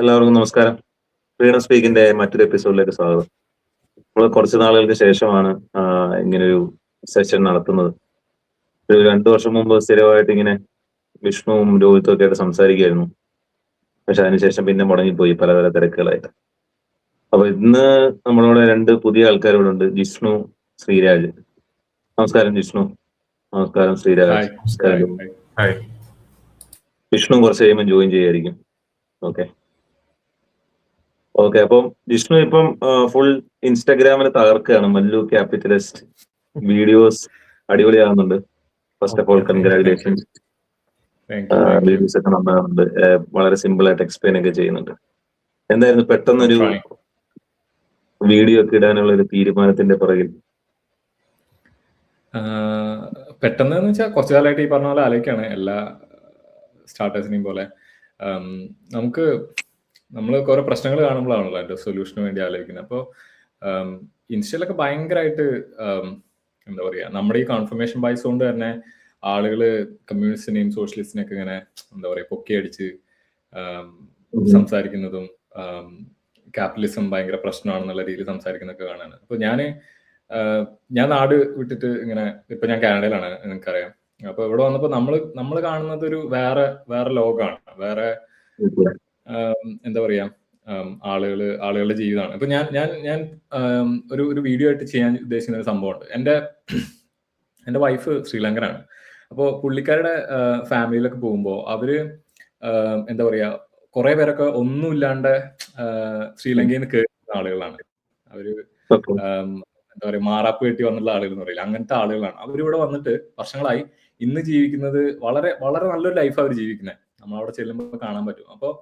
എല്ലാവർക്കും നമസ്കാരം. ഫ്രീഡം സ്പീക്കിന്റെ മറ്റൊരു എപ്പിസോഡിലേക്ക് സ്വാഗതം. നമ്മൾ കുറച്ച് നാളുകൾക്ക് ശേഷമാണ് ഇങ്ങനൊരു സെഷൻ നടത്തുന്നത്. ഒരു 2 വർഷം മുമ്പ് സ്ഥിരമായിട്ട് ഇങ്ങനെ വിഷ്ണുവും രോഹിത്തും ഒക്കെ ആയിട്ട് സംസാരിക്കുകയായിരുന്നു. പക്ഷെ അതിനുശേഷം പിന്നെ മുടങ്ങിപ്പോയി പല തിരക്കുകളായിട്ട്. അപ്പൊ ഇന്ന് നമ്മളോട് 2 പുതിയ ആൾക്കാരോടുണ്ട്, ജിഷ്ണു, ശ്രീരാജ്. നമസ്കാരം ജിഷ്ണു. നമസ്കാരം ശ്രീരാജ്. നമസ്കാരം. വിഷ്ണു കുറച്ച് കഴിയുമ്പോൾ ജോയിൻ ചെയ്യായിരിക്കും. ഓക്കെ. അപ്പം ജിഷ്ണു ഇപ്പം ഫുൾ ഇൻസ്റ്റാഗ്രാമിൽ തകർക്കുകയാണ്. മല്ലു ക്യാപിറ്റലിസ്റ്റ് വീഡിയോസ് അടിപൊളിയാകുന്നുണ്ട്. First of all congratulations. Videos ഒക്കെ നന്നാകുന്നുണ്ട്. വളരെ സിമ്പിൾ ആയിട്ട് എക്സ്പ്ലെയിൻ ഒക്കെ ചെയ്യുന്നുണ്ട്. എന്തായിരുന്നു പെട്ടെന്നൊരു വീഡിയോ ഒക്കെ ഇടാനുള്ള ഒരു തീരുമാനത്തിന്റെ പുറകിൽ? പെട്ടെന്ന് വെച്ചാൽ കുറച്ചു കാലമായിട്ട് ഈ പറഞ്ഞ പോലെ ആലോചിക്കാണ് എല്ലാ സ്റ്റാർട്ടേഴ്സിനെയും പോലെ. നമ്മൾ കുറെ പ്രശ്നങ്ങൾ കാണുമ്പോഴാണല്ലോ അതിന്റെ സൊല്യൂഷന് വേണ്ടി ആലോചിക്കുന്നത്. അപ്പോൾ ഇൻസ്റ്റയിലൊക്കെ ഭയങ്കരമായിട്ട് എന്താ പറയുക, നമ്മുടെ ഈ കൺഫർമേഷൻ ബൈസ് കൊണ്ട് തന്നെ ആളുകള് കമ്മ്യൂണിസ്റ്റിനെയും സോഷ്യലിസ്റ്റിനെയൊക്കെ ഇങ്ങനെ എന്താ പറയുക പൊക്കിയടിച്ച് സംസാരിക്കുന്നതും ക്യാപിറ്റലിസം ഭയങ്കര പ്രശ്നമാണെന്നുള്ള രീതിയിൽ സംസാരിക്കുന്നതൊക്കെ കാണാണ്. അപ്പൊ ഞാൻ നാട് വിട്ടിട്ട് ഇങ്ങനെ ഇപ്പൊ ഞാൻ കാനഡയിലാണ്, നിങ്ങൾക്കറിയാം. അപ്പൊ ഇവിടെ വന്നപ്പോ നമ്മള് കാണുന്നത് ഒരു വേറെ ലോകമാണ്, വേറെ എന്താ പറയാ ആളുകളുടെ ജീവിതമാണ്. അപ്പൊ ഞാൻ ഒരു വീഡിയോ ആയിട്ട് ചെയ്യാൻ ഉദ്ദേശിക്കുന്ന ഒരു സംഭവമുണ്ട്. എന്റെ വൈഫ് ശ്രീലങ്കനാണ്. അപ്പോൾ പുള്ളിക്കാരുടെ ഫാമിലിയിലൊക്കെ പോകുമ്പോൾ അവര് എന്താ പറയാ കുറെ പേരൊക്കെ ഒന്നുമില്ലാണ്ട് ശ്രീലങ്കയിൽ നിന്ന് കേറുന്ന ആളുകളാണ്. അവര് എന്താ പറയാ മാറാപ്പ് കെട്ടി വന്നുള്ള ആളുകൾ എന്ന് പറയില്ല, അങ്ങനത്തെ ആളുകളാണ്. അവരിവിടെ വന്നിട്ട് വർഷങ്ങളായി ഇന്ന് ജീവിക്കുന്നത് വളരെ വളരെ നല്ലൊരു ലൈഫ് അവർ ജീവിക്കുന്നത് നമ്മളവിടെ ചെല്ലുമ്പോൾ കാണാൻ പറ്റും. അപ്പോൾ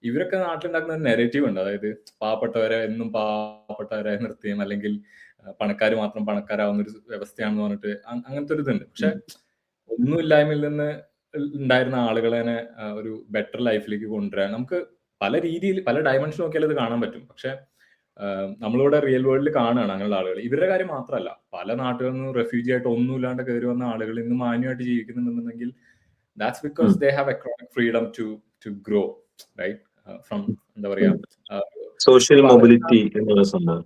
ഇവരൊക്കെ നാട്ടിലുണ്ടാക്കുന്ന ഒരു നെറേറ്റീവ് ഉണ്ട്. അതായത് പാവപ്പെട്ടവരെ എന്നും പാവപ്പെട്ടവരെ നിർത്തിയും അല്ലെങ്കിൽ പണക്കാർ മാത്രം പണക്കാരാവുന്ന ഒരു വ്യവസ്ഥയാണെന്ന് പറഞ്ഞിട്ട് അങ്ങനത്തെ ഒരു ഇതുണ്ട്. പക്ഷെ ഒന്നുമില്ലായ്മയിൽ നിന്ന് ഉണ്ടായിരുന്ന ആളുകളെ ഒരു ബെറ്റർ ലൈഫിലേക്ക് കൊണ്ടുവരാൻ നമുക്ക് പല രീതിയിൽ പല ഡയമെൻഷൻ നോക്കിയാൽ ഇത് കാണാൻ പറ്റും. പക്ഷെ നമ്മളിവിടെ റിയൽ വേൾഡിൽ കാണുകയാണ് അങ്ങനെയുള്ള ആളുകൾ. ഇവരുടെ കാര്യം മാത്രമല്ല, പല നാട്ടുകളിൽ നിന്നും റെഫ്യൂജി ആയിട്ട് ഒന്നുമില്ലാണ്ട് കയറി വന്ന ആളുകൾ ഇന്ന് മാന്യമായിട്ട് ജീവിക്കുന്നുണ്ടെന്നുണ്ടെങ്കിൽ that's because they have economic freedom to grow, right? From എന്താ പറയാ സോഷ്യൽ മൊബിലിറ്റി എന്നുള്ള സംഭവം.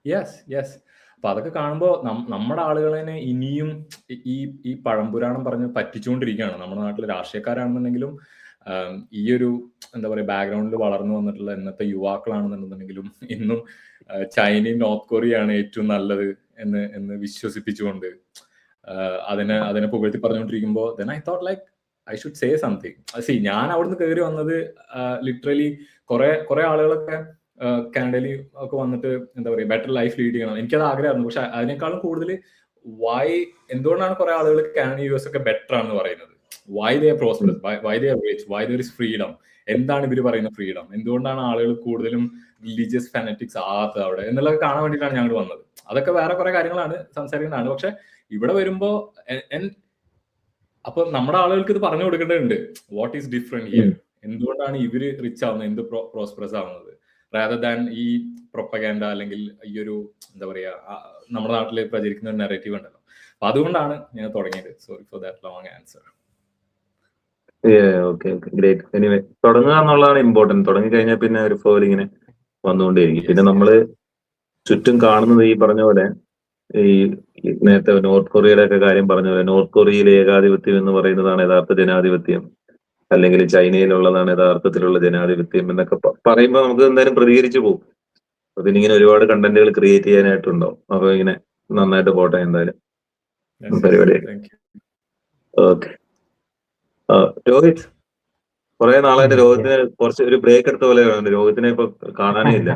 യെസ്. അപ്പൊ അതൊക്കെ കാണുമ്പോൾ നമ്മുടെ ആളുകളെ ഇനിയും ഈ പഴംപുരാണം പറഞ്ഞ് പറ്റിച്ചുകൊണ്ടിരിക്കുകയാണ്. നമ്മുടെ നാട്ടിലെ രാഷ്ട്രീയക്കാരാണെന്നുണ്ടെങ്കിലും ഈ ഒരു എന്താ പറയുക ബാക്ക്ഗ്രൗണ്ടിൽ വളർന്നു വന്നിട്ടുള്ള ഇന്നത്തെ യുവാക്കളാണെന്നുണ്ടെങ്കിലും ഇന്നും ചൈനയും നോർത്ത് കൊറിയയാണ് ഏറ്റവും നല്ലത് എന്ന് വിശ്വസിപ്പിച്ചുകൊണ്ട് അതിനെ പുകഴ്ത്തി പറഞ്ഞുകൊണ്ടിരിക്കുമ്പോൾ then I thought like I should say something. ഞാൻ അവിടുന്ന് കയറി വന്നത് ലിറ്ററലി കുറെ ആളുകളൊക്കെ കാനഡയിൽ ഒക്കെ വന്നിട്ട് എന്താ പറയുക ബെറ്റർ ലൈഫ് ലീഡ് ചെയ്യണം, എനിക്കത് ആഗ്രഹമായിരുന്നു. പക്ഷെ അതിനേക്കാളും കൂടുതൽ എന്തുകൊണ്ടാണ് കുറെ ആളുകൾ കാനഡ US ഒക്കെ ബെറ്റർ ആണെന്ന് പറയുന്നത്? why they are prosperous, why they are rich, why there is freedom, എന്താണ് ഇവർ പറയുന്ന ഫ്രീഡം, എന്തുകൊണ്ടാണ് ആളുകൾ കൂടുതലും റിലീജിയസ് ഫാനറ്റിക്സ് ആകാത്തത് അവിടെ എന്നുള്ളത് കാണാൻ വേണ്ടിയിട്ടാണ് ഞങ്ങൾ വന്നത്. അതൊക്കെ വേറെ കുറെ കാര്യങ്ങളാണ് സംസാരിക്കുന്നതാണ്. പക്ഷെ ഇവിടെ വരുമ്പോ അപ്പൊ നമ്മുടെ ആളുകൾക്ക് ഇത് പറഞ്ഞു കൊടുക്കേണ്ടതുണ്ട്. വാട്ട് ഈസ് ഡിഫറെന്റ് ഹിയർ, എന്തുകൊണ്ടാണ് ഇവര് റിച്ച് ആവുന്നത്, എന്ത് പ്രോസ്പെറസ് ആവുന്നത്, റാദർ ദാൻ ഈ പ്രൊപ്പഗാൻഡ അല്ലെങ്കിൽ ഈ ഒരു എന്താ പറയാ നമ്മുടെ നാട്ടിൽ പ്രചരിക്കുന്ന ഒരു നെറേറ്റീവ് ഉണ്ടല്ലോ. അപ്പൊ അതുകൊണ്ടാണ് ഞാൻ തുടങ്ങിയത്. Sorry for that long answer. Great. Anyway തുടങ്ങുക എന്നുള്ളതാണ് ഇമ്പോർട്ടന്റ്. തുടങ്ങി കഴിഞ്ഞാൽ പിന്നെ ഒരു ഫ്ലോയിൽ ഇങ്ങനെ വന്നുകൊണ്ടേയിരിക്കും. പിന്നെ നമ്മള് ചുറ്റും കാണുന്നത് ഈ പറഞ്ഞ പോലെ ഈ നേരത്തെ നോർത്ത് കൊറിയയുടെ ഒക്കെ കാര്യം പറഞ്ഞ പോലെ നോർത്ത് കൊറിയയിലെ ഏകാധിപത്യം എന്ന് പറയുന്നതാണ് യഥാർത്ഥ ജനാധിപത്യം, അല്ലെങ്കിൽ ചൈനയിലുള്ളതാണ് യഥാർത്ഥത്തിലുള്ള ജനാധിപത്യം എന്നൊക്കെ പറയുമ്പോൾ നമുക്ക് എന്തായാലും പ്രതികരിച്ചു പോകും. അപ്പൊ പിന്നെ ഇങ്ങനെ ഒരുപാട് കണ്ടന്റുകൾ ക്രിയേറ്റ് ചെയ്യാനായിട്ടുണ്ടാവും. അപ്പൊ ഇങ്ങനെ നന്നായിട്ട് പോട്ടെ എന്തായാലും പരിപാടി. ഓക്കെ. രോഹിത്, കുറെ നാളായിട്ട് രോഹിത്തിന് കുറച്ച് ഒരു ബ്രേക്ക് എടുത്ത പോലെ രോഹിത്തിനെ ഇപ്പൊ കാണാനേ ഇല്ല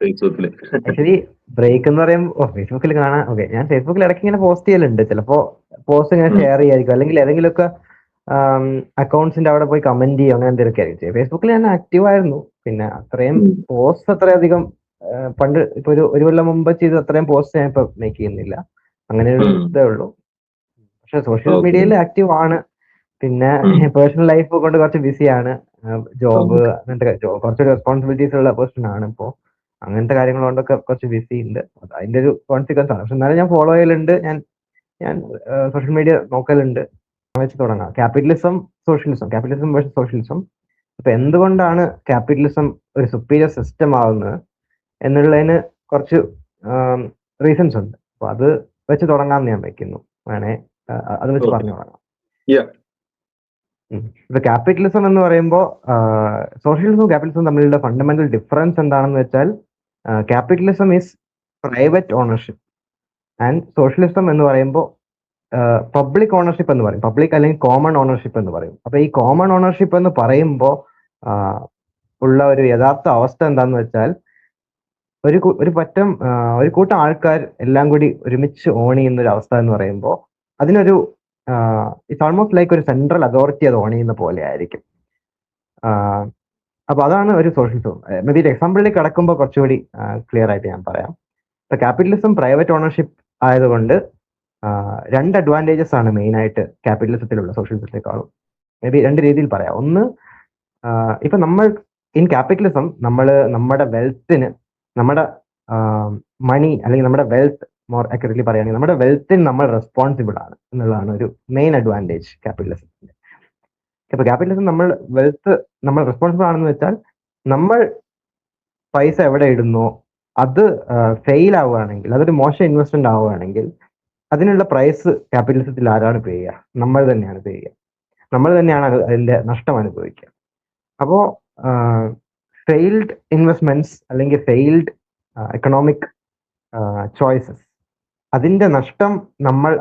ഫേസ്ബുക്കില്. ആക്ച്വലി ബ്രേക്ക് എന്ന് പറയുമ്പോൾ ഫേസ്ബുക്കിൽ കാണാൻ ഓക്കെ, ഞാൻ ഫേസ്ബുക്കിൽ ഇടയ്ക്ക് ഇങ്ങനെ പോസ്റ്റ് ചെയ്യലുണ്ട്. ചിലപ്പോ പോസ്റ്റ് ഇങ്ങനെ ഷെയർ ചെയ്യായിരിക്കും, അല്ലെങ്കിൽ ഏതെങ്കിലുമൊക്കെ അക്കൗണ്ട്സിന്റെ അവിടെ പോയി കമന്റ് ചെയ്യും, അങ്ങനെ എന്തെങ്കിലുമൊക്കെ ആയിരിക്കും. ഫേസ്ബുക്കിൽ ഞാൻ ആക്റ്റീവ് ആയിരുന്നു. പിന്നെ അത്രയും പോസ്റ്റ് അത്രയധികം പണ്ട് ഇപ്പൊ ഒരു കൊല്ലം മുമ്പ് ചെയ്ത് അത്രയും പോസ്റ്റ് ഞാൻ ഇപ്പൊ മേക്ക് ചെയ്യുന്നില്ല. അങ്ങനെ ഒരു ഇതേ ഉള്ളൂ. പക്ഷെ സോഷ്യൽ മീഡിയയിൽ ആക്റ്റീവ് ആണ്. പിന്നെ പേഴ്സണൽ ലൈഫ് കൊണ്ട് കുറച്ച് ബിസിയാണ്. ജോബ് അങ്ങനത്തെ കുറച്ച് റെസ്പോൺസിബിലിറ്റീസ് ഉള്ള പേഴ്സൺ ആണ് ഇപ്പോ. അങ്ങനത്തെ കാര്യങ്ങൾ കൊണ്ടൊക്കെ കുറച്ച് ബിസി ഉണ്ട്. അതിന്റെ ഒരു കോൺസിക്വൻസ് ആണ്. പക്ഷെ എന്നാലും ഞാൻ ഫോളോ ചെയ്യലുണ്ട്. ഞാൻ സോഷ്യൽ മീഡിയ നോക്കലുണ്ട്. വെച്ച് തുടങ്ങാം. Capitalism versus socialism. അപ്പൊ എന്തുകൊണ്ടാണ് ക്യാപിറ്റലിസം ഒരു സുപ്പീരിയർ സിസ്റ്റം ആവുന്നത് എന്നുള്ളതിന് കുറച്ച് റീസൺസ് ഉണ്ട്. അപ്പൊ അത് വെച്ച് തുടങ്ങാമെന്ന് ഞാൻ വയ്ക്കുന്നു. വേണേ അത് വെച്ച് Okay. പറഞ്ഞു തുടങ്ങാം. Yeah. ഇപ്പൊ ക്യാപിറ്റലിസം എന്ന് പറയുമ്പോൾ സോഷ്യലിസവും ക്യാപിറ്റലിസവും തമ്മിലുള്ള ഫണ്ടമെന്റൽ ഡിഫറൻസ് എന്താണെന്ന് വെച്ചാൽ capitalism is private ownership and socialism എന്ന് പറയുമ്പോൾ പബ്ലിക് ഓണർഷിപ്പ് എന്ന് പറയും, പബ്ലിക് അല്ലെങ്കിൽ കോമൺ ഓണർഷിപ്പ് എന്ന് പറയും. അപ്പൊ ഈ കോമൺ ഓണർഷിപ്പ് എന്ന് പറയുമ്പോൾ ഉള്ള ഒരു യഥാർത്ഥ അവസ്ഥ എന്താന്ന് വെച്ചാൽ ഒരു കൂട്ടം ആൾക്കാർ എല്ലാം കൂടി ഒരുമിച്ച് ഓൺ ചെയ്യുന്ന ഒരു അവസ്ഥ എന്ന് പറയുമ്പോൾ അതിനൊരു ഇറ്റ്സ് ഓൾമോസ്റ്റ് ലൈക്ക് ഒരു സെൻട്രൽ അതോറിറ്റി അത് ഓൺ ചെയ്യുന്ന പോലെ ആയിരിക്കും. അപ്പൊ അതാണ് ഒരു സോഷ്യലിസം. മേ ബി ഒരു എക്സാമ്പിളിലേക്ക് കടക്കുമ്പോൾ കുറച്ചുകൂടി ക്ലിയർ ആയിട്ട് ഞാൻ പറയാം. ഇപ്പൊ ക്യാപിറ്റലിസം പ്രൈവറ്റ് ഓണർഷിപ്പ് ആയതുകൊണ്ട് 2 അഡ്വാൻറ്റേജസ് ആണ് മെയിൻ ആയിട്ട് ക്യാപിറ്റലിസത്തിലുള്ള സോഷ്യലിസത്തെക്കാളും. മേ ബി 2 രീതിയിൽ പറയാം. ഒന്ന്, ഇപ്പൊ നമ്മൾ ഇൻ ക്യാപിറ്റലിസം നമ്മുടെ വെൽത്തിന്, നമ്മുടെ മണി അല്ലെങ്കിൽ നമ്മുടെ വെൽത്ത്, മോർ അക്യുറേറ്റ്ലി പറയുകയാണെങ്കിൽ നമ്മുടെ വെൽത്തിന് നമ്മൾ റെസ്പോൺസിബിൾ ആണ് എന്നുള്ളതാണ് ഒരു മെയിൻ അഡ്വാൻറ്റേജ് ക്യാപിറ്റലിസത്തിന്റെ. ഇപ്പൊ ക്യാപിറ്റലിസം നമ്മൾ റെസ്പോൺസിബിൾ ആണെന്ന് വെച്ചാൽ നമ്മൾ പൈസ എവിടെ ഇടുന്നോ അത് ഫെയിൽ ആവുകയാണെങ്കിൽ, അതൊരു മോശം ഇൻവെസ്റ്റ്മെന്റ് ആവുകയാണെങ്കിൽ അതിനുള്ള പ്രൈസ് ക്യാപിറ്റലിസത്തിൽ ആരാണ് പേ ചെയ്യുക? നമ്മൾ തന്നെയാണ് പേ ചെയ്യുക. നമ്മൾ തന്നെയാണ് അതിന്റെ നഷ്ടം അനുഭവിക്കുക. അപ്പോ ഫെയിൽഡ് ഇൻവെസ്റ്റ്മെന്റ്സ് അല്ലെങ്കിൽ ഫെയിൽഡ് എക്കണോമിക് ചോയ്സസ്, അതിന്റെ നഷ്ടം നമ്മൾ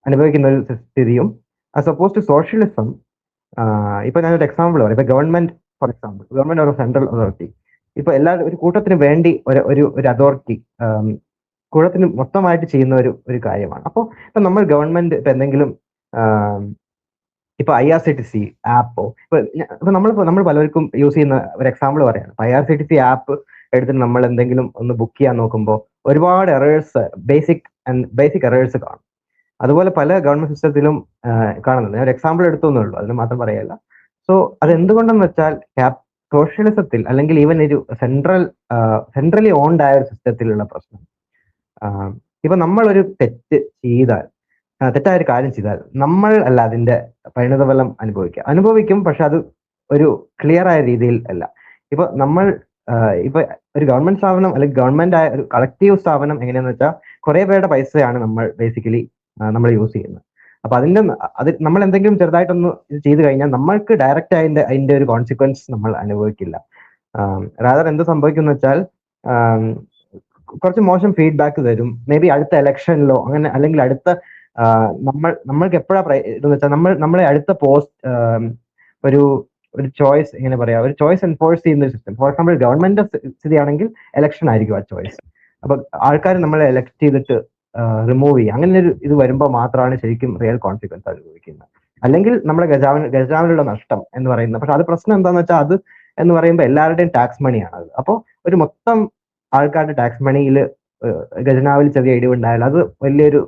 അനുഭവിക്കുന്ന ഒരു സ്ഥിതിയും ആസ് ഒപ്പോസ് ടു സോഷ്യലിസം. ഇപ്പൊ ഞാനൊരു എക്സാമ്പിൾ പറയാം. ഇപ്പൊ ഗവൺമെന്റ്, ഫോർ എക്സാമ്പിൾ ഗവൺമെന്റ് ഒരു സെൻട്രൽ അതോറിറ്റി, ഇപ്പൊ ഒരു കൂട്ടത്തിന് വേണ്ടി ഒരു അതോറിറ്റി കൂട്ടത്തിന് മൊത്തമായിട്ട് ചെയ്യുന്ന ഒരു കാര്യമാണ്. അപ്പോൾ ഇപ്പൊ നമ്മൾ ഗവൺമെന്റ് ഇപ്പൊ എന്തെങ്കിലും ഇപ്പൊ IRCTC ആപ്പോ ഇപ്പൊ നമ്മൾ പലർക്കും യൂസ് ചെയ്യുന്ന ഒരു എക്സാമ്പിൾ പറയാണ്. IRCTC ആപ്പ് എടുത്തിട്ട് നമ്മൾ എന്തെങ്കിലും ഒന്ന് ബുക്ക് ചെയ്യാൻ നോക്കുമ്പോൾ ഒരുപാട് എറേഴ്സ്, ബേസിക് എറേഴ്സ് കാണും. അതുപോലെ പല ഗവൺമെന്റ് സിസ്റ്റത്തിലും കാണുന്നുണ്ട്. ഞാൻ ഒരു എക്സാമ്പിൾ എടുത്തോന്നേ ഉള്ളൂ, അതിന് മാത്രം പറയല്ല. സോ അതെന്തുകൊണ്ടെന്ന് വെച്ചാൽ സോഷ്യലിസത്തിൽ അല്ലെങ്കിൽ ഈവൻ ഒരു സെൻട്രലി ഓൺഡ് ആയ ഒരു സിസ്റ്റത്തിലുള്ള പ്രശ്നം, ഇപ്പൊ നമ്മളൊരു തെറ്റായ ഒരു കാര്യം ചെയ്താൽ നമ്മൾ അല്ല അതിന്റെ പരിണിതഫലം അനുഭവിക്കും. പക്ഷെ അത് ഒരു ക്ലിയർ ആയ രീതിയിൽ അല്ല. ഇപ്പൊ ഇപ്പൊ ഒരു ഗവൺമെന്റ് സ്ഥാപനം അല്ലെങ്കിൽ ഗവൺമെന്റ് ആയ ഒരു കളക്റ്റീവ് സ്ഥാപനം എങ്ങനെയാന്ന് വെച്ചാൽ കുറെ പേരുടെ പൈസയാണ് നമ്മൾ യൂസ് ചെയ്യുന്നത്. അപ്പൊ അത് നമ്മൾ എന്തെങ്കിലും ചെറുതായിട്ടൊന്ന് ചെയ്തു കഴിഞ്ഞാൽ നമ്മൾക്ക് ഡയറക്റ്റ് അതിന്റെ ഒരു കോൺസിക്വൻസ് നമ്മൾ അനുഭവിക്കില്ല. റാദർ എന്ത് സംഭവിക്കും വെച്ചാൽ കുറച്ച് മോശം ഫീഡ്ബാക്ക് തരും. മേ ബി അടുത്ത ഇലക്ഷനിലോ അങ്ങനെ, അല്ലെങ്കിൽ അടുത്ത നമ്മൾക്ക് എപ്പോഴാ ഇതെന്ന് വെച്ചാൽ നമ്മളെ അടുത്ത പോസ്റ്റ് ഒരു ചോയ്സ്, എങ്ങനെ പറയാ, ഒരു ചോയ്സ് എൻഫോഴ്സ് ചെയ്യുന്ന ഒരു സിസ്റ്റം. ഫോർ എക്സാമ്പിൾ ഗവൺമെന്റ് സ്ഥിതിയാണെങ്കിൽ ഇലക്ഷൻ ആയിരിക്കും ആ ചോയ്സ്. അപ്പൊ ആൾക്കാർ നമ്മളെ എലക്ട് ചെയ്തിട്ട് റിമൂവ് ചെയ്യുക, അങ്ങനെ ഒരു ഇത് വരുമ്പോൾ മാത്രമാണ് ശരിക്കും റിയൽ കോൺസിക്വൻസ് അനുഭവിക്കുന്നത്. അല്ലെങ്കിൽ നമ്മുടെ ഖജനാവിലുള്ള നഷ്ടം എന്ന് പറയുന്നത്. പക്ഷെ അത് പ്രശ്നം എന്താണെന്ന് വെച്ചാൽ അത് എന്ന് പറയുമ്പോൾ എല്ലാവരുടെയും ടാക്സ് മണിയാണ് അത്. അപ്പോൾ ഒരു മൊത്തം ആൾക്കാരുടെ ടാക്സ് മണിയിൽ ഖജനാവിൽ ചെറിയ ഇടിവുണ്ടായാൽ അത് വലിയൊരു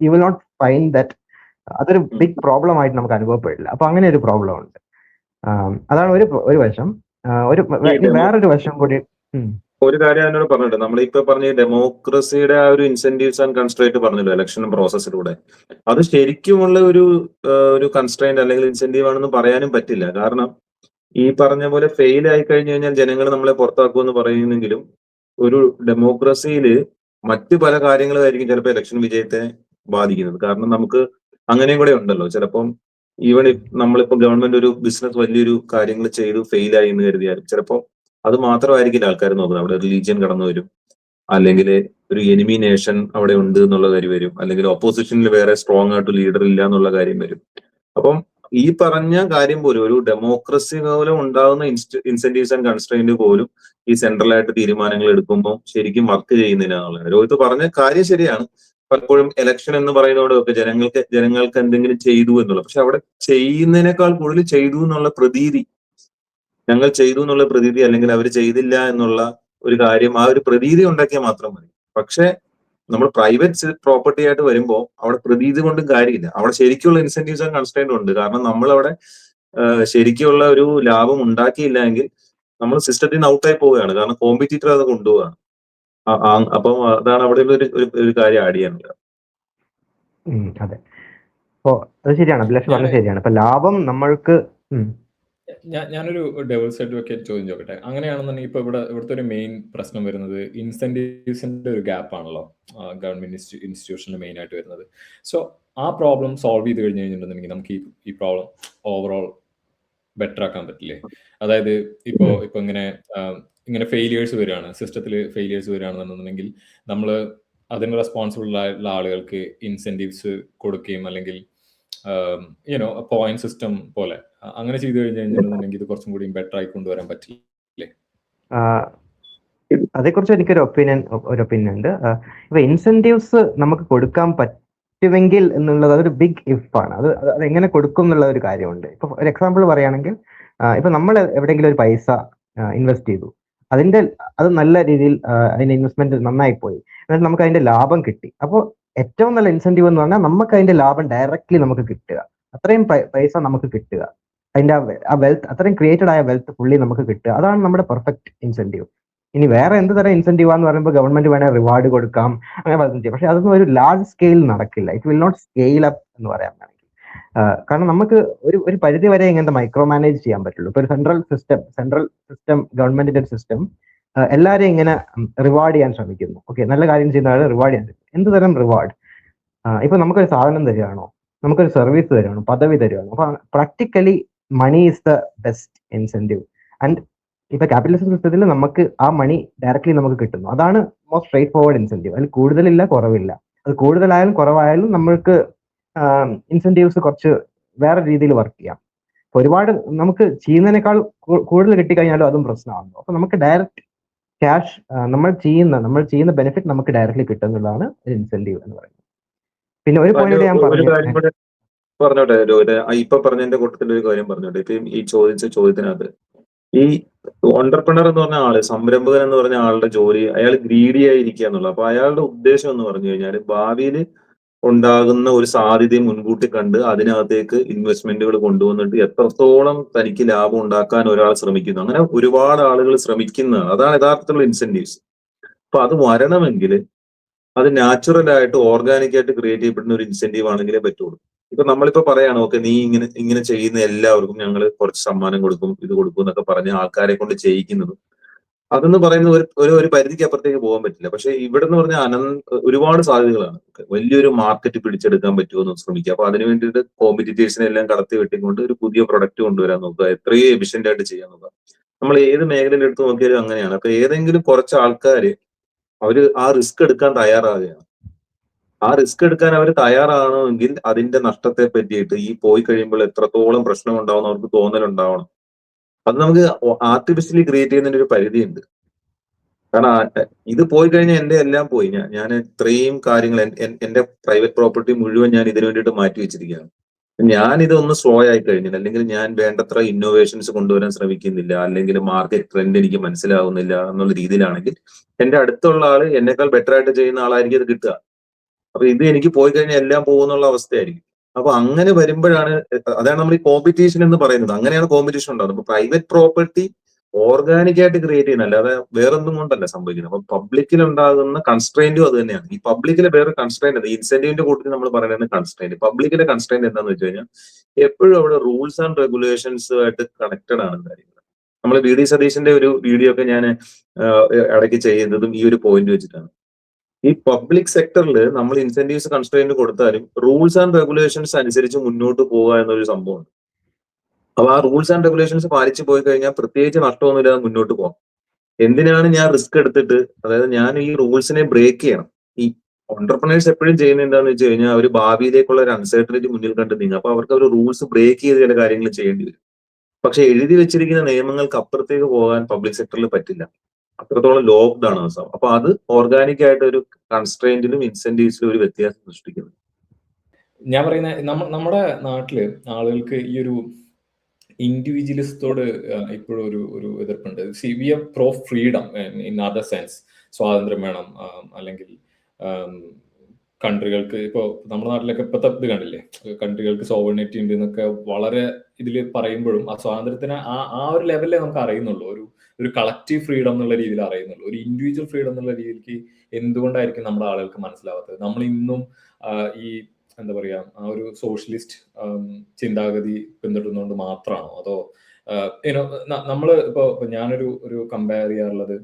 you will not find that, അതൊരു ബിഗ് പ്രോബ്ലം ആയിട്ട് നമുക്ക് അനുഭവപ്പെടില്ല. അപ്പൊ അങ്ങനെ ഒരു പ്രോബ്ലം ഉണ്ട്. അതാണ് ഒരു വശം. വേറൊരു വശം കൂടി ഒരു കാര്യം എന്നോട് പറഞ്ഞിട്ട്, നമ്മളിപ്പോ പറഞ്ഞ ഡെമോക്രസിയുടെ ആ ഒരു ഇൻസെന്റീവ്സ് ആൻഡ് കൺസ്ട്രെയിന്റ് പറഞ്ഞല്ലോ ഇലക്ഷൻ പ്രോസസ്സിലൂടെ, അത് ശരിക്കുമുള്ള ഒരു കൺസ്ട്രെയിന്റ് അല്ലെങ്കിൽ ഇൻസെന്റീവ് ആണെന്ന് പറയാനും പറ്റില്ല. കാരണം ഈ പറഞ്ഞ പോലെ ഫെയിൽ ആയി കഴിഞ്ഞു കഴിഞ്ഞാൽ ജനങ്ങൾ നമ്മളെ പുറത്താക്കുമെന്ന് പറയുന്നെങ്കിലും ഒരു ഡെമോക്രസിയിൽ മറ്റു പല കാര്യങ്ങളായിരിക്കും ചിലപ്പോൾ ഇലക്ഷൻ വിജയത്തെ ബാധിക്കുന്നത്. കാരണം നമുക്ക് അങ്ങനെയും കൂടെ ഉണ്ടല്ലോ. ചിലപ്പം ഈവൻ നമ്മളിപ്പോ ഗവൺമെന്റ് ഒരു ബിസിനസ് വലിയൊരു കാര്യങ്ങൾ ചെയ്തു ഫെയിലായി എന്ന് കരുതിയാലും ചിലപ്പോൾ അത് മാത്രമായിരിക്കില്ല ആൾക്കാർ നോക്കുന്നത്. അവിടെ റിലീജിയൻ കടന്നു വരും, അല്ലെങ്കിൽ ഒരു എനിമി നേഷൻ അവിടെ ഉണ്ട് എന്നുള്ള കാര്യം വരും, അല്ലെങ്കിൽ ഓപ്പോസിഷനിൽ വേറെ സ്ട്രോങ് ആയിട്ട് ലീഡർ ഇല്ല എന്നുള്ള കാര്യം വരും. അപ്പം ഈ പറഞ്ഞ കാര്യം പോലും ഒരു ഡെമോക്രസി മൂലം ഉണ്ടാകുന്ന ഇൻസെന്റീവ്സ് ആൻഡ് കൺസ്ട്രെയിന്റ് പോലും ഈ സെൻട്രൽ ആയിട്ട് തീരുമാനങ്ങൾ എടുക്കുമ്പോൾ ശരിക്കും വർക്ക് ചെയ്യുന്നില്ല. രോഹിത് പറഞ്ഞ കാര്യം ശരിയാണ്. പലപ്പോഴും ഇലക്ഷൻ എന്ന് പറയുന്നതോടൊക്കെ ജനങ്ങൾക്ക് എന്തെങ്കിലും ചെയ്തു എന്നുള്ളത്, പക്ഷെ അവിടെ ചെയ്യുന്നതിനേക്കാൾ കൂടുതൽ ചെയ്തു എന്നുള്ള പ്രതീതി, ഞങ്ങൾ ചെയ്തു എന്നുള്ള പ്രതീതി, അല്ലെങ്കിൽ അവർ ചെയ്തില്ല എന്നുള്ള ഒരു കാര്യം, ആ ഒരു പ്രതീതി ഉണ്ടാക്കിയാൽ മാത്രം മതി. പക്ഷെ നമ്മൾ പ്രൈവറ്റ് പ്രോപ്പർട്ടി ആയിട്ട് വരുമ്പോൾ അവിടെ പ്രതീതി കൊണ്ടും കാര്യമില്ല. അവിടെ ശരിക്കുള്ള ഇൻസെന്റീവ്സ് ആൻഡ് കൺസ്ട്രെയിന്റ് ഉണ്ട്. കാരണം നമ്മളവിടെ ശരിക്കുള്ള ഒരു ലാഭം ഉണ്ടാക്കിയില്ല എങ്കിൽ നമ്മൾ സിസ്റ്റത്തിൽ നിന്ന് ഔട്ടായി പോവുകയാണ്. കാരണം കോമ്പറ്റീറ്റർ അത് കൊണ്ടുപോവുകയാണ്. അപ്പം അതാണ് അവിടെ ഒരു കാര്യം ആഡ് ചെയ്യാനുള്ളത്. അതെ, അപ്പൊ അത് ശരിയാണ്. അഭിലാഷ് പറഞ്ഞത് ശരിയാണ്. ഇപ്പൊ ലാഭം നമ്മൾക്ക് ഞാനൊരു ഡെവിൾസ് അഡ്വക്കേറ്റ് ചോദ്യം ചോദിക്കട്ടെ. അങ്ങനെയാണെന്നുണ്ടെങ്കിൽ ഇപ്പൊ ഇവിടുത്തെ ഒരു മെയിൻ പ്രശ്നം വരുന്നത് ഇൻസെന്റീവ്സിന്റെ ഒരു ഗ്യാപ്പ് ആണല്ലോ ഗവൺമെന്റ് ഇൻസ്റ്റിറ്റ്യൂഷനിൽ മെയിൻ ആയിട്ട് വരുന്നത്. സോ ആ പ്രോബ്ലം സോൾവ് ചെയ്ത് കഴിഞ്ഞ് കഴിഞ്ഞിട്ടുണ്ടെങ്കിൽ നമുക്ക് ഈ പ്രോബ്ലം ഓവറോൾ ബെറ്റർ ആക്കാൻ പറ്റില്ലേ? അതായത് ഇപ്പോ ഇങ്ങനെ ഫെയിലിയേഴ്സ് വരികയാണ്, സിസ്റ്റത്തിൽ ഫെയിലിയേഴ്സ് വരികയാണെന്നുണ്ടെങ്കിൽ നമ്മൾ അതിന് റെസ്പോൺസിബിൾ ആയിട്ടുള്ള ആളുകൾക്ക് ഇൻസെന്റീവ്സ് കൊടുക്കുകയും അല്ലെങ്കിൽ പോയിന്റ് സിസ്റ്റം പോലെ അങ്ങനെ ചെയ്തു കഴിഞ്ഞിട്ടുണ്ടെങ്കിൽ ഇത് കുറച്ചും കൂടി ബെറ്റർ ആയി കൊണ്ടുവരാൻ പറ്റില്ലേ? അതേക്കുറിച്ച് എനിക്കൊരു ഒപ്പീനിയൻ ഉണ്ട്. ഇപ്പൊ ഇൻസെന്റീവ്സ് നമുക്ക് കൊടുക്കാൻ പറ്റുമെങ്കിൽ എന്നുള്ളത് അതൊരു ബിഗ് ഇഫ് ആണ്. അത് എങ്ങനെ കൊടുക്കും എന്നുള്ള ഒരു കാര്യമുണ്ട്. ഇപ്പൊ ഒരു എക്സാമ്പിൾ പറയുകയാണെങ്കിൽ, ഇപ്പൊ നമ്മൾ എവിടെയെങ്കിലും ഒരു പൈസ ഇൻവെസ്റ്റ് ചെയ്തു, അത് നല്ല രീതിയിൽ അതിന്റെ ഇൻവെസ്റ്റ്മെന്റ് നന്നായി പോയി, എന്നിട്ട് നമുക്ക് അതിന്റെ ലാഭം കിട്ടി. അപ്പോൾ ഏറ്റവും നല്ല ഇൻസെന്റീവ് എന്ന് പറഞ്ഞാൽ നമുക്ക് അതിന്റെ ലാഭം ഡയറക്റ്റ്ലി നമുക്ക് കിട്ടുക, അത്രയും പൈസ നമുക്ക് കിട്ടുക, അതിന്റെ ആ വെൽത്ത്, അത്രയും ക്രിയേറ്റഡ് ആയ വെൽത്ത് ഫുള്ളി നമുക്ക് കിട്ടുക. അതാണ് നമ്മുടെ പെർഫെക്റ്റ് ഇൻസെന്റീവ്. ഇനി വേറെ എന്ത് തരം ഇൻസെന്റീവ് ആണെന്ന് പറയുമ്പോൾ ഗവൺമെന്റ് വേണേൽ റിവാർഡ് കൊടുക്കാം, അങ്ങനെ പലതും ചെയ്യാം. പക്ഷെ അതൊന്നും ഒരു ലാർജ് സ്കെയിൽ നടക്കില്ല. It will not scale up എന്ന് പറയാൻ വേണമെങ്കിൽ. കാരണം നമുക്ക് ഒരു പരിധി വരെ ഇങ്ങനത്തെ മൈക്രോ മാനേജ് ചെയ്യാൻ പറ്റുള്ളൂ. ഇപ്പൊ ഒരു സെൻട്രൽ സിസ്റ്റം ഗവൺമെന്റിന്റെ ഒരു സിസ്റ്റം എല്ലാവരെയും ഇങ്ങനെ റിവാർഡ് ചെയ്യാൻ ശ്രമിക്കുന്നു. ഓക്കെ, നല്ല കാര്യം ചെയ്യുന്ന ആളെ റിവാർഡ് ചെയ്യാൻ ശ്രമിക്കും. എന്ത് തരം റിവാർഡ്? ഇപ്പൊ നമുക്കൊരു സാധനം തരികയാണോ, നമുക്കൊരു സർവീസ് തരികയാണോ, പദവി തരികയാണോ? അപ്പൊ practically money is the best incentive. And ഇപ്പൊ ക്യാപിറ്റലിസം സിസ്റ്റത്തിൽ നമുക്ക് ആ മണി ഡയറക്ട്ലി നമുക്ക് കിട്ടുന്നു. അതാണ് മോസ്റ്റ് സ്ട്രേറ്റ് ഫോർവേഡ് ഇൻസെന്റീവ്. അതിൽ കൂടുതലില്ല, കുറവില്ല. അത് കൂടുതലായാലും കുറവായാലും നമ്മൾക്ക് ഇൻസെന്റീവ്സ് കുറച്ച് വേറെ രീതിയിൽ വർക്ക് ചെയ്യാം. ഒരുപാട് നമുക്ക് ചെയ്യുന്നതിനേക്കാൾ കൂടുതൽ കിട്ടിക്കഴിഞ്ഞാലും അതും പ്രശ്നമാണല്ലോ. അപ്പൊ നമുക്ക് ഡയറക്റ്റ് ക്യാഷ്, നമ്മൾ ചെയ്യുന്ന ബെനിഫിറ്റ് നമുക്ക് ഡയറക്ട്ലി കിട്ടുന്നതാണ് ഒരു ഇൻസെന്റീവ് എന്ന് പറയുന്നത്. പിന്നെ ഒരു പോയിന്റ് ഞാൻ പറഞ്ഞോട്ടെ, ഇപ്പൊ പറഞ്ഞതിന്റെ കൂട്ടത്തിൽ ഒരു കാര്യം പറഞ്ഞോട്ടെ. ഇപ്പൊ ഈ ചോദിച്ച ചോദ്യത്തിനകത്ത് ഈ ഓണ്ടർപ്രണർ എന്ന് പറഞ്ഞ ആള്, സംരംഭകൻ എന്ന് പറഞ്ഞ ആളുടെ ജോലി, അയാൾ ഗ്രീഡി ആയിരിക്കുക എന്നുള്ളത്. അപ്പൊ അയാളുടെ ഉദ്ദേശം എന്ന് പറഞ്ഞു കഴിഞ്ഞാൽ ഭാവിയിൽ ഉണ്ടാകുന്ന ഒരു സാധ്യതയെ മുൻകൂട്ടി കണ്ട് അതിനകത്തേക്ക് ഇൻവെസ്റ്റ്മെന്റുകൾ കൊണ്ടുവന്നിട്ട് എത്രത്തോളം തനിക്ക് ലാഭം ഉണ്ടാക്കാൻ ഒരാൾ ശ്രമിക്കുന്നു. അങ്ങനെ ഒരുപാട് ആളുകൾ ശ്രമിക്കുന്നതാണ്. അതാണ് യഥാർത്ഥത്തിലുള്ള ഇൻസെന്റീവ്സ്. അപ്പൊ അത് വരണമെങ്കിൽ അത് നാച്ചുറൽ ആയിട്ട് ഓർഗാനിക് ആയിട്ട് ക്രിയേറ്റ് ചെയ്യപ്പെടുന്ന ഒരു ഇൻസെന്റീവ് ആണെങ്കിലേ പറ്റുള്ളൂ. ഇപ്പൊ നമ്മളിപ്പോ പറയാണ്, ഓക്കെ നീ ഇങ്ങനെ ചെയ്യുന്ന എല്ലാവർക്കും ഞങ്ങൾ കുറച്ച് സമ്മാനം കൊടുക്കും, ഇത് കൊടുക്കും എന്നൊക്കെ പറഞ്ഞ് ആൾക്കാരെ കൊണ്ട് ചെയ്യിക്കുന്നതും അതെന്ന് പറയുന്നത് ഒരു പരിധിക്ക് അപ്പുറത്തേക്ക് പോകാൻ പറ്റില്ല. പക്ഷെ ഇവിടെ എന്ന് പറഞ്ഞാൽ ഒരുപാട് സാധ്യതകളാണ്. വലിയൊരു മാർക്കറ്റ് പിടിച്ചെടുക്കാൻ പറ്റുമെന്ന് ശ്രമിക്കുക. അപ്പൊ അതിന് വേണ്ടിയിട്ട് കോമ്പറ്റീറ്റേഴ്സിനെ എല്ലാം കടത്തി വെട്ടിക്കൊണ്ട് ഒരു പുതിയ പ്രൊഡക്റ്റ് കൊണ്ടുവരാൻ നോക്കുക, എത്രയും എഫിഷ്യന്റ് ആയിട്ട് ചെയ്യാൻ നോക്കുക. നമ്മൾ ഏത് മേഖലയിൽ എടുത്ത് നോക്കിയാലും അങ്ങനെയാണ്. അപ്പൊ ഏതെങ്കിലും കുറച്ച് ആൾക്കാർ അവര് ആ റിസ്ക് എടുക്കാൻ തയ്യാറാകുകയാണ്. ആ റിസ്ക് എടുക്കാൻ അവർ തയ്യാറാണെങ്കിൽ അതിന്റെ നഷ്ടത്തെ പറ്റിയിട്ട് ഈ പോയി കഴിയുമ്പോൾ എത്രത്തോളം പ്രശ്നം ഉണ്ടാവും അവർക്ക് തോന്നലുണ്ടാവണം. അത് നമുക്ക് ആർട്ടിഫിഷ്യലി ക്രിയേറ്റ് ചെയ്യുന്നതിന് ഒരു പരിധിയുണ്ട്. കാരണം ഇത് പോയി കഴിഞ്ഞാൽ എന്റെ എല്ലാം പോയി. ഞാൻ ഇത്രയും കാര്യങ്ങൾ എന്റെ പ്രൈവറ്റ് പ്രോപ്പർട്ടി മുഴുവൻ ഞാൻ ഇതിനു വേണ്ടിയിട്ട് മാറ്റി വെച്ചിരിക്കുകയാണ്. ഞാൻ ഇതൊന്ന് സ്ലോ ആയി കഴിഞ്ഞില്ല, അല്ലെങ്കിൽ ഞാൻ വേണ്ടത്ര ഇന്നോവേഷൻസ് കൊണ്ടുവരാൻ ശ്രമിക്കുന്നില്ല, അല്ലെങ്കിൽ മാർക്കറ്റ് ട്രെൻഡ് എനിക്ക് മനസ്സിലാവുന്നില്ല എന്നുള്ള രീതിയിലാണെങ്കിൽ എന്റെ അടുത്തുള്ള ആള് എന്നെക്കാൾ ബെറ്റർ ആയിട്ട് ചെയ്യുന്ന ആളായിരിക്കും അത് കിട്ടുക. അപ്പൊ ഇത് എനിക്ക് പോയി കഴിഞ്ഞാൽ എല്ലാം പോകുന്നുള്ള അവസ്ഥയായിരിക്കും. അപ്പൊ അങ്ങനെ വരുമ്പോഴാണ്, അതാണ് നമ്മൾ ഈ കോമ്പറ്റീഷൻ എന്ന് പറയുന്നത്. അങ്ങനെയാണ് കോമ്പറ്റീഷൻ ഉണ്ടാകുന്നത്. അപ്പൊ പ്രൈവറ്റ് പ്രോപ്പർട്ടി ഓർഗാനിക് ആയിട്ട് ക്രിയേറ്റ് ചെയ്യുന്ന, അല്ലാതെ വേറൊന്നും കൊണ്ടല്ല സംഭവിക്കുന്നത്. അപ്പൊ പബ്ലിക്കിൽ ഉണ്ടാകുന്ന കൺസ്ട്രെയിന്റും അത് തന്നെയാണ്. ഈ പബ്ലിക്കിലെ വേറെ കൺസ്ട്രെയിന്റ് അത് ഇൻസെന്റീവിന്റെ കൂട്ടത്തിൽ നമ്മൾ പറയുന്നത് കൺസ്ട്രെയിന്റ്. പബ്ലിക്കിലെ കൺസ്ട്രെയിന്റ് എന്താണെന്ന് വെച്ച് കഴിഞ്ഞാൽ എപ്പോഴും അവിടെ റൂൾസ് ആൻഡ് റെഗുലേഷൻസ് ആയിട്ട് കണക്റ്റഡ് ആണ് കാര്യങ്ങൾ. നമ്മൾ വി.ഡി. സതീശന്റെ ഒരു വീഡിയോ ഒക്കെ ഞാൻ ഇടയ്ക്ക് ചെയ്യുന്നതും ഈ ഒരു പോയിന്റ് വെച്ചിട്ടാണ്. ഈ പബ്ലിക് സെക്ടറിൽ നമ്മൾ ഇൻസെന്റീവ്സ് കൺസ്ട്രെയിന്റ് കൊടുത്താലും റൂൾസ് ആൻഡ് റെഗുലേഷൻസ് അനുസരിച്ച് മുന്നോട്ട് പോകുക എന്നൊരു സംഭവമുണ്ട്. അപ്പൊ ആ റൂൾസ് ആൻഡ് റെഗുലേഷൻസ് പാലിച്ചു പോയി കഴിഞ്ഞാൽ പ്രത്യേകിച്ച് നഷ്ടമൊന്നുമില്ലാതെ മുന്നോട്ട് പോകാം. എന്തിനാണ് ഞാൻ റിസ്ക് എടുത്തിട്ട്, അതായത് ഞാൻ ഈ റൂൾസിനെ ബ്രേക്ക് ചെയ്യണം. ഈ ഓണ്ടർപ്രണേഴ്സ് എപ്പോഴും ചെയ്യുന്നത് എന്താണെന്ന് വെച്ച് കഴിഞ്ഞാൽ അവർ ഭാവിയിലേക്കുള്ള ഒരു അൺസർട്ടനിറ്റി മുന്നിൽ കണ്ട് നീങ്ങും. അപ്പൊ അവർക്ക് ഒരു റൂൾസ് ബ്രേക്ക് ചെയ്ത് ചില കാര്യങ്ങൾ ചെയ്യേണ്ടി വരും. പക്ഷെ എഴുതി വെച്ചിരിക്കുന്ന നിയമങ്ങൾക്ക് അപ്പുറത്തേക്ക് പോകാൻ പബ്ലിക് സെക്ടറിൽ പറ്റില്ല. അത്രത്തോളം ലോക്ക്ഡ് ആണ് അവസ്ഥ. അപ്പൊ അത് ഓർഗാനിക് ആയിട്ട് ഒരു കൺസ്ട്രെയിന്റിലും ഇൻസെന്റീവ്സിലും ഒരു വ്യത്യാസം സൃഷ്ടിക്കുന്നു. ഞാൻ പറയുന്ന നമ്മുടെ നാട്ടില് ആളുകൾക്ക് ഈ ഒരു ഇൻഡിവിജ്വലിസത്തോട് ഇപ്പോഴും ഒരു എതിർപ്പുണ്ട്. We are pro freedom in other sense. സ്വാതന്ത്ര്യം വേണം, അല്ലെങ്കിൽ കൺട്രികൾക്ക് ഇപ്പോൾ നമ്മുടെ നാട്ടിലൊക്കെ ഇപ്പോഴത്തെ ഇത് കണ്ടില്ലേ, കൺട്രികൾക്ക് സോവറിനിറ്റി ഉണ്ട് എന്നൊക്കെ വളരെ ഇതിൽ പറയുമ്പോഴും ആ സ്വാതന്ത്ര്യത്തിന് ആ ഒരു ലെവലിലേ നമുക്ക് അറിയുന്നുള്ളൂ. ഒരു കളക്റ്റീവ് ഫ്രീഡം എന്നുള്ള രീതിയിൽ അറിയുന്നുള്ളൂ. ഒരു ഇൻഡിവിജ്വൽ ഫ്രീഡം എന്നുള്ള രീതിക്ക് എന്തുകൊണ്ടായിരിക്കും നമ്മുടെ ആളുകൾക്ക് മനസ്സിലാവാത്തത്? നമ്മൾ ഇന്നും ഈ എന്താ പറയാ, ആ ഒരു സോഷ്യലിസ്റ്റ് ചിന്താഗതി പിന്തുടരുന്നതുകൊണ്ട് മാത്രമാണോ, അതോ യുനോ നമ്മള് ഇപ്പൊ ഞാനൊരു കമ്പയർ ചെയ്യാറുള്ളത്,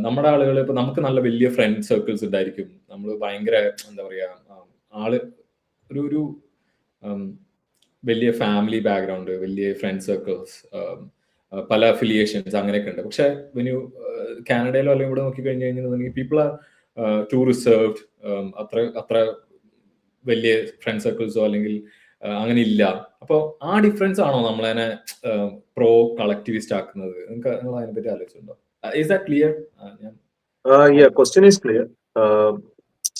നമ്മുടെ ആളുകൾ ഇപ്പൊ നമുക്ക് നല്ല വലിയ ഫ്രണ്ട് സർക്കിൾസ് ഉണ്ടായിരിക്കും. നമ്മൾ ഭയങ്കര എന്താ പറയാ, ആള് ഒരു വലിയ ഫാമിലി ബാക്ക്ഗ്രൗണ്ട്, വലിയ ഫ്രണ്ട് സർക്കിൾസ്, പല അഫിലിയേഷൻസ് അങ്ങനെയൊക്കെ ഉണ്ട്. പക്ഷെ കാനഡയിലോ അല്ലെങ്കിൽ ഇവിടെ നോക്കി കഴിഞ്ഞു കഴിഞ്ഞിട്ടുണ്ടെങ്കിൽ പീപ്പിൾ ആർ ടു റിസർവ്ഡ്. അത്ര വലിയ ഫ്രണ്ട് സർക്കിൾസോ അല്ലെങ്കിൽ അങ്ങനെ ഇല്ല. അപ്പൊ ആ ഡിഫറൻസ് ആണോ നമ്മളതിനെ പ്രോ കളക്ടിവിസ്റ്റ് ആക്കുന്നത്? നിങ്ങൾ അതിനെ പറ്റി ആലോചിച്ചിട്ടുണ്ടോ? Is that clear? Question is clear.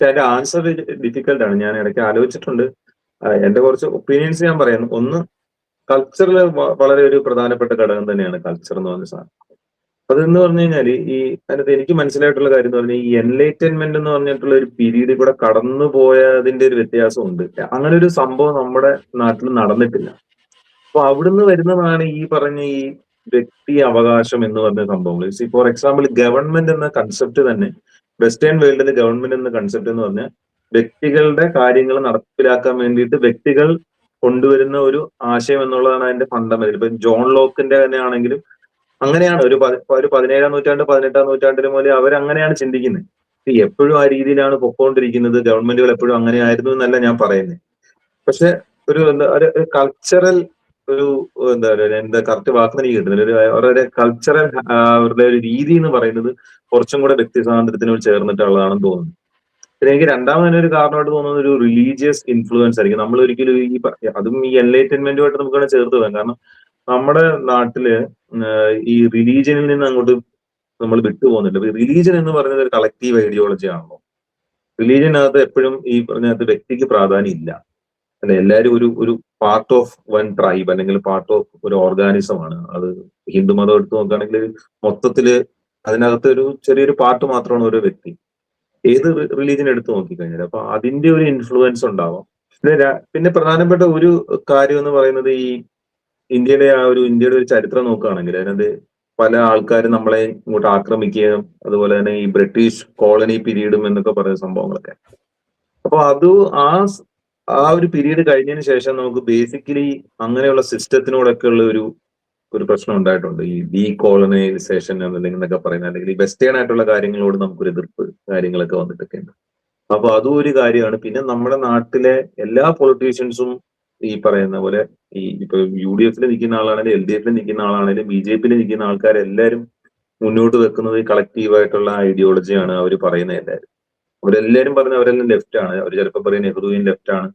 അതിന്റെ ആൻസർ ഡിഫിക്കൽട്ട് ആണ്. ഞാൻ ഇടയ്ക്ക് ആലോചിച്ചിട്ടുണ്ട്. എന്റെ കുറച്ച് ഒപ്പീനിയൻസ് ഞാൻ പറയാം. ഒന്ന്, കൾച്ചറിൽ വളരെ ഒരു പ്രധാനപ്പെട്ട ഘടകം തന്നെയാണ് കൾച്ചർ എന്ന് പറഞ്ഞ സാധനം. അതെന്ന് പറഞ്ഞു കഴിഞ്ഞാൽ അതിനകത്ത് എനിക്ക് മനസ്സിലായിട്ടുള്ള കാര്യം എന്ന് പറഞ്ഞാൽ ഈ എൻലൈറ്റൻമെന്റ് എന്ന് പറഞ്ഞിട്ടുള്ള ഒരു പീരീഡിൽ കൂടെ കടന്നു പോയതിന്റെ ഒരു വ്യത്യാസമുണ്ട്. അങ്ങനെ ഒരു സംഭവം നമ്മുടെ നാട്ടിൽ നടന്നിട്ടില്ല. അപ്പൊ അവിടുന്ന് വരുന്നതാണ് ഈ പറഞ്ഞ ഈ വ്യക്തി അവകാശം എന്ന് പറഞ്ഞ സംഭവങ്ങൾ. ഫോർ എക്സാമ്പിൾ, ഗവൺമെന്റ് എന്ന കൺസെപ്റ്റ് തന്നെ വെസ്റ്റേൺ വേൾഡിൽ ഗവൺമെന്റ് എന്ന കൺസെപ്റ്റ് എന്ന് പറഞ്ഞാൽ വ്യക്തികളുടെ കാര്യങ്ങൾ നടപ്പിലാക്കാൻ വേണ്ടിയിട്ട് വ്യക്തികൾ കൊണ്ടുവരുന്ന ഒരു ആശയം എന്നുള്ളതാണ് അതിന്റെ ഫണ്ടമെന്റൽ. ഇപ്പൊ ജോൺ ലോക്കിന്റെ തന്നെ ആണെങ്കിലും അങ്ങനെയാണ്. ഒരു 17-ാം നൂറ്റാണ്ട് 18-ാം നൂറ്റാണ്ടിന് മുതൽ അവരങ്ങനെയാണ് ചിന്തിക്കുന്നത്. എപ്പോഴും ആ രീതിയിലാണ് പൊക്കോണ്ടിരിക്കുന്നത്. ഗവൺമെന്റുകൾ എപ്പോഴും അങ്ങനെ ആയിരുന്നു എന്നല്ല ഞാൻ പറയുന്നത്. പക്ഷെ ഒരു കൾച്ചറൽ ഒരു എന്താ കറക്റ്റ് വാക്ക് എനിക്ക് കിട്ടുന്നില്ല. അവരുടെ കൾച്ചറൽ അവരുടെ ഒരു രീതി എന്ന് പറയുന്നത് കുറച്ചും കൂടെ വ്യക്തി സ്വാതന്ത്ര്യത്തിനോട് ചേർന്നിട്ടുള്ളതാണെന്ന് തോന്നുന്നു. പിന്നെ എനിക്ക് രണ്ടാമതൊരു കാരണമായിട്ട് തോന്നുന്നത് ഒരു റിലീജിയസ് ഇൻഫ്ലുവൻസ് ആയിരിക്കും. നമ്മൾ ഒരിക്കലും അതും ഈ എൻലൈറ്റൻമെന്റുമായിട്ട് നമുക്ക് ചേർത്ത് പോകാം. കാരണം നമ്മുടെ നാട്ടില് ഈ റിലീജിയനിൽ നിന്ന് അങ്ങോട്ട് നമ്മൾ വിട്ടുപോകുന്നില്ല. റിലീജിയൻ എന്ന് പറയുന്നത് ഒരു കളക്റ്റീവ് ഐഡിയോളജി ആണല്ലോ. റിലീജിയനകത്ത് എപ്പോഴും ഈ പറഞ്ഞകത്ത് വ്യക്തിക്ക് പ്രാധാന്യം ഇല്ല. അല്ലെ, എല്ലാവരും ഒരു പാർട്ട് ഓഫ് വൺ ട്രൈബ് അല്ലെങ്കിൽ പാർട്ട് ഓഫ് ഒരു ഓർഗാനിസം ആണ്. അത് ഹിന്ദു മതം എടുത്ത് നോക്കുകയാണെങ്കിൽ മൊത്തത്തില് അതിനകത്ത് ഒരു ചെറിയൊരു പാർട്ട് മാത്രമാണ് ഒരു വ്യക്തി. ഏത് റിലീജിയൻ എടുത്ത് നോക്കിക്കഴിഞ്ഞാൽ അപ്പൊ അതിന്റെ ഒരു ഇൻഫ്ലുവൻസ് ഉണ്ടാവാം. പിന്നെ പ്രധാനപ്പെട്ട ഒരു കാര്യം എന്ന് പറയുന്നത് ഈ ഇന്ത്യയുടെ ഒരു ചരിത്രം നോക്കുകയാണെങ്കിൽ അതിനകത്ത് പല ആൾക്കാരും നമ്മളെ ഇങ്ങോട്ട് ആക്രമിക്കുകയും അതുപോലെ തന്നെ ഈ ബ്രിട്ടീഷ് കോളനി പീരീഡും എന്നൊക്കെ പറയുന്ന സംഭവങ്ങളൊക്കെ. അപ്പൊ ആ ഒരു പീരീഡ് കഴിഞ്ഞതിന് ശേഷം നമുക്ക് ബേസിക്കലി അങ്ങനെയുള്ള സിസ്റ്റത്തിനോടൊക്കെ ഉള്ള ഒരു പ്രശ്നം ഉണ്ടായിട്ടുണ്ട്. ഈ ഡീകോളനൈസേഷൻ എന്നൊക്കെ പറയുന്നത്, അല്ലെങ്കിൽ ഈ വെസ്റ്റേൺ ആയിട്ടുള്ള കാര്യങ്ങളോട് നമുക്കൊരു എതിർപ്പ് കാര്യങ്ങളൊക്കെ വന്നിട്ടൊക്കെ ഉണ്ട്. അപ്പൊ അതും ഒരു കാര്യമാണ്. പിന്നെ നമ്മുടെ നാട്ടിലെ എല്ലാ പൊളിറ്റീഷ്യൻസും ഈ പറയുന്ന പോലെ ഇപ്പൊ UDF നിൽക്കുന്ന ആളാണെങ്കിലും LDF നിൽക്കുന്ന ആളാണെങ്കിലും BJP നിൽക്കുന്ന ആൾക്കാരെല്ലാരും മുന്നോട്ട് വെക്കുന്നത് ഈ കളക്റ്റീവായിട്ടുള്ള ഐഡിയോളജിയാണ്. അവർ പറയുന്ന അവരെല്ലാരും പറഞ്ഞ അവരെല്ലാം ലെഫ്റ്റ് ആണ്. അവർ ചിലപ്പോൾ പറയും നെഹ്റുവിൻ ലെഫ്റ്റ് ആണ്,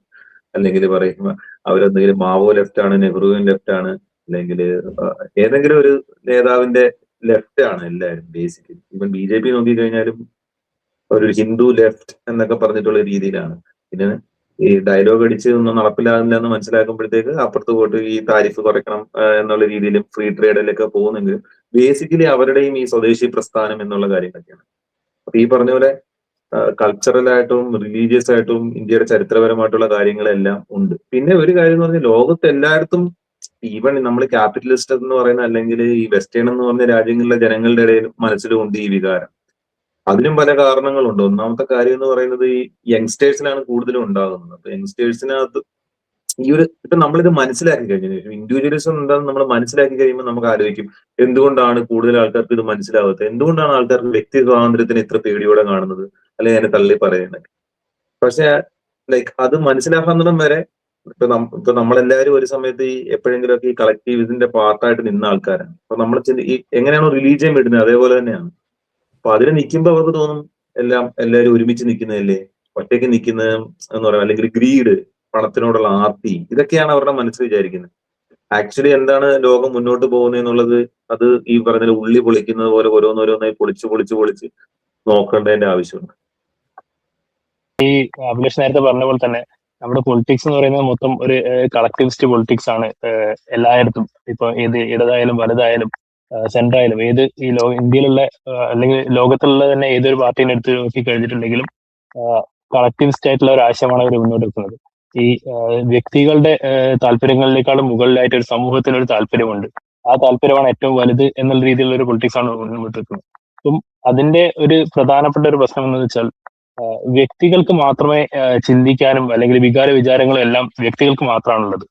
അല്ലെങ്കിൽ പറയും അവരെന്തെങ്കിലും മാവോ ലെഫ്റ്റ് ആണ്, നെഹ്റുവിൻ ലെഫ്റ്റ് ആണ്, അല്ലെങ്കിൽ ഏതെങ്കിലും ഒരു നേതാവിന്റെ ലെഫ്റ്റ് ആണ് എല്ലാവരും ബേസിക്കലി. ഇവൻ BJP നോക്കിക്കഴിഞ്ഞാലും ഒരു ഹിന്ദു ലെഫ്റ്റ് എന്നൊക്കെ പറഞ്ഞിട്ടുള്ള രീതിയിലാണ്. പിന്നെ ഈ ഡയലോഗ് അടിച്ച് ഒന്നും നടപ്പിലാകില്ല എന്ന് മനസ്സിലാക്കുമ്പോഴത്തേക്ക് അപ്പുറത്ത് പോയിട്ട് ഈ താരിഫ് കുറയ്ക്കണം എന്നുള്ള രീതിയിലും ഫ്രീ ട്രേഡിലൊക്കെ പോകുന്നെങ്കിലും ബേസിക്കലി അവരുടെയും ഈ സ്വദേശി പ്രസ്ഥാനം എന്നുള്ള കാര്യങ്ങളൊക്കെയാണ്. അപ്പൊ ഈ പറഞ്ഞ പോലെ കൾച്ചറലായിട്ടും റിലീജിയസ് ആയിട്ടും ഇന്ത്യയുടെ ചരിത്രപരമായിട്ടുള്ള കാര്യങ്ങളെല്ലാം ഉണ്ട്. പിന്നെ ഒരു കാര്യം എന്ന് പറഞ്ഞാൽ ലോകത്ത് എല്ലായിടത്തും ഈവൻ നമ്മൾ ക്യാപിറ്റലിസ്റ്റ് എന്ന് പറയുന്ന അല്ലെങ്കിൽ ഈ വെസ്റ്റേൺ എന്ന് പറഞ്ഞ രാജ്യങ്ങളിലെ ജനങ്ങളുടെ ഇടയിൽ മനസ്സിലും ഉണ്ട് ഈ വികാരം. അതിനും പല കാരണങ്ങളുണ്ട്. ഒന്നാമത്തെ കാര്യം എന്ന് പറയുന്നത് ഈ യങ്സ്റ്റേഴ്സിനാണ് കൂടുതലും ഉണ്ടാകുന്നത്. അപ്പൊ യങ്സ്റ്റേഴ്സിനകത്ത് ഇപ്പൊ നമ്മളിത് മനസ്സിലാക്കി കഴിഞ്ഞു, ഇൻഡിവിജ്വലിസം എന്താണെന്ന് നമ്മൾ മനസ്സിലാക്കി കഴിയുമ്പോൾ നമുക്ക് ആലോചിക്കും എന്തുകൊണ്ടാണ് കൂടുതൽ ആൾക്കാർക്ക് ഇത് മനസ്സിലാവാത്തത്, എന്തുകൊണ്ടാണ് ആൾക്കാർക്ക് വ്യക്തി സ്വാതന്ത്ര്യത്തിന് ഇത്ര പേടിയോടെ കാണുന്നത്, അല്ലെങ്കിൽ അതിനെ തള്ളി പറയുന്നത്. പക്ഷെ അത് മനസ്സിലാക്കാന്നിടം വരെ ഇപ്പൊ നമ്മളെല്ലാവരും ഒരു സമയത്ത് എപ്പോഴെങ്കിലും ഒക്കെ ഈ കളക്റ്റീവിസത്തിന്റെ പാർട്ടായിട്ട് നിന്ന ആൾക്കാരാണ്. അപ്പൊ നമ്മൾ എങ്ങനെയാണോ റിലീജിയൻ വിടുന്നത് അതേപോലെ തന്നെയാണ്. അപ്പൊ അതിന് നിൽക്കുമ്പോൾ അവർക്ക് തോന്നും എല്ലാവരും ഒരുമിച്ച് നിൽക്കുന്നതല്ലേ, ഒറ്റയ്ക്ക് നിൽക്കുന്നത് എന്ന് പറയാം, അല്ലെങ്കിൽ ഗ്രീഡ്, പണത്തിനോടുള്ള ആർത്തി, ഇതൊക്കെയാണ് അവരുടെ മനസ്സിൽ വിചാരിക്കുന്നത്. ആക്ച്വലി എന്താണ് ലോകം മുന്നോട്ട് പോകുന്നത് എന്നുള്ളത് അത് ഈ പറഞ്ഞ ഉള്ളി പൊളിക്കുന്നത് പോലെ ഓരോന്നോരോന്നായി പൊളിച്ച് നോക്കേണ്ടതിന്റെ ആവശ്യമുണ്ട്. ഈ അഭിലാഷ് നേരത്തെ പറഞ്ഞ പോലെ തന്നെ നമ്മുടെ പൊളിറ്റിക്സ് എന്ന് പറയുന്നത് മൊത്തം ഒരു കളക്ടിവിസ്റ്റ് പൊളിറ്റിക്സ് ആണ് എല്ലായിടത്തും. ഇപ്പൊ ഏത് ഇടതായാലും വലതായാലും സെൻട്രൽ ആയാലും ഈ ഇന്ത്യയിലുള്ള അല്ലെങ്കിൽ ലോകത്തിലുള്ള തന്നെ ഏതൊരു പാർട്ടീനെ എടുത്ത് നോക്കി കഴിഞ്ഞിട്ടുണ്ടെങ്കിലും കളക്ടിവിസ്റ്റ് ആയിട്ടുള്ള ഒരു ആശയമാണ് അവർ മുന്നോട്ട് വെക്കുന്നത്. ഈ വ്യക്തികളുടെ താല്പര്യങ്ങളിലേക്കാളും മുകളിലായിട്ട് ഒരു സമൂഹത്തിന് ഒരു താല്പര്യമുണ്ട്. ആ താല്പര്യമാണ് ഏറ്റവും വലുത് എന്നുള്ള രീതിയിലുള്ള ഒരു പൊളിറ്റിക്സ് ആണ് മുന്നോട്ട് വെക്കുന്നത്. അപ്പം അതിന്റെ ഒരു പ്രധാനപ്പെട്ട ഒരു പ്രശ്നം എന്ന് വെച്ചാൽ വ്യക്തികൾക്ക് മാത്രമേ ചിന്തിക്കാനും അല്ലെങ്കിൽ വിചാരങ്ങളും എല്ലാം വ്യക്തികൾക്ക് മാത്രമാണുള്ളത്.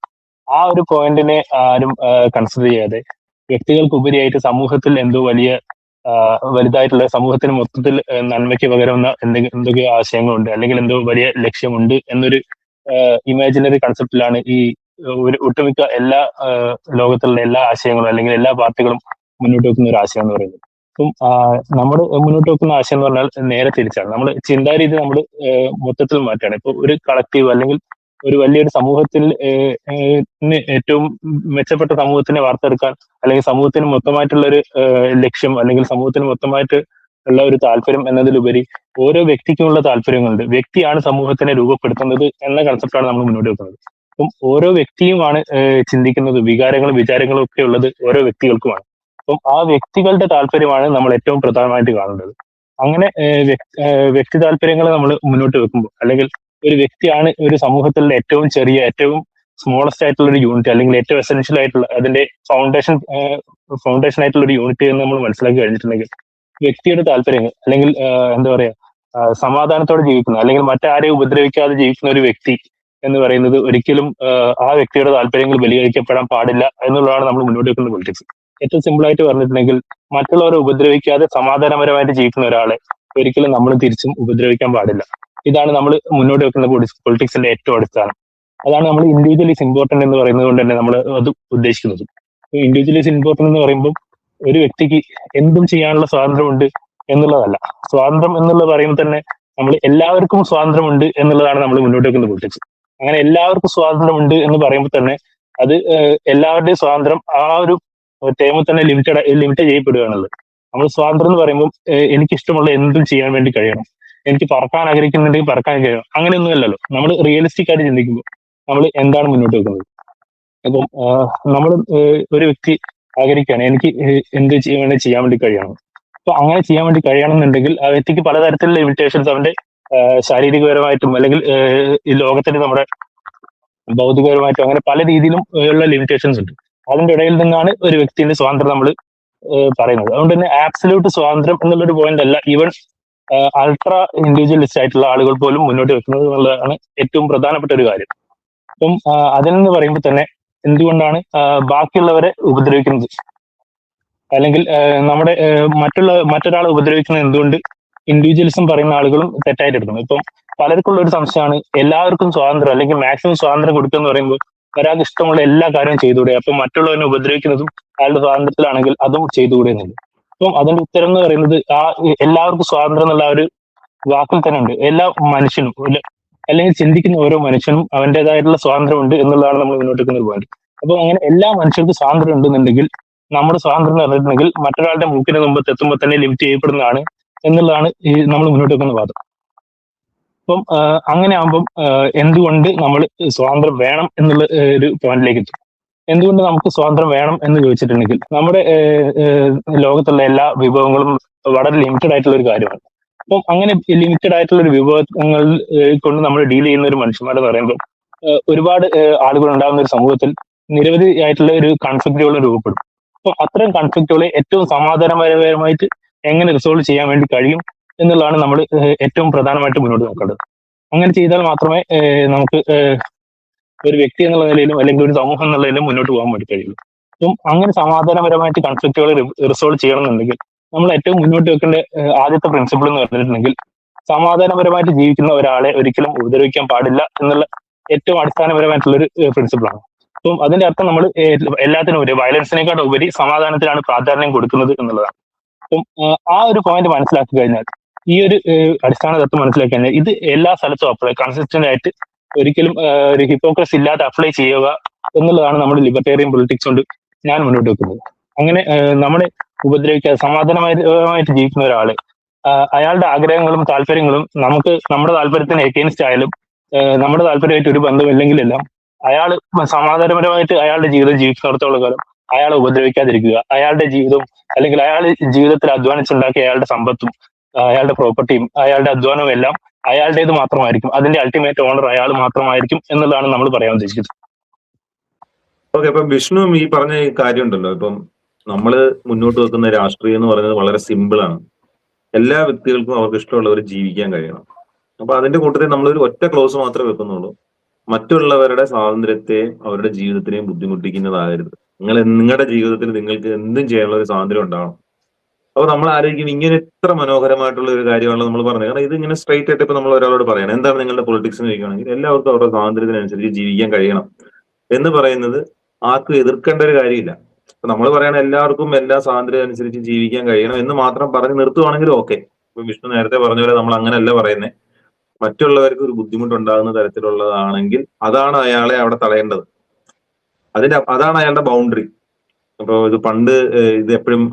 ആ ഒരു പോയിന്റിനെ ആരും കൺസിഡർ ചെയ്യാതെ വ്യക്തികൾക്ക് ഉപരിയായിട്ട് സമൂഹത്തിൽ എന്തോ വലിയ വലുതായിട്ടുള്ള സമൂഹത്തിന് മൊത്തത്തിൽ നന്മയ്ക്ക് പകരുന്ന എന്തൊക്കെയോ ആശയങ്ങളുണ്ട്, അല്ലെങ്കിൽ എന്തോ വലിയ ലക്ഷ്യമുണ്ട് എന്നൊരു ഇമാജിനറി കൺസെപ്റ്റിലാണ് ഈ ഒരു ഒട്ടുമിക്ക എല്ലാ ലോകത്തുള്ള എല്ലാ ആശയങ്ങളും അല്ലെങ്കിൽ എല്ലാ പാർട്ടികളും മുന്നോട്ട് വെക്കുന്ന ഒരു ആശയം എന്ന് പറയുന്നത്. അപ്പം നമ്മൾ മുന്നോട്ട് വെക്കുന്ന ആശയം എന്ന് പറഞ്ഞാൽ നേരെ തിരിച്ചാണ്. നമ്മൾ ചിന്താരീതി നമ്മൾ മൊത്തത്തിൽ മാറ്റുകയാണ്. ഇപ്പൊ ഒരു കളക്റ്റീവ് അല്ലെങ്കിൽ ഒരു വലിയൊരു സമൂഹത്തിൽ ഏറ്റവും മെച്ചപ്പെട്ട സമൂഹത്തിനെ വാർത്തെടുക്കാൻ, അല്ലെങ്കിൽ സമൂഹത്തിന് മൊത്തമായിട്ടുള്ള ഒരു ലക്ഷ്യം, അല്ലെങ്കിൽ സമൂഹത്തിന് മൊത്തമായിട്ട് ഉള്ള ഒരു താല്പര്യം എന്നതിലുപരി ഓരോ വ്യക്തിക്കുമുള്ള താല്പര്യങ്ങളുണ്ട്. വ്യക്തിയാണ് സമൂഹത്തിനെ രൂപപ്പെടുത്തുന്നത് എന്ന കൺസെപ്റ്റാണ് നമ്മൾ മുന്നോട്ട് വെക്കുന്നത്. അപ്പം ഓരോ വ്യക്തിയുമാണ് ചിന്തിക്കുന്നത്, വികാരങ്ങളും വിചാരങ്ങളും ഒക്കെ ഉള്ളത് ഓരോ വ്യക്തികൾക്കുമാണ്. അപ്പം ആ വ്യക്തികളുടെ താല്പര്യമാണ് നമ്മൾ ഏറ്റവും പ്രധാനമായിട്ട് കാണേണ്ടത്. അങ്ങനെ വ്യക്തി താല്പര്യങ്ങൾ നമ്മൾ മുന്നോട്ട് വെക്കുമ്പോൾ, അല്ലെങ്കിൽ ഒരു വ്യക്തിയാണ് ഒരു സമൂഹത്തിലുള്ള ഏറ്റവും ചെറിയ, ഏറ്റവും സ്മോളസ്റ്റ് ആയിട്ടുള്ള ഒരു യൂണിറ്റ്, അല്ലെങ്കിൽ ഏറ്റവും എസെൻഷ്യൽ ആയിട്ടുള്ള അതിന്റെ ഫൗണ്ടേഷൻ ആയിട്ടുള്ള ഒരു യൂണിറ്റ് എന്ന് നമ്മൾ മനസ്സിലാക്കി കഴിഞ്ഞിട്ടുണ്ടെങ്കിൽ, വ്യക്തിയുടെ താല്പര്യങ്ങൾ അല്ലെങ്കിൽ എന്താ പറയാ സമാധാനത്തോടെ ജീവിക്കുന്ന, അല്ലെങ്കിൽ മറ്റാരെയും ഉപദ്രവിക്കാതെ ജീവിക്കുന്ന ഒരു വ്യക്തി എന്ന് പറയുന്നത് ഒരിക്കലും ആ വ്യക്തിയുടെ താല്പര്യങ്ങൾ ബലികഴിക്കപ്പെടാൻ പാടില്ല എന്നുള്ളതാണ് നമ്മൾ മുന്നോട്ട് വെക്കുന്ന പൊളിറ്റിക്സ്. ഏറ്റവും സിമ്പിൾ ആയിട്ട് പറഞ്ഞിട്ടുണ്ടെങ്കിൽ, മറ്റുള്ളവരെ ഉപദ്രവിക്കാതെ സമാധാനപരമായിട്ട് ജീവിക്കുന്ന ഒരാളെ ഒരിക്കലും നമ്മൾ തിരിച്ചും ഉപദ്രവിക്കാൻ പാടില്ല. ഇതാണ് നമ്മൾ മുന്നോട്ട് വെക്കുന്ന പൊളിറ്റിക്സിന്റെ ഏറ്റവും അടിസ്ഥാനം. അതാണ് നമ്മൾ ഇൻഡിവിജ്വൽ ഈസ് ഇമ്പോർട്ടന്റ് എന്ന് പറയുന്നത് കൊണ്ട് തന്നെ നമ്മൾ അത് ഉദ്ദേശിക്കുന്നത്. ഇൻഡിവിജ്വൽ ഈസ് ഇമ്പോർട്ടന്റ് എന്ന് പറയുമ്പോൾ ഒരു വ്യക്തിക്ക് എന്തും ചെയ്യാനുള്ള സ്വാതന്ത്ര്യമുണ്ട് എന്നുള്ളതല്ല. സ്വാതന്ത്ര്യം എന്നുള്ളത് പറയുമ്പോൾ തന്നെ നമ്മൾ എല്ലാവർക്കും സ്വാതന്ത്ര്യമുണ്ട് എന്നുള്ളതാണ് നമ്മൾ മുന്നോട്ട് വെക്കുന്ന പൊളിറ്റിക്സ്. അങ്ങനെ എല്ലാവർക്കും സ്വാതന്ത്ര്യമുണ്ട് എന്ന് പറയുമ്പോൾ തന്നെ അത് എല്ലാവരുടെയും സ്വാതന്ത്ര്യം ആ ഒരു ടേമിൽ തന്നെ ലിമിറ്റ് ചെയ്യപ്പെടുകയാണുള്ളത്. നമ്മൾ സ്വാതന്ത്ര്യം എന്ന് പറയുമ്പോൾ എനിക്ക് ഇഷ്ടമുള്ള എന്തും ചെയ്യാൻ വേണ്ടി കഴിയണം, എനിക്ക് പറക്കാൻ ആഗ്രഹിക്കുന്നുണ്ടെങ്കിൽ പറക്കാൻ കഴിയണം, അങ്ങനെയൊന്നുമല്ലല്ലോ. നമ്മൾ റിയലിസ്റ്റിക് ആയിട്ട് ചിന്തിക്കുമ്പോൾ നമ്മൾ എന്താണ് മുന്നോട്ട് വെക്കുന്നത്? അപ്പം നമ്മൾ ഒരു വ്യക്തി ആഗ്രഹിക്കുകയാണ് എനിക്ക് എന്ത് ചെയ്യാൻ വേണ്ടി കഴിയണം. അപ്പൊ അങ്ങനെ ചെയ്യാൻ വേണ്ടി കഴിയണമെന്നുണ്ടെങ്കിൽ ആ വ്യക്തിക്ക് പലതരത്തിലുള്ള ലിമിറ്റേഷൻസ് അവന്റെ ശാരീരികപരമായിട്ടും അല്ലെങ്കിൽ ഈ ലോകത്തിന് നമ്മുടെ ഭൗതികപരമായിട്ടും അങ്ങനെ പല രീതിയിലും ഉള്ള ലിമിറ്റേഷൻസ് ഉണ്ട്. അതിന്റെ ഇടയിൽ നിന്നാണ് ഒരു വ്യക്തിന്റെ സ്വാതന്ത്ര്യം നമ്മൾ പറയുന്നത്. അതുകൊണ്ട് തന്നെ ആബ്സല്യൂട്ട് സ്വാതന്ത്ര്യം എന്നുള്ളൊരു പോയിന്റ് അല്ല ഈവൻ അൾട്രാ ഇൻഡിവിജ്വലിസ്റ്റ് ആയിട്ടുള്ള ആളുകൾ പോലും മുന്നോട്ട് വെക്കുന്നത് എന്നുള്ളതാണ് ഏറ്റവും പ്രധാനപ്പെട്ട ഒരു കാര്യം. അപ്പം അതിൽ നിന്ന് പറയുമ്പോൾ തന്നെ എന്തുകൊണ്ടാണ് ബാക്കിയുള്ളവരെ ഉപദ്രവിക്കുന്നത്, അല്ലെങ്കിൽ നമ്മുടെ മറ്റൊരാളെ ഉപദ്രവിക്കുന്നത് എന്തുകൊണ്ട് ഇൻഡിവിജ്വലിസം പറയുന്ന ആളുകളും തെറ്റായിട്ട് എടുക്കുന്നു. ഇപ്പം പലർക്കുള്ള ഒരു സംശയമാണ് എല്ലാവർക്കും സ്വാതന്ത്ര്യം അല്ലെങ്കിൽ മാക്സിമം സ്വാതന്ത്ര്യം കൊടുക്കുക എന്ന് പറയുമ്പോൾ ഒരാൾക്ക് ഇഷ്ടമുള്ള എല്ലാ കാര്യവും ചെയ്തുകൂടെ, അപ്പൊ മറ്റുള്ളവരെ ഉപദ്രവിക്കുന്നതും അയാളുടെ സ്വാതന്ത്ര്യത്തിലാണെങ്കിൽ അതും ചെയ്തുകൂടെ എന്നുള്ളത്. അപ്പം അതിന്റെ ഉത്തരം എന്ന് പറയുന്നത് എല്ലാവർക്കും സ്വാതന്ത്ര്യം എന്നുള്ള ഒരു വാക്കിൽ തന്നെ ഉണ്ട്. എല്ലാ മനുഷ്യനും അല്ലെങ്കിൽ ചിന്തിക്കുന്ന ഓരോ മനുഷ്യനും അവൻ്റെതായിട്ടുള്ള സ്വാതന്ത്ര്യം ഉണ്ട് എന്നുള്ളതാണ് നമ്മൾ മുന്നോട്ട് വെക്കുന്ന ഒരു പോയിന്റ്. അപ്പൊ അങ്ങനെ എല്ലാ മനുഷ്യർക്കും സ്വാതന്ത്ര്യം ഉണ്ടെന്നുണ്ടെങ്കിൽ നമ്മുടെ സ്വാതന്ത്ര്യം എന്ന് പറഞ്ഞിട്ടുണ്ടെങ്കിൽ മറ്റൊരാളുടെ മൂക്കിന് മുമ്പത്ത് എത്തുമ്പോൾ തന്നെ ലിമിറ്റ് ചെയ്യപ്പെടുന്നതാണ് എന്നുള്ളതാണ് നമ്മൾ മുന്നോട്ട് വെക്കുന്ന വാദം. അപ്പം അങ്ങനെ ആകുമ്പം എന്തുകൊണ്ട് നമ്മൾ സ്വാതന്ത്ര്യം വേണം എന്നുള്ള ഒരു പോയിന്റിലേക്ക് എത്തും. എന്തുകൊണ്ട് നമുക്ക് സ്വാതന്ത്ര്യം വേണം എന്ന് ചോദിച്ചിട്ടുണ്ടെങ്കിൽ, നമ്മുടെ ലോകത്തുള്ള എല്ലാ വിഭവങ്ങളും വളരെ ലിമിറ്റഡ് ആയിട്ടുള്ള ഒരു കാര്യമാണ്. അപ്പം അങ്ങനെ ലിമിറ്റഡ് ആയിട്ടുള്ള ഒരു വിഭവങ്ങൾ കൊണ്ട് നമ്മൾ ഡീൽ ചെയ്യുന്ന ഒരു മനുഷ്യന്മാരെന്ന് പറയുമ്പോൾ ഒരുപാട് ആളുകൾ ഉണ്ടാകുന്ന ഒരു സമൂഹത്തിൽ നിരവധി ആയിട്ടുള്ള ഒരു കൺഫ്ലിക്റ്റുകൾ രൂപപ്പെടും. അപ്പം അത്തരം കൺഫ്ലിക്റ്റുകളെ ഏറ്റവും സമാധാനപരമായിട്ട് എങ്ങനെ റിസോൾവ് ചെയ്യാൻ വേണ്ടി കഴിയും എന്നുള്ളതാണ് നമ്മൾ ഏറ്റവും പ്രധാനമായിട്ട് മുന്നോട്ട് നോക്കേണ്ടത്. അങ്ങനെ ചെയ്താൽ മാത്രമേ നമുക്ക് ഒരു വ്യക്തി എന്നുള്ള നിലയിലും അല്ലെങ്കിൽ ഒരു സമൂഹം എന്നുള്ള നിലയിലും മുന്നോട്ട് പോകാൻ വേണ്ടി കഴിയുള്ളൂ. അപ്പം അങ്ങനെ സമാധാനപരമായിട്ട് കൺഫ്ലിക്റ്റുകൾ റിസോൾവ് ചെയ്യണമെന്നുണ്ടെങ്കിൽ നമ്മൾ ഏറ്റവും മുന്നോട്ട് വെക്കേണ്ട ആദ്യത്തെ പ്രിൻസിപ്പിൾ എന്ന് പറഞ്ഞിട്ടുണ്ടെങ്കിൽ, സമാധാനപരമായിട്ട് ജീവിക്കുന്ന ഒരാളെ ഒരിക്കലും ഉപദ്രവിക്കാൻ പാടില്ല എന്നുള്ള ഏറ്റവും അടിസ്ഥാനപരമായിട്ടുള്ളൊരു പ്രിൻസിപ്പിളാണ്. അപ്പം അതിന്റെ അർത്ഥം നമ്മൾ എല്ലാത്തിനും ഒരു വയലൻസിനേക്കാൾ ഉപരി സമാധാനത്തിനാണ് പ്രാധാന്യം കൊടുക്കുന്നത് എന്നുള്ളതാണ്. അപ്പം ആ ഒരു പോയിന്റ് മനസ്സിലാക്കി കഴിഞ്ഞാൽ, ഈ ഒരു അടിസ്ഥാന തത്വം മനസ്സിലാക്കി കഴിഞ്ഞാൽ ഇത് എല്ലാ സ്ഥലത്തും അപ്ലൈ കൺസിസ്റ്റന്റ് ആയിട്ട് ഒരിക്കലും ഒരു ഹിപ്പോക്രസി ഇല്ലാതെ അപ്ലൈ ചെയ്യുക എന്നുള്ളതാണ് നമ്മുടെ ലിബർട്ടേറിയൻ പൊളിറ്റിക്സ് കൊണ്ട് ഞാൻ മുന്നോട്ട് വെക്കുന്നത്. അങ്ങനെ നമ്മളെ ഉപദ്രവിക്കാതെ സമാധാനപരമായിട്ട് ജീവിക്കുന്ന ഒരാള് അയാളുടെ ആഗ്രഹങ്ങളും താല്പര്യങ്ങളും നമ്മുടെ താല്പര്യത്തിന് എഗെയിൻസ്റ്റ് ആയാലും നമ്മുടെ താല്പര്യമായിട്ട് ഒരു ബന്ധമില്ലെങ്കിലെല്ലാം അയാൾ സമാധാനപരമായിട്ട് അയാളുടെ ജീവിതം ജീവിക്കുന്നിടത്തോളം കാലം അയാളെ ഉപദ്രവിക്കാതിരിക്കുക, അയാളുടെ ജീവിതവും അല്ലെങ്കിൽ അയാൾ ജീവിതത്തിൽ അധ്വാനിച്ചുണ്ടാക്കിയ അയാളുടെ സമ്പത്തും അയാളുടെ പ്രോപ്പർട്ടിയും അയാളുടെ അധ്വാനവും എല്ലാം അയാളുടേത് മാത്രമായിരിക്കും, അതിന്റെ അൾട്ടിമേറ്റ് ഓണർ അയാൾ മാത്രമായിരിക്കും എന്നുള്ളതാണ് നമ്മൾ പറയാൻ ഉദ്ദേശിക്കുന്നത്. ഓക്കെ, അപ്പൊ വിഷ്ണു ഈ പറഞ്ഞ ഈ കാര്യം ഉണ്ടല്ലോ, ഇപ്പം നമ്മള് മുന്നോട്ട് വെക്കുന്ന രാഷ്ട്രീയം എന്ന് പറയുന്നത് വളരെ സിമ്പിളാണ്. എല്ലാ വ്യക്തികൾക്കും അവർക്ക് ഇഷ്ടമുള്ളവർ ജീവിക്കാൻ കഴിയണം. അപ്പൊ അതിന്റെ കൂട്ടത്തിൽ നമ്മളൊരു ഒറ്റ ക്ലോസ് മാത്രമേ വെക്കുന്നുള്ളൂ, മറ്റുള്ളവരുടെ സ്വാതന്ത്ര്യത്തെയും അവരുടെ ജീവിതത്തിനെയും ബുദ്ധിമുട്ടിക്കുന്നതാകരുത്. നിങ്ങളുടെ ജീവിതത്തിൽ നിങ്ങൾക്ക് എന്തും ചെയ്യാനുള്ള ഒരു സ്വാതന്ത്ര്യം ഉണ്ടാവണം. അപ്പൊ നമ്മൾ ആലോചിക്കും ഇങ്ങനെ എത്ര മനോഹരമായിട്ടുള്ള ഒരു കാര്യമാണല്ലോ നമ്മൾ പറഞ്ഞത്. കാരണം ഇത് ഇങ്ങനെ സ്ട്രൈറ്റ് ആയിട്ട് ഇപ്പൊ നമ്മൾ ഒരാളോട് പറയണം എന്താണ് നിങ്ങളുടെ പൊളിറ്റിക്സ് എന്ന് ചോദിക്കുകയാണെങ്കിൽ എല്ലാവർക്കും അവരുടെ സ്വാതന്ത്ര്യത്തിനനുസരിച്ച് ജീവിക്കാൻ കഴിയണം എന്ന് പറയുന്നത് ആർക്കും എതിർക്കേണ്ട ഒരു കാര്യമില്ല. അപ്പൊ നമ്മൾ പറയണ എല്ലാവർക്കും എല്ലാ സ്വാതന്ത്ര്യം അനുസരിച്ച് ജീവിക്കാൻ കഴിയണം എന്ന് മാത്രം പറഞ്ഞ് നിർത്തുവാണെങ്കിൽ ഓക്കെ. ഇപ്പൊ വിഷ്ണു നേരത്തെ പറഞ്ഞ പോലെ നമ്മൾ അങ്ങനെയല്ല പറയുന്നത്. മറ്റുള്ളവർക്ക് ഒരു ബുദ്ധിമുട്ടുണ്ടാകുന്ന തരത്തിലുള്ളതാണെങ്കിൽ അതാണ് അയാളെ അവിടെ തടയേണ്ടത്. അതാണ് അയാളുടെ ബൗണ്ടറി. അപ്പൊ ഇത് പണ്ട് ഇത് എപ്പോഴും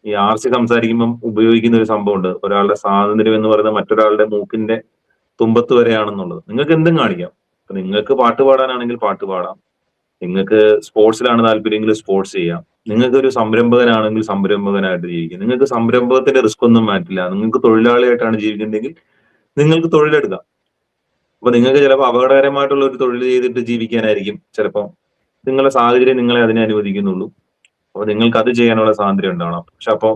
ഈ ആർസി സംസാരിക്കുമ്പം ഉപയോഗിക്കുന്ന ഒരു സംഭവമുണ്ട്. ഒരാളുടെ സ്വാതന്ത്ര്യം എന്ന് പറയുന്നത് മറ്റൊരാളുടെ മൂക്കിന്റെ തുമ്പത്ത് വരെയാണെന്നുള്ളത്. നിങ്ങൾക്ക് എന്തും കാണിക്കാം. അപ്പൊ നിങ്ങൾക്ക് പാട്ട് പാടാനാണെങ്കിൽ പാട്ട് പാടാം, നിങ്ങൾക്ക് സ്പോർട്സിലാണ് താല്പര്യമെങ്കിൽ സ്പോർട്സ് ചെയ്യാം, നിങ്ങൾക്ക് ഒരു സംരംഭകനാണെങ്കിൽ സംരംഭകനായിട്ട് ജീവിക്കാം. നിങ്ങൾക്ക് സംരംഭകത്തിന്റെ റിസ്ക് ഒന്നും മാറ്റില്ല. നിങ്ങൾക്ക് തൊഴിലാളിയായിട്ടാണ് ജീവിക്കുന്നുണ്ടെങ്കിൽ നിങ്ങൾക്ക് തൊഴിലെടുക്കാം. അപ്പൊ നിങ്ങൾക്ക് ചിലപ്പോൾ അപകടകരമായിട്ടുള്ള ഒരു തൊഴിൽ ചെയ്തിട്ട് ജീവിക്കാനായിരിക്കും ചിലപ്പോൾ നിങ്ങളുടെ സാഹചര്യം നിങ്ങളെ അതിനെ അനുവദിക്കുന്നുള്ളൂ. അപ്പൊ നിങ്ങൾക്ക് അത് ചെയ്യാനുള്ള സ്വാതന്ത്ര്യം ഉണ്ടാവണം. പക്ഷെ ഇപ്പൊ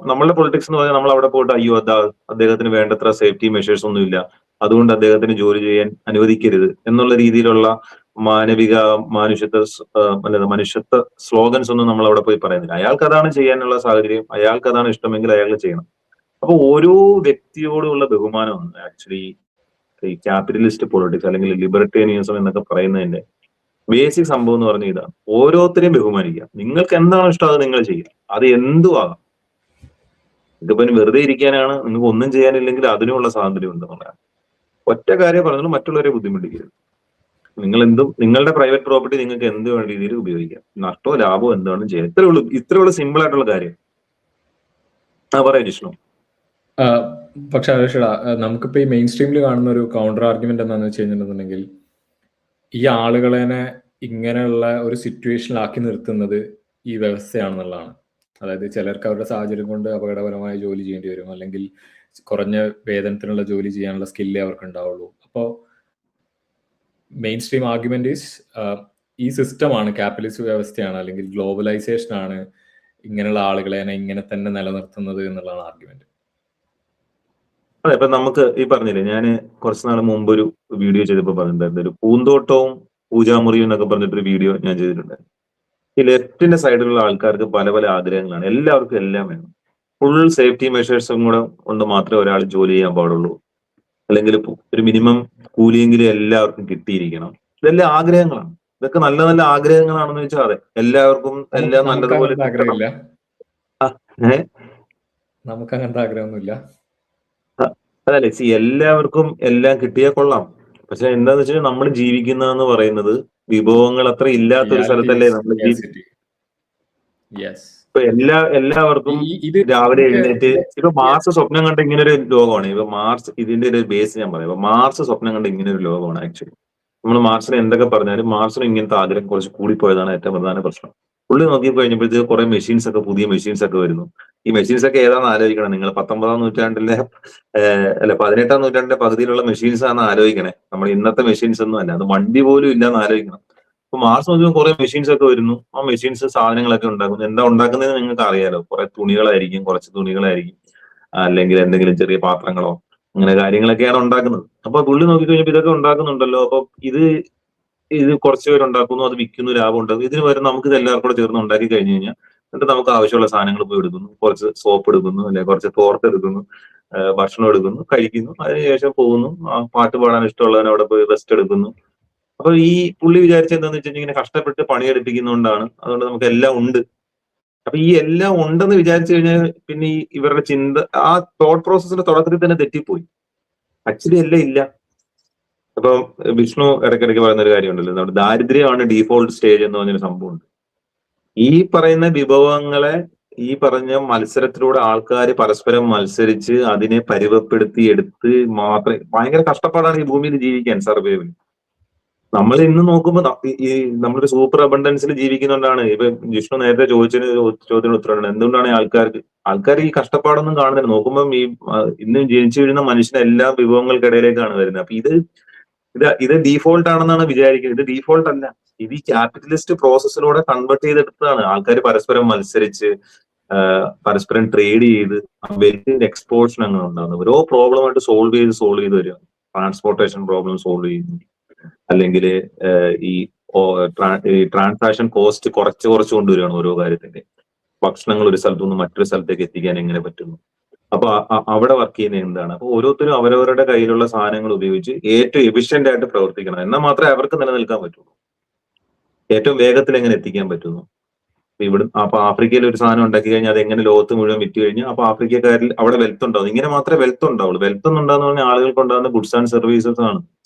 നമ്മളുടെ പൊളിറ്റിക്സ് എന്ന് പറഞ്ഞാൽ നമ്മൾ അവിടെ പോയിട്ട് അയ്യോ അദ്ദേഹത്തിന് വേണ്ടത്ര സേഫ്റ്റി മെഷേഴ്സ് ഒന്നും ഇല്ല, അതുകൊണ്ട് അദ്ദേഹത്തിന് ജോലി ചെയ്യാൻ അനുവദിക്കരുത് എന്നുള്ള രീതിയിലുള്ള മനുഷ്യത്വ സ്ലോഗൻസ് ഒന്നും നമ്മൾ അവിടെ പോയി പറയുന്നില്ല. അയാൾക്ക് അതാണ് ചെയ്യാനുള്ള സാഹചര്യം, അയാൾക്ക് അതാണ് ഇഷ്ടമെങ്കിൽ അയാൾ ചെയ്യണം. അപ്പൊ ഓരോ വ്യക്തിയോടുള്ള ബഹുമാനമാണ് ആക്ച്വലി ഈ ക്യാപിറ്റലിസ്റ്റ് പൊളിറ്റിക്സ് അല്ലെങ്കിൽ ലിബർട്ടേറിയനിസം എന്നൊക്കെ പറയുന്നതിന്റെ ബേസിക് സംഭവം എന്ന് പറഞ്ഞാൽ ഇതാണ്. ഓരോരുത്തരെയും ബഹുമാനിക്കുക. നിങ്ങൾക്ക് എന്താണ് ഇഷ്ടം അത് നിങ്ങൾ ചെയ്യുക. അത് എന്തും ആകാം. ഇതിപ്പോ വെറുതെ ഇരിക്കാനാണ്, നിങ്ങൾക്ക് ഒന്നും ചെയ്യാനില്ലെങ്കിൽ അതിനുള്ള സ്വാതന്ത്ര്യം ഉണ്ടെന്നുള്ളതാണ്. ഒറ്റ കാര്യം പറഞ്ഞാലും മറ്റുള്ളവരെ ബുദ്ധിമുട്ടിക്കരുത്. നിങ്ങളുടെ പ്രൈവറ്റ് പ്രോപ്പർട്ടി നിങ്ങൾക്ക് എന്ത് വേണ്ട രീതിയിൽ ഉപയോഗിക്കാം. നഷ്ടമോ ലാഭമോ എന്താണെന്ന് ചെയ്യാം. ഇത്രയുള്ള സിമ്പിൾ ആയിട്ടുള്ള കാര്യം. പറയാം ജിഷ്ണു. പക്ഷെ അവേഷടാ, നമുക്കിപ്പോ ഈ മെയിൻ സ്ട്രീമിൽ കാണുന്ന ഒരു കൗണ്ടർ ആർഗ്യുമെന്റ് എന്താണെന്ന് വെച്ച് കഴിഞ്ഞിട്ടുണ്ടെങ്കിൽ ഈ ആളുകളെ ഇങ്ങനെയുള്ള ഒരു സിറ്റുവേഷനിലാക്കി നിർത്തുന്നത് ഈ വ്യവസ്ഥയാണെന്നുള്ളതാണ്. അതായത് ചിലർക്ക് അവരുടെ സാഹചര്യം കൊണ്ട് അപകടകരമായ ജോലി ചെയ്യേണ്ടി വരും, അല്ലെങ്കിൽ കുറഞ്ഞ വേതനത്തിനുള്ള ജോലി ചെയ്യാനുള്ള സ്കില്ലേ അവർക്ക് ഉണ്ടാവുള്ളൂ. അപ്പോൾ മെയിൻ സ്ട്രീം ആർഗ്യുമെന്റ് ഈസ് ഈ സിസ്റ്റമാണ്, ക്യാപിറ്റലിസ്റ്റ് വ്യവസ്ഥയാണ് അല്ലെങ്കിൽ ഗ്ലോബലൈസേഷൻ ആണ് ഇങ്ങനെയുള്ള ആളുകളെ ഇങ്ങനെ തന്നെ നിലനിർത്തുന്നത് എന്നുള്ളതാണ് ആർഗ്യുമെന്റ്. അതെ, ഇപ്പൊ നമുക്ക് ഈ പറഞ്ഞില്ലേ, ഞാൻ കുറച്ച് നാൾ മുമ്പ് ഒരു വീഡിയോ ചെയ്തപ്പോ പറഞ്ഞിട്ടുണ്ടായിരുന്നു ഒരു പൂന്തോട്ടവും പൂജാമുറിയും എന്നൊക്കെ പറഞ്ഞിട്ടൊരു വീഡിയോ ഞാൻ ചെയ്തിട്ടുണ്ടായിരുന്നു. ഈ ലെഫ്റ്റിന്റെ സൈഡിലുള്ള ആൾക്കാർക്ക് പല പല ആഗ്രഹങ്ങളാണ്. എല്ലാവർക്കും എല്ലാം വേണം. ഫുൾ സേഫ്റ്റി മെഷേഴ്സും കൂടെ കൊണ്ട് മാത്രമേ ഒരാൾ ജോലി ചെയ്യാൻ പാടുള്ളൂ, അല്ലെങ്കിൽ ഒരു മിനിമം കൂലിയെങ്കിലും എല്ലാവർക്കും കിട്ടിയിരിക്കണം. ഇതെല്ലാം ആഗ്രഹങ്ങളാണ്. ഇതൊക്കെ നല്ല നല്ല ആഗ്രഹങ്ങളാണെന്ന് വെച്ചാൽ അതെ, എല്ലാവർക്കും എല്ലാം നല്ലതുപോലെ ആഗ്രഹമില്ല. നമുക്ക് അങ്ങനത്തെ ആഗ്രഹമൊന്നുമില്ല. അതല്ലേ, എല്ലാവർക്കും എല്ലാം കിട്ടിയാൽ കൊള്ളാം. പക്ഷെ എന്താന്ന് വെച്ചാൽ നമ്മൾ ജീവിക്കുന്നതെന്ന് പറയുന്നത് വിഭവങ്ങൾ അത്ര ഇല്ലാത്തൊരു സ്ഥലത്തല്ലേ നമ്മൾ ഇപ്പൊ എല്ലാവർക്കും രാവിലെ എഴുന്നേറ്റ് ഇപ്പൊ മാർസ് സ്വപ്നം കണ്ട ഇങ്ങനെ ഒരു ലോകമാണ്. ഇപ്പൊ മാർസ് ഇതിന്റെ ഒരു ബേസ് ഞാൻ പറയാം. ഇപ്പൊ മാർസ് സ്വപ്നം കണ്ട ഇങ്ങനെ ഒരു ലോകമാണ്. ആക്ച്വലി നമ്മൾ മാർസിനെ എന്തൊക്കെ പറഞ്ഞാലും മാർസിന് ഇങ്ങനത്തെ ആഗ്രഹം കുറച്ച് കൂടിപ്പോയതാണ് ഏറ്റവും പ്രധാന പ്രശ്നം. പുള്ളി നോക്കി കഴിഞ്ഞപ്പോഴത്തേക്ക് കുറെ മെഷീൻസ് ഒക്കെ, പുതിയ മെഷീൻസ് ഒക്കെ വരുന്നു. ഈ മെഷീൻസ് ഒക്കെ ഏതാണെന്ന് ആലോചിക്കണം നിങ്ങൾ. 19-ാം നൂറ്റാണ്ടിലെ 18-ാം നൂറ്റാണ്ടിന്റെ പകുതിയിലുള്ള മെഷീൻസ് ആണെന്ന് ആലോചിക്കണേ. നമ്മൾ ഇന്നത്തെ മെഷീൻസ് ഒന്നും അല്ല. അത് വണ്ടി പോലും ഇല്ലാന്ന് ആലോചിക്കണം. അപ്പൊ മാർസ് നോക്കുമ്പോൾ കുറെ മെഷീൻസ് ഒക്കെ വരുന്നു. ആ മെഷീൻസ് സാധനങ്ങളൊക്കെ ഉണ്ടാക്കുന്നു. എന്താ ഉണ്ടാക്കുന്നതെന്ന് നിങ്ങൾക്ക് അറിയാലോ. കുറെ തുണികളായിരിക്കും, കുറച്ച് തുണികളായിരിക്കും, അല്ലെങ്കിൽ എന്തെങ്കിലും ചെറിയ പാത്രങ്ങളോ അങ്ങനെ കാര്യങ്ങളൊക്കെയാണ് ഉണ്ടാക്കുന്നത്. അപ്പൊ പുള്ളി നോക്കിക്കഴിഞ്ഞപ്പോൾ ഇതൊക്കെ ഉണ്ടാക്കുന്നുണ്ടല്ലോ, അപ്പൊ ഇത് കുറച്ച് പേരുണ്ടാക്കുന്നു, അത് വിൽക്കുന്നു, ലാഭം ഉണ്ടാക്കും. ഇതിന് വരെ നമുക്ക് ഇത് എല്ലാവർക്കും കൂടെ ചേർന്ന് ഉണ്ടാക്കി കഴിഞ്ഞു കഴിഞ്ഞാൽ എന്നിട്ട് നമുക്ക് ആവശ്യമുള്ള സാധനങ്ങൾ പോയി എടുക്കുന്നു, കുറച്ച് സോപ്പ് എടുക്കുന്നു, അല്ലെങ്കിൽ കുറച്ച് തോർത്ത് എടുക്കുന്നു, ഭക്ഷണം എടുക്കുന്നു, കഴിക്കുന്നു, അതിനുശേഷം പോകുന്നു. പാട്ട് പാടാൻ ഇഷ്ടമുള്ളവൻ അവിടെ പോയി റെസ്റ്റ് എടുക്കുന്നു. അപ്പൊ ഈ പുള്ളി വിചാരിച്ചത് എന്താണെന്ന് വെച്ചാൽ ഇങ്ങനെ കഷ്ടപ്പെട്ട് പണിയെടുപ്പിക്കുന്നതുകൊണ്ടാണ്, അതുകൊണ്ട് നമുക്ക് എല്ലാം ഉണ്ട്. അപ്പൊ ഈ എല്ലാം ഉണ്ടെന്ന് വിചാരിച്ചു കഴിഞ്ഞാൽ പിന്നെ ഈ ഇവരുടെ ചിന്ത, ആ തോട്ട് പ്രോസസ്സിന്റെ തുടക്കത്തിൽ തന്നെ തെറ്റിപ്പോയി. ആക്ച്വലി എല്ലാം ഇല്ല. അപ്പം വിഷ്ണു ഇടയ്ക്കിടയ്ക്ക് പറയുന്ന ഒരു കാര്യമുണ്ടല്ലോ, നമ്മുടെ ദാരിദ്ര്യമാണ് ഡീഫോൾട്ട് സ്റ്റേജ് എന്ന് പറഞ്ഞൊരു സംഭവമുണ്ട്. ഈ പറയുന്ന വിഭവങ്ങളെ ഈ പറഞ്ഞ മത്സരത്തിലൂടെ ആൾക്കാർ പരസ്പരം മത്സരിച്ച് അതിനെ പരുവപ്പെടുത്തി എടുത്ത് മാത്രമേ, ഭയങ്കര കഷ്ടപ്പാടാണ് ഈ ഭൂമിയിൽ ജീവിക്കാൻ, സർവൈവൽ. നമ്മൾ ഇന്ന് നോക്കുമ്പോൾ ഈ നമ്മളൊരു സൂപ്പർ അബണ്ടൻസിൽ ജീവിക്കുന്നുണ്ടാണ്. ഇപ്പൊ ജിഷ്ണു നേരത്തെ ചോദ്യത്തിന് ഉത്തരവാണ് എന്തുകൊണ്ടാണ് ആൾക്കാർ ഈ കഷ്ടപ്പാടൊന്നും കാണുന്നില്ല. നോക്കുമ്പോൾ ഈ ഇന്ന് ജനിച്ചു വീഴുന്ന മനുഷ്യനെ എല്ലാ വിഭവങ്ങൾക്കിടയിലേക്കാണ് വരുന്നത്. അപ്പൊ ഇത് ഡീഫോൾട്ട് ആണെന്നാണ് വിചാരിക്കുന്നത്. ഇത് ഡീഫോൾട്ട് അല്ല. ഇത് ഈ ക്യാപിറ്റലിസ്റ്റ് പ്രോസസ്സിലൂടെ കൺവേർട്ട് ചെയ്തെടുത്തതാണ്. ആൾക്കാർ പരസ്പരം മത്സരിച്ച് പരസ്പരം ട്രേഡ് ചെയ്ത് വെൽത്തിന്റെ എക്സ്പോർട്സിന് അങ്ങനെ ഉണ്ടാകുന്നത്. ഓരോ പ്രോബ്ലമായിട്ട് സോൾവ് ചെയ്ത് വരിക. ട്രാൻസ്പോർട്ടേഷൻ പ്രോബ്ലം സോൾവ് ചെയ്യുന്നു, അല്ലെങ്കിൽ ഈ ട്രാൻസാക്ഷൻ കോസ്റ്റ് കുറച്ച് കൊണ്ടുവരികയാണ് ഓരോ കാര്യത്തിന്റെ. ഭക്ഷണങ്ങൾ ഒരു സ്ഥലത്തു നിന്ന് മറ്റൊരു സ്ഥലത്തേക്ക് എത്തിക്കാൻ എങ്ങനെ പറ്റുന്നു, അപ്പൊ അവിടെ വർക്ക് ചെയ്യുന്നത് എന്താണ്. അപ്പൊ ഓരോരുത്തരും അവരവരുടെ കയ്യിലുള്ള സാധനങ്ങൾ ഉപയോഗിച്ച് ഏറ്റവും എഫിഷ്യന്റ് ആയിട്ട് പ്രവർത്തിക്കണം, എന്നാൽ മാത്രമേ അവർക്ക് നിലനിൽക്കാൻ പറ്റുള്ളൂ. ഏറ്റവും വേഗത്തിൽ എങ്ങനെ എത്തിക്കാൻ പറ്റുന്നു. അപ്പൊ ആഫ്രിക്കയിൽ ഒരു സാധനം ഉണ്ടാക്കി കഴിഞ്ഞാൽ അത് എങ്ങനെ ലോകത്ത് മുഴുവൻ വിറ്റ് കഴിഞ്ഞാൽ അപ്പൊ ആഫ്രിക്കക്കാരിൽ അവിടെ വെൽത്ത് ഉണ്ടാവും. ഇങ്ങനെ മാത്രമേ വെൽത്ത് ഉണ്ടാവുള്ളൂ. വെൽത്ത് ഉണ്ടാകുന്ന പറഞ്ഞാൽ ആളുകൾക്ക് ഉണ്ടാകുന്ന ഗുഡ്സ് ആൻഡ് സർവീസസ് ആണ്.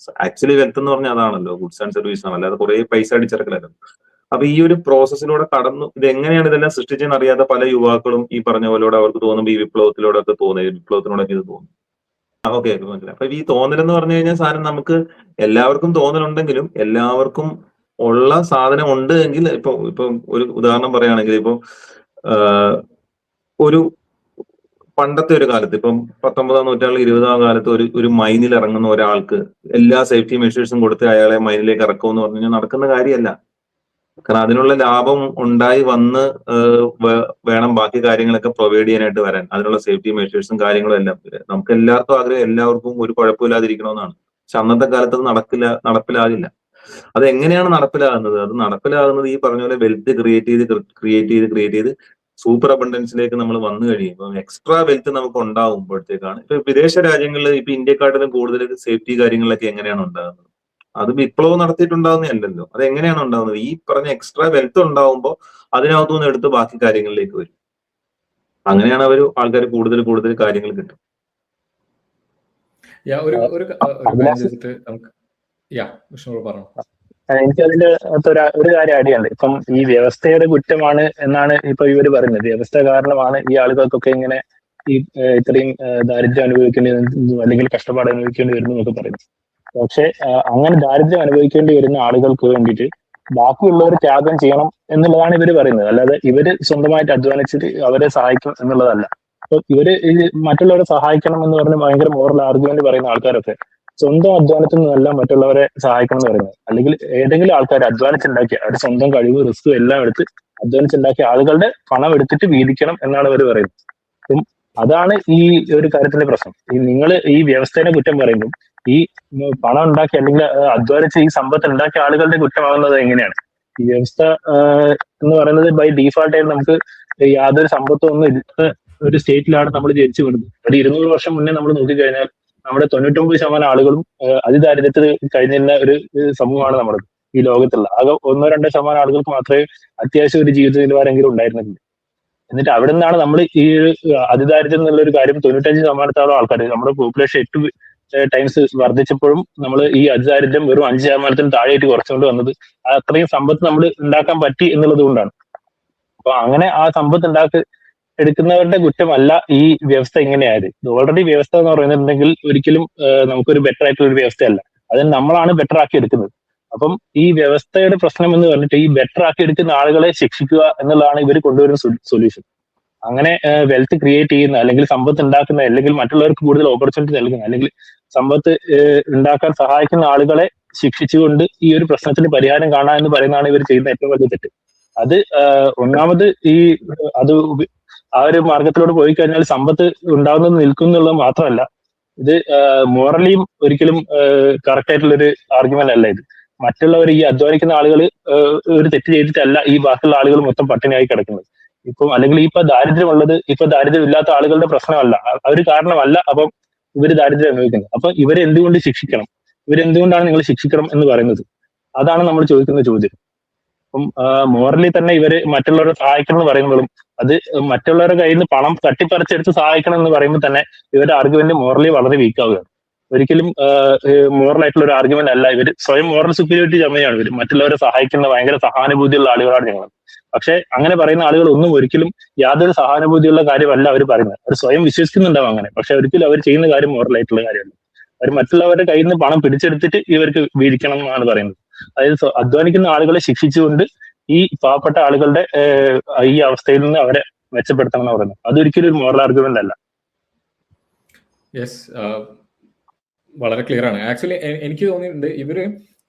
ആക്ച്വലി വെൽത്ത് എന്ന് പറഞ്ഞാൽ അതാണല്ലോ, ഗുഡ്സ് ആൻഡ് സർവീസ് ആണ്, അല്ലാതെ കുറെ പൈസ അടിച്ചിറക്കലല്ലോ. അപ്പൊ ഈ ഒരു പ്രോസസ്സിലൂടെ കടന്നു ഇത് എങ്ങനെയാണ് ഇതെല്ലാം സൃഷ്ടിച്ചെന്ന് അറിയാത്ത പല യുവാക്കളും ഈ പറഞ്ഞ പോലെയോടെ അവർക്ക് തോന്നുമ്പോൾ ഈ വിപ്ലവത്തിലൂടെയൊക്കെ വിപ്ലവത്തിനോടൊക്കെ ഇത് തോന്നും. ഓക്കെ, മനസ്സിലായി. അപ്പൊ ഈ തോന്നലെന്ന് പറഞ്ഞു കഴിഞ്ഞാൽ സാധനം നമുക്ക് എല്ലാവർക്കും തോന്നലുണ്ടെങ്കിലും എല്ലാവർക്കും ഉള്ള സാധനം ഉണ്ട് എങ്കിൽ ഇപ്പൊ ഒരു ഉദാഹരണം പറയുകയാണെങ്കിൽ ഇപ്പൊ ഒരു പണ്ടത്തെ ഒരു കാലത്ത് ഇപ്പം 19ാം നൂറ്റാണ്ടിൽ 20ാം കാലത്ത് ഒരു മൈനിൽ ഇറങ്ങുന്ന ഒരാൾക്ക് എല്ലാ സേഫ്റ്റി മെഷേഴ്സും കൊടുത്ത് അയാളെ മൈനിലേക്ക് ഇറക്കുമെന്ന് പറഞ്ഞു കഴിഞ്ഞാൽ നടക്കുന്ന കാര്യമല്ല. കാരണം അതിനുള്ള ലാഭം ഉണ്ടായി വന്ന് വേണം ബാക്കി കാര്യങ്ങളൊക്കെ പ്രൊവൈഡ് ചെയ്യാനായിട്ട് വരാൻ. അതിനുള്ള സേഫ്റ്റി മെഷേഴ്സും കാര്യങ്ങളും എല്ലാം നമുക്ക് എല്ലാവർക്കും ആഗ്രഹം എല്ലാവർക്കും ഒരു കുഴപ്പമില്ലാതിരിക്കണമെന്നാണ്. പക്ഷെ അന്നത്തെ കാലത്ത് അത് നടപ്പിലാകില്ല. അത് എങ്ങനെയാണ് നടപ്പിലാകുന്നത്? അത് നടപ്പിലാകുന്നത് ഈ പറഞ്ഞ പോലെ വെൽത്ത് ക്രിയേറ്റ് ചെയ്ത് സൂപ്പർ അബണ്ടൻസിലേക്ക് നമ്മൾ വന്നു കഴിയുമ്പോൾ എക്സ്ട്രാ വെൽത്ത് നമുക്ക് ഉണ്ടാകുമ്പോഴത്തേക്കാണ് ഇപ്പൊ വിദേശ രാജ്യങ്ങളിൽ ഇപ്പൊ ഇന്ത്യക്കാട്ടിലും കൂടുതൽ സേഫ്റ്റി കാര്യങ്ങളിലൊക്കെ എങ്ങനെയാണ് ഉണ്ടാകുന്നത്? അത് വിപ്ലവം നടത്തിയിട്ടുണ്ടാകുന്നതല്ലല്ലോ. അത് എങ്ങനെയാണ് ഉണ്ടാകുന്നത്? ഈ പറഞ്ഞ എക്സ്ട്രാ വെൽത്ത് ഉണ്ടാവുമ്പോൾ അതിനകത്തുനിന്ന് എടുത്ത് ബാക്കി കാര്യങ്ങളിലേക്ക് വരും. അങ്ങനെയാണ് ആൾക്കാർ കൂടുതൽ കാര്യങ്ങൾ കിട്ടും. എനിക്ക് അതിന്റെ ഒരു കാര്യം അടിയുണ്ട്. ഇപ്പം ഈ വ്യവസ്ഥയുടെ കുറ്റമാണ് എന്നാണ് ഇപ്പൊ ഇവര് പറയുന്നത്. വ്യവസ്ഥ കാരണമാണ് ഈ ആളുകൾക്കൊക്കെ ഇങ്ങനെ ഈ ഇത്രയും ദാരിദ്ര്യം അനുഭവിക്കേണ്ടി അല്ലെങ്കിൽ കഷ്ടപ്പാട് അനുഭവിക്കേണ്ടി വരുന്നു എന്നൊക്കെ പറയുന്നു. പക്ഷെ അങ്ങനെ ദാരിദ്ര്യം അനുഭവിക്കേണ്ടി വരുന്ന ആളുകൾക്ക് വേണ്ടിയിട്ട് ബാക്കിയുള്ളവർ ത്യാഗം ചെയ്യണം എന്നുള്ളതാണ് ഇവര് പറയുന്നത്. അല്ലാതെ ഇവര് സ്വന്തമായിട്ട് അധ്വാനിച്ചിട്ട് അവരെ സഹായിക്കും എന്നുള്ളതല്ല. അപ്പൊ ഇവര് മറ്റുള്ളവരെ സഹായിക്കണം എന്ന് പറഞ്ഞ് ഭയങ്കര മോറൽ ആർഗ്യുമെന്റ് പറയുന്ന ആൾക്കാരൊക്കെ സ്വന്തം അധ്വാനത്തിൽ നിന്നല്ല മറ്റുള്ളവരെ സഹായിക്കണം എന്ന് പറയുന്നത്. അല്ലെങ്കിൽ ഏതെങ്കിലും ആൾക്കാർ അധ്വാനിച്ചുണ്ടാക്കിയ അവർ സ്വന്തം കഴിവ് റിസ്ക് എല്ലാം എടുത്ത് അധ്വാനിച്ചുണ്ടാക്കിയ ആളുകളുടെ പണം എടുത്തിട്ട് വീതിക്കണം എന്നാണ് അവർ പറയുന്നത്. അപ്പം അതാണ് ഈ ഒരു കാര്യത്തിന്റെ പ്രശ്നം. നിങ്ങൾ ഈ വ്യവസ്ഥേനെ കുറ്റം പറയുമ്പോൾ ഈ പണം ഉണ്ടാക്കി അല്ലെങ്കിൽ അധ്വാനിച്ച് ഈ സമ്പത്ത് ഉണ്ടാക്കിയ ആളുകളുടെ കുറ്റമാകുന്നത് എങ്ങനെയാണ്? ഈ വ്യവസ്ഥ എന്ന് പറയുന്നത് ബൈ ഡീഫാൾട്ട് ആയിട്ട് നമുക്ക് യാതൊരു സമ്പത്തും ഒന്നും ഒരു സ്റ്റേറ്റിലാണ് നമ്മൾ ജനിച്ചു വീണത്. ഒരു 200 വർഷം മുന്നേ നമ്മൾ നോക്കിക്കഴിഞ്ഞാൽ നമ്മുടെ 99% ആളുകളും അതിദാരിദ്ര്യത്തിൽ കഴിഞ്ഞിരുന്ന ഒരു സമൂഹമാണ് നമ്മുടെ ഈ ലോകത്തുള്ള. ആകെ 1-2% ആളുകൾക്ക് മാത്രമേ അത്യാവശ്യം ഒരു ജീവിത നിലവാരമെങ്കിലും ഉണ്ടായിരുന്നില്ല. എന്നിട്ട് അവിടെ നിന്നാണ് നമ്മൾ ഈ അതിദാരിദ്ര്യം എന്നുള്ള ഒരു കാര്യം 95% ആൾക്കാർ നമ്മുടെ പോപ്പുലേഷൻ 8 ടൈംസ് വർദ്ധിച്ചപ്പോഴും നമ്മൾ ഈ അതിദാരിദ്ര്യം വെറും 5% താഴെയായിട്ട് കുറച്ചുകൊണ്ട് വന്നത് അത്രയും സമ്പത്ത് നമ്മൾ ഉണ്ടാക്കാൻ പറ്റി എന്നുള്ളത് കൊണ്ടാണ്. അപ്പൊ അങ്ങനെ ആ സമ്പത്ത് എടുക്കുന്നവരുടെ കുറ്റമല്ല ഈ വ്യവസ്ഥ ഇങ്ങനെയായത്. ഓൾറെഡി വ്യവസ്ഥ എന്ന് പറയുന്നുണ്ടെങ്കിൽ ഒരിക്കലും നമുക്കൊരു ബെറ്റർ ആയിട്ടുള്ള ഒരു വ്യവസ്ഥയല്ല. അതിന് നമ്മളാണ് ബെറ്റർ ആക്കി എടുക്കുന്നത്. അപ്പം ഈ വ്യവസ്ഥയുടെ പ്രശ്നം എന്ന് പറഞ്ഞിട്ട് ഈ ബെറ്റർ ആക്കി എടുക്കുന്ന ആളുകളെ ശിക്ഷിക്കുക എന്നുള്ളതാണ് ഇവർ കൊണ്ടുവരുന്ന സൊല്യൂഷൻ. അങ്ങനെ വെൽത്ത് ക്രിയേറ്റ് ചെയ്യുന്ന അല്ലെങ്കിൽ സമ്പത്ത് ഉണ്ടാക്കുന്ന അല്ലെങ്കിൽ മറ്റുള്ളവർക്ക് കൂടുതൽ ഓപ്പർച്യൂണിറ്റി നൽകുന്ന അല്ലെങ്കിൽ സമ്പത്ത് ഉണ്ടാക്കാൻ സഹായിക്കുന്ന ആളുകളെ ശിക്ഷിച്ചുകൊണ്ട് ഈ ഒരു പ്രശ്നത്തിന് പരിഹാരം കാണാം എന്ന് പറയുന്നതാണ് ഇവർ ചെയ്യുന്ന ഏറ്റവും വലിയ തെറ്റ്. അത് ഒന്നാമത് അത് ആ ഒരു മാർഗത്തിലൂടെ പോയി കഴിഞ്ഞാൽ സമ്പത്ത് ഉണ്ടാകുന്നത് നിൽക്കും എന്നുള്ളത് മാത്രമല്ല, ഇത് മോറലിയും ഒരിക്കലും കറക്റ്റ് ആയിട്ടുള്ളൊരു ആർഗ്യുമെന്റ് അല്ല ഇത്. മറ്റുള്ളവർ ഈ അധ്വാനിക്കുന്ന ആളുകൾ ഒരു തെറ്റ് ചെയ്തിട്ടല്ല ഈ ബാക്കിയുള്ള ആളുകൾ മൊത്തം പട്ടിണിയായി കിടക്കുന്നത്. ഇപ്പം അല്ലെങ്കിൽ ഇപ്പൊ ദാരിദ്ര്യമുള്ളത് ഇപ്പൊ ദാരിദ്ര്യം ഇല്ലാത്ത ആളുകളുടെ പ്രശ്നമല്ല, അവർ കാരണമല്ല അപ്പം ഇവര് ദാരിദ്ര്യം അനുഭവിക്കുന്നത്. അപ്പൊ ഇവരെ എന്തുകൊണ്ട് ശിക്ഷിക്കണം? ഇവരെന്തുകൊണ്ടാണ് നിങ്ങൾ ശിക്ഷിക്കണം എന്ന് പറയുന്നത്? അതാണ് നമ്മൾ ചോദിക്കുന്ന ചോദ്യം. അപ്പം മോറലി തന്നെ ഇവര് മറ്റുള്ളവരെ സഹായിക്കണം എന്ന് പറയുമ്പോഴും അത് മറ്റുള്ളവരുടെ കയ്യിൽ നിന്ന് പണം തട്ടിപ്പറിച്ചെടുത്ത് സഹായിക്കണം എന്ന് പറയുമ്പോൾ തന്നെ ഇവരുടെ ആർഗ്യുമെന്റ് മോറലി വളരെ വീക്ക് ആവുകയാണ്. ഒരിക്കലും മോറൽ ആയിട്ടുള്ള ഒരു ആർഗ്യുമെന്റ് അല്ല. ഇവർ സ്വയം മോറൽ സുപ്പീരിയോറിറ്റി ചമയാണ്. ഇവർ മറ്റുള്ളവരെ സഹായിക്കുന്ന ഭയങ്കര സഹാനുഭൂതിയുള്ള ആളുകളാണ് ഞങ്ങൾ. പക്ഷെ അങ്ങനെ പറയുന്ന ആളുകൾ ഒന്നും ഒരിക്കലും യാതൊരു സഹാനുഭൂതിയുള്ള കാര്യമല്ല അവർ പറയുന്നത്. അവർ സ്വയം വിശ്വസിക്കുന്നുണ്ടാവും അങ്ങനെ, പക്ഷെ ഒരിക്കലും അവർ ചെയ്യുന്ന കാര്യം മോറൽ ആയിട്ടുള്ള കാര്യമല്ല. അവർ മറ്റുള്ളവരുടെ കയ്യിൽ നിന്ന് പണം പിടിച്ചെടുത്തിട്ട് ഇവർക്ക് വീതിക്കണം എന്നാണ് പറയുന്നത്. അതായത് അധ്വാനിക്കുന്ന ആളുകളെ ശിക്ഷിച്ചുകൊണ്ട് ഈ പാവപ്പെട്ട ആളുകളുടെ ഈ അവസ്ഥയിൽ നിന്ന് അവരെ മെച്ചപ്പെടുത്തണം എന്ന് പറയുന്നത് അതൊരിക്കലും ഒരു മോറൽ ആർഗ്യുമെന്റ് അല്ല. യെസ്, വളരെ ക്ലിയർ ആണ്. ആക്ച്വലി എനിക്ക് തോന്നിയിട്ടുണ്ട് ഇവര്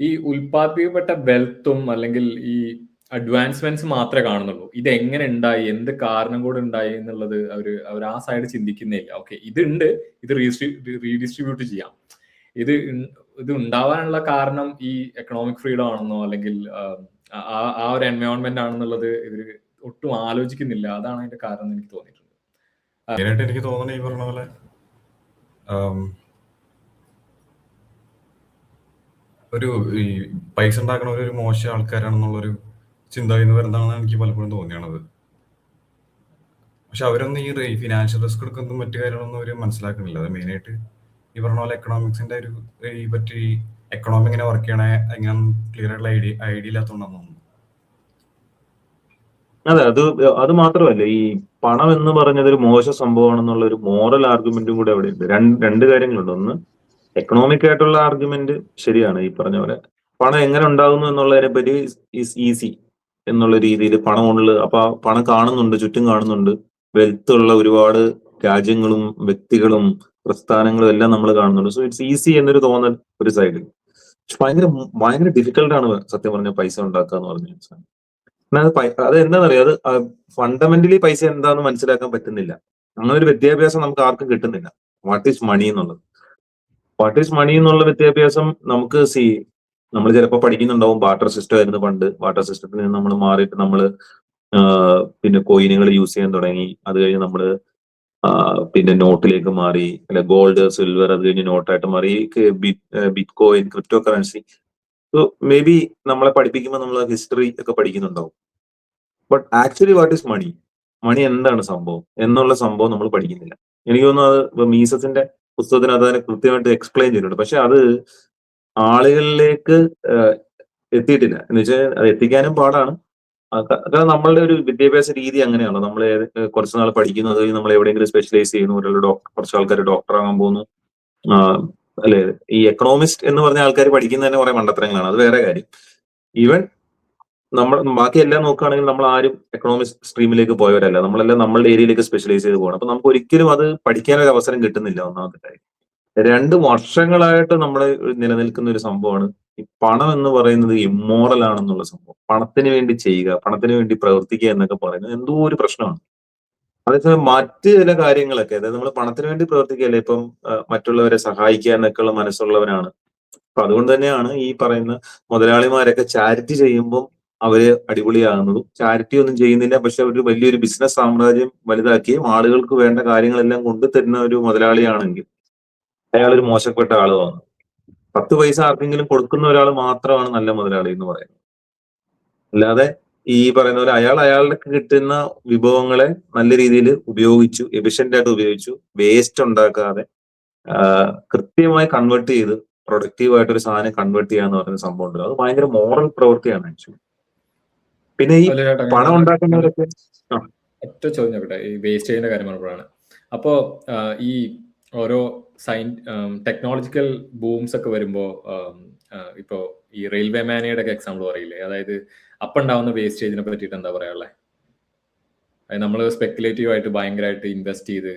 ഈ ഉൽപ്പാദിപ്പിക്കപ്പെട്ട വെൽത്തും അല്ലെങ്കിൽ ഈ അഡ്വാൻസ്മെന്റ്സ് മാത്രമേ കാണുന്നുള്ളൂ. ഇത് എങ്ങനെ ഉണ്ടായി, എന്ത് കാരണം കൂടെ ഉണ്ടായി എന്നുള്ളത് അവർ ആ സൈഡ് ചിന്തിക്കുന്നില്ല. ഓക്കെ, ഇതുണ്ട്, ഇത് റീഡിസ്ട്രിബ്യൂട്ട് ചെയ്യാം. ഇത് ഉണ്ടാവാനുള്ള കാരണം ഈ എക്കണോമിക് ഫ്രീഡം ആണെന്നോ അല്ലെങ്കിൽ ആ ഒരു എൻവയോൺമെന്റ് ആണെന്നുള്ളത് ഇവര് ഒട്ടും ആലോചിക്കുന്നില്ല. അതാണ് അതിന്റെ കാരണം എന്ന് എനിക്ക് തോന്നിയിട്ടുണ്ട്. മെയിനായിട്ട് എനിക്ക് തോന്നുന്നത് ഈ പറഞ്ഞ പോലെ ഒരു ഈ പൈസ ഉണ്ടാക്കണവർ ഒരു മോശം ആൾക്കാരാണെന്നുള്ളൊരു ചിന്താഗതി വരുന്നതാണ് എനിക്ക് പലപ്പോഴും തോന്നിയാണത്. പക്ഷെ അവരൊന്നും ഈ ഫിനാൻഷ്യൽ റിസ്ക് എടുക്കുന്നതും മറ്റു കാര്യങ്ങളൊന്നും അവർ മനസ്സിലാക്കുന്നില്ല. അത് മെയിനായിട്ട് ഈ പറഞ്ഞ പോലെ എക്കണോമിക്സിന്റെ ഒരു ഈ പറ്റി എക്കണോമി എങ്ങനെ വർക്ക് ചെയ്യണേ എങ്ങനെ ക്ലിയർ ആയിട്ടുള്ള ഐഡിയ ഇല്ലാത്തതുകൊണ്ടാണ് തോന്നുന്നു. അതെ, അത് മാത്രമല്ല, ഈ പണം എന്ന് പറഞ്ഞത് ഒരു മോശം സംഭവമാണെന്നുള്ള ഒരു മോറൽ ആർഗ്യുമെന്റും കൂടെ അവിടെ ഉണ്ട്. രണ്ട് കാര്യങ്ങളുണ്ട്. ഒന്ന്, എക്കണോമിക് ആയിട്ടുള്ള ആർഗ്യുമെന്റ് ശരിയാണ്. ഈ പറഞ്ഞ പോലെ പണം എങ്ങനെ ഉണ്ടാകുന്നു എന്നുള്ളതിനെ പറ്റി ഈസ് ഈസി എന്നുള്ള രീതിയിൽ അപ്പൊ പണം കാണുന്നുണ്ട്, ചുറ്റും കാണുന്നുണ്ട്, വെൽത്ത് ഉള്ള ഒരുപാട് രാജ്യങ്ങളും വ്യക്തികളും പ്രസ്ഥാനങ്ങളും എല്ലാം നമ്മൾ കാണുന്നുണ്ട്. സോ ഇറ്റ്സ് ഈസി എന്നൊരു തോന്നൽ ഒരു സൈഡിൽ. പക്ഷെ ഭയങ്കര ഡിഫിക്കൽട്ടാണ് സത്യം പറഞ്ഞ പൈസ ഉണ്ടാക്കുക എന്ന് പറഞ്ഞു വെച്ചാൽ. അത് എന്താണെന്നറിയാം, അത് ഫണ്ടമെന്റലി പൈസ എന്താണെന്ന് മനസ്സിലാക്കാൻ പറ്റുന്നില്ല. അങ്ങനെ ഒരു വിദ്യാഭ്യാസം നമുക്ക് ആർക്കും കിട്ടുന്നില്ല. വാട്ട് ഈസ് മണി എന്നുള്ള വിദ്യാഭ്യാസം നമുക്ക് നമ്മൾ ചിലപ്പോൾ പഠിക്കുന്നുണ്ടാവും. ബാർട്ടർ സിസ്റ്റം ആയിരുന്നു പണ്ട്. ബാർട്ടർ സിസ്റ്റത്തിൽ നിന്ന് നമ്മൾ മാറിയിട്ട് നമ്മൾ പിന്നെ കോയിനുകൾ യൂസ് ചെയ്യാൻ തുടങ്ങി. അത് കഴിഞ്ഞ് നമ്മൾ പിന്നെ നോട്ടിലേക്ക് മാറി, അല്ലെ ഗോൾഡ്, സിൽവർ, അത് കഴിഞ്ഞ് നോട്ടായിട്ട് മാറി, bitcoin, cryptocurrency. So maybe നമ്മളെ പഠിപ്പിക്കുമ്പോൾ നമ്മൾ ഹിസ്റ്ററി ഒക്കെ പഠിക്കുന്നുണ്ടാവും. But actually what is money എന്താണ് സംഭവം എന്നുള്ള സംഭവം നമ്മൾ പഠിക്കുന്നില്ല. എനിക്ക് തോന്നുന്നു അത് മീസസിന്റെ പുസ്തകത്തിന് അത് കൃത്യമായിട്ട് എക്സ്പ്ലെയിൻ ചെയ്തിട്ടുണ്ട്. പക്ഷെ അത് ആളുകളിലേക്ക് എത്തിയിട്ടില്ല. എന്ന് വെച്ചാൽ അത് എത്തിക്കാനും പാടാണ്. കാരണം നമ്മളുടെ ഒരു വിദ്യാഭ്യാസ രീതി അങ്ങനെയാണ്. നമ്മൾ കുറച്ച് നാൾ പഠിക്കുന്നത്, നമ്മൾ എവിടെയെങ്കിലും സ്പെഷ്യലൈസ് ചെയ്യുന്നു, കുറച്ച് ആൾക്കാർ ഡോക്ടർ ആകാൻ പോകുന്നു, അല്ലെ. ഈ എക്കണോമിസ്റ്റ് എന്ന് പറഞ്ഞ ആൾക്കാർ പഠിക്കുന്ന തന്നെ കുറെ മണ്ടത്തരങ്ങളാണ്. അത് വേറെ കാര്യം. ഈവൻ ബാക്കി എല്ലാം നോക്കുകയാണെങ്കിൽ നമ്മൾ ആരും എക്കണോമിക്സ് സ്ട്രീമിലേക്ക് പോയവരല്ല. നമ്മളെല്ലാം നമ്മളുടെ ഏരിയയിലേക്ക് സ്പെഷ്യലൈസ് ചെയ്ത് പോകണം. അപ്പൊ നമുക്ക് ഒരിക്കലും അത് പഠിക്കാനൊരു അവസരം കിട്ടുന്നില്ല. ഒന്നാമത്തെ കാര്യം. 2 വർഷങ്ങളായിട്ട് നമ്മുടെ നിലനിൽക്കുന്ന ഒരു സംഭവമാണ് ഈ പണം എന്ന് പറയുന്നത് ഇമ്മോറൽ ആണെന്നുള്ള സംഭവം. പണത്തിന് വേണ്ടി ചെയ്യുക, പണത്തിന് വേണ്ടി പ്രവർത്തിക്കുക എന്നൊക്കെ പറയുന്നത് എന്തോ ഒരു പ്രശ്നമാണ്. അതേസമയം മറ്റ് ചില കാര്യങ്ങളൊക്കെ, അതായത് നമ്മൾ പണത്തിന് വേണ്ടി പ്രവർത്തിക്കുകയല്ലേ, ഇപ്പം മറ്റുള്ളവരെ സഹായിക്കുക എന്നൊക്കെയുള്ള മനസ്സുള്ളവരാണ്. അപ്പൊ അതുകൊണ്ട് തന്നെയാണ് ഈ പറയുന്ന മുതലാളിമാരൊക്കെ ചാരിറ്റി ചെയ്യുമ്പോൾ അവര് അടിപൊളിയാകുന്നതും. ചാരിറ്റി ഒന്നും ചെയ്യുന്നില്ല, പക്ഷെ ഒരു വലിയൊരു ബിസിനസ് സാമ്രാജ്യം വലുതാക്കിയും ആളുകൾക്ക് വേണ്ട കാര്യങ്ങളെല്ലാം കൊണ്ടുതരുന്ന ഒരു മുതലാളിയാണെങ്കിൽ അയാൾ ഒരു മോശപ്പെട്ട ആളുമാണ്. 10 പൈസ ആർക്കെങ്കിലും കൊടുക്കുന്ന ഒരാൾ മാത്രമാണ് നല്ല മുതലാളി എന്ന് പറയുന്നത്. അല്ലാതെ ഈ പറയുന്ന പോലെ അയാളുടെ കിട്ടുന്ന വിഭവങ്ങളെ നല്ല രീതിയിൽ ഉപയോഗിച്ചു, എഫിഷ്യന്റ് ആയിട്ട് ഉപയോഗിച്ചു, വേസ്റ്റ് ഉണ്ടാക്കാതെ കൃത്യമായി കൺവേർട്ട് ചെയ്ത് പ്രൊഡക്റ്റീവ് ഒരു സാധനം കൺവേർട്ട് ചെയ്യാന്ന് പറയുന്ന സംഭവം ഉണ്ട്. അത് ഭയങ്കര മോറൽ പ്രവൃത്തിയാണ് ആക്ച്വലി. പിന്നെ ഈ പണം ഉണ്ടാക്കുന്നവരൊക്കെ ഒറ്റ ചോദ്യം നോക്കട്ടെ, ഈ വേസ്റ്റേജിന്റെ കാര്യം പറഞ്ഞപ്പോഴാണ്. അപ്പോ ഈ ഓരോ ടെക്നോളജിക്കൽ ബൂംസ് ഒക്കെ വരുമ്പോ ഇപ്പോ ഈ റെയിൽവേ മാനയുടെ ഒക്കെ എക്സാമ്പിൾ പറയില്ലേ, അതായത് ഉണ്ടാവുന്ന വേസ്റ്റേജിനെ പറ്റിയിട്ട് എന്താ പറയാനുള്ളത്? അതായത് നമ്മൾ സ്പെക്കുലേറ്റീവ് ആയിട്ട് ഭയങ്കരമായിട്ട് ഇൻവെസ്റ്റ് ചെയ്ത്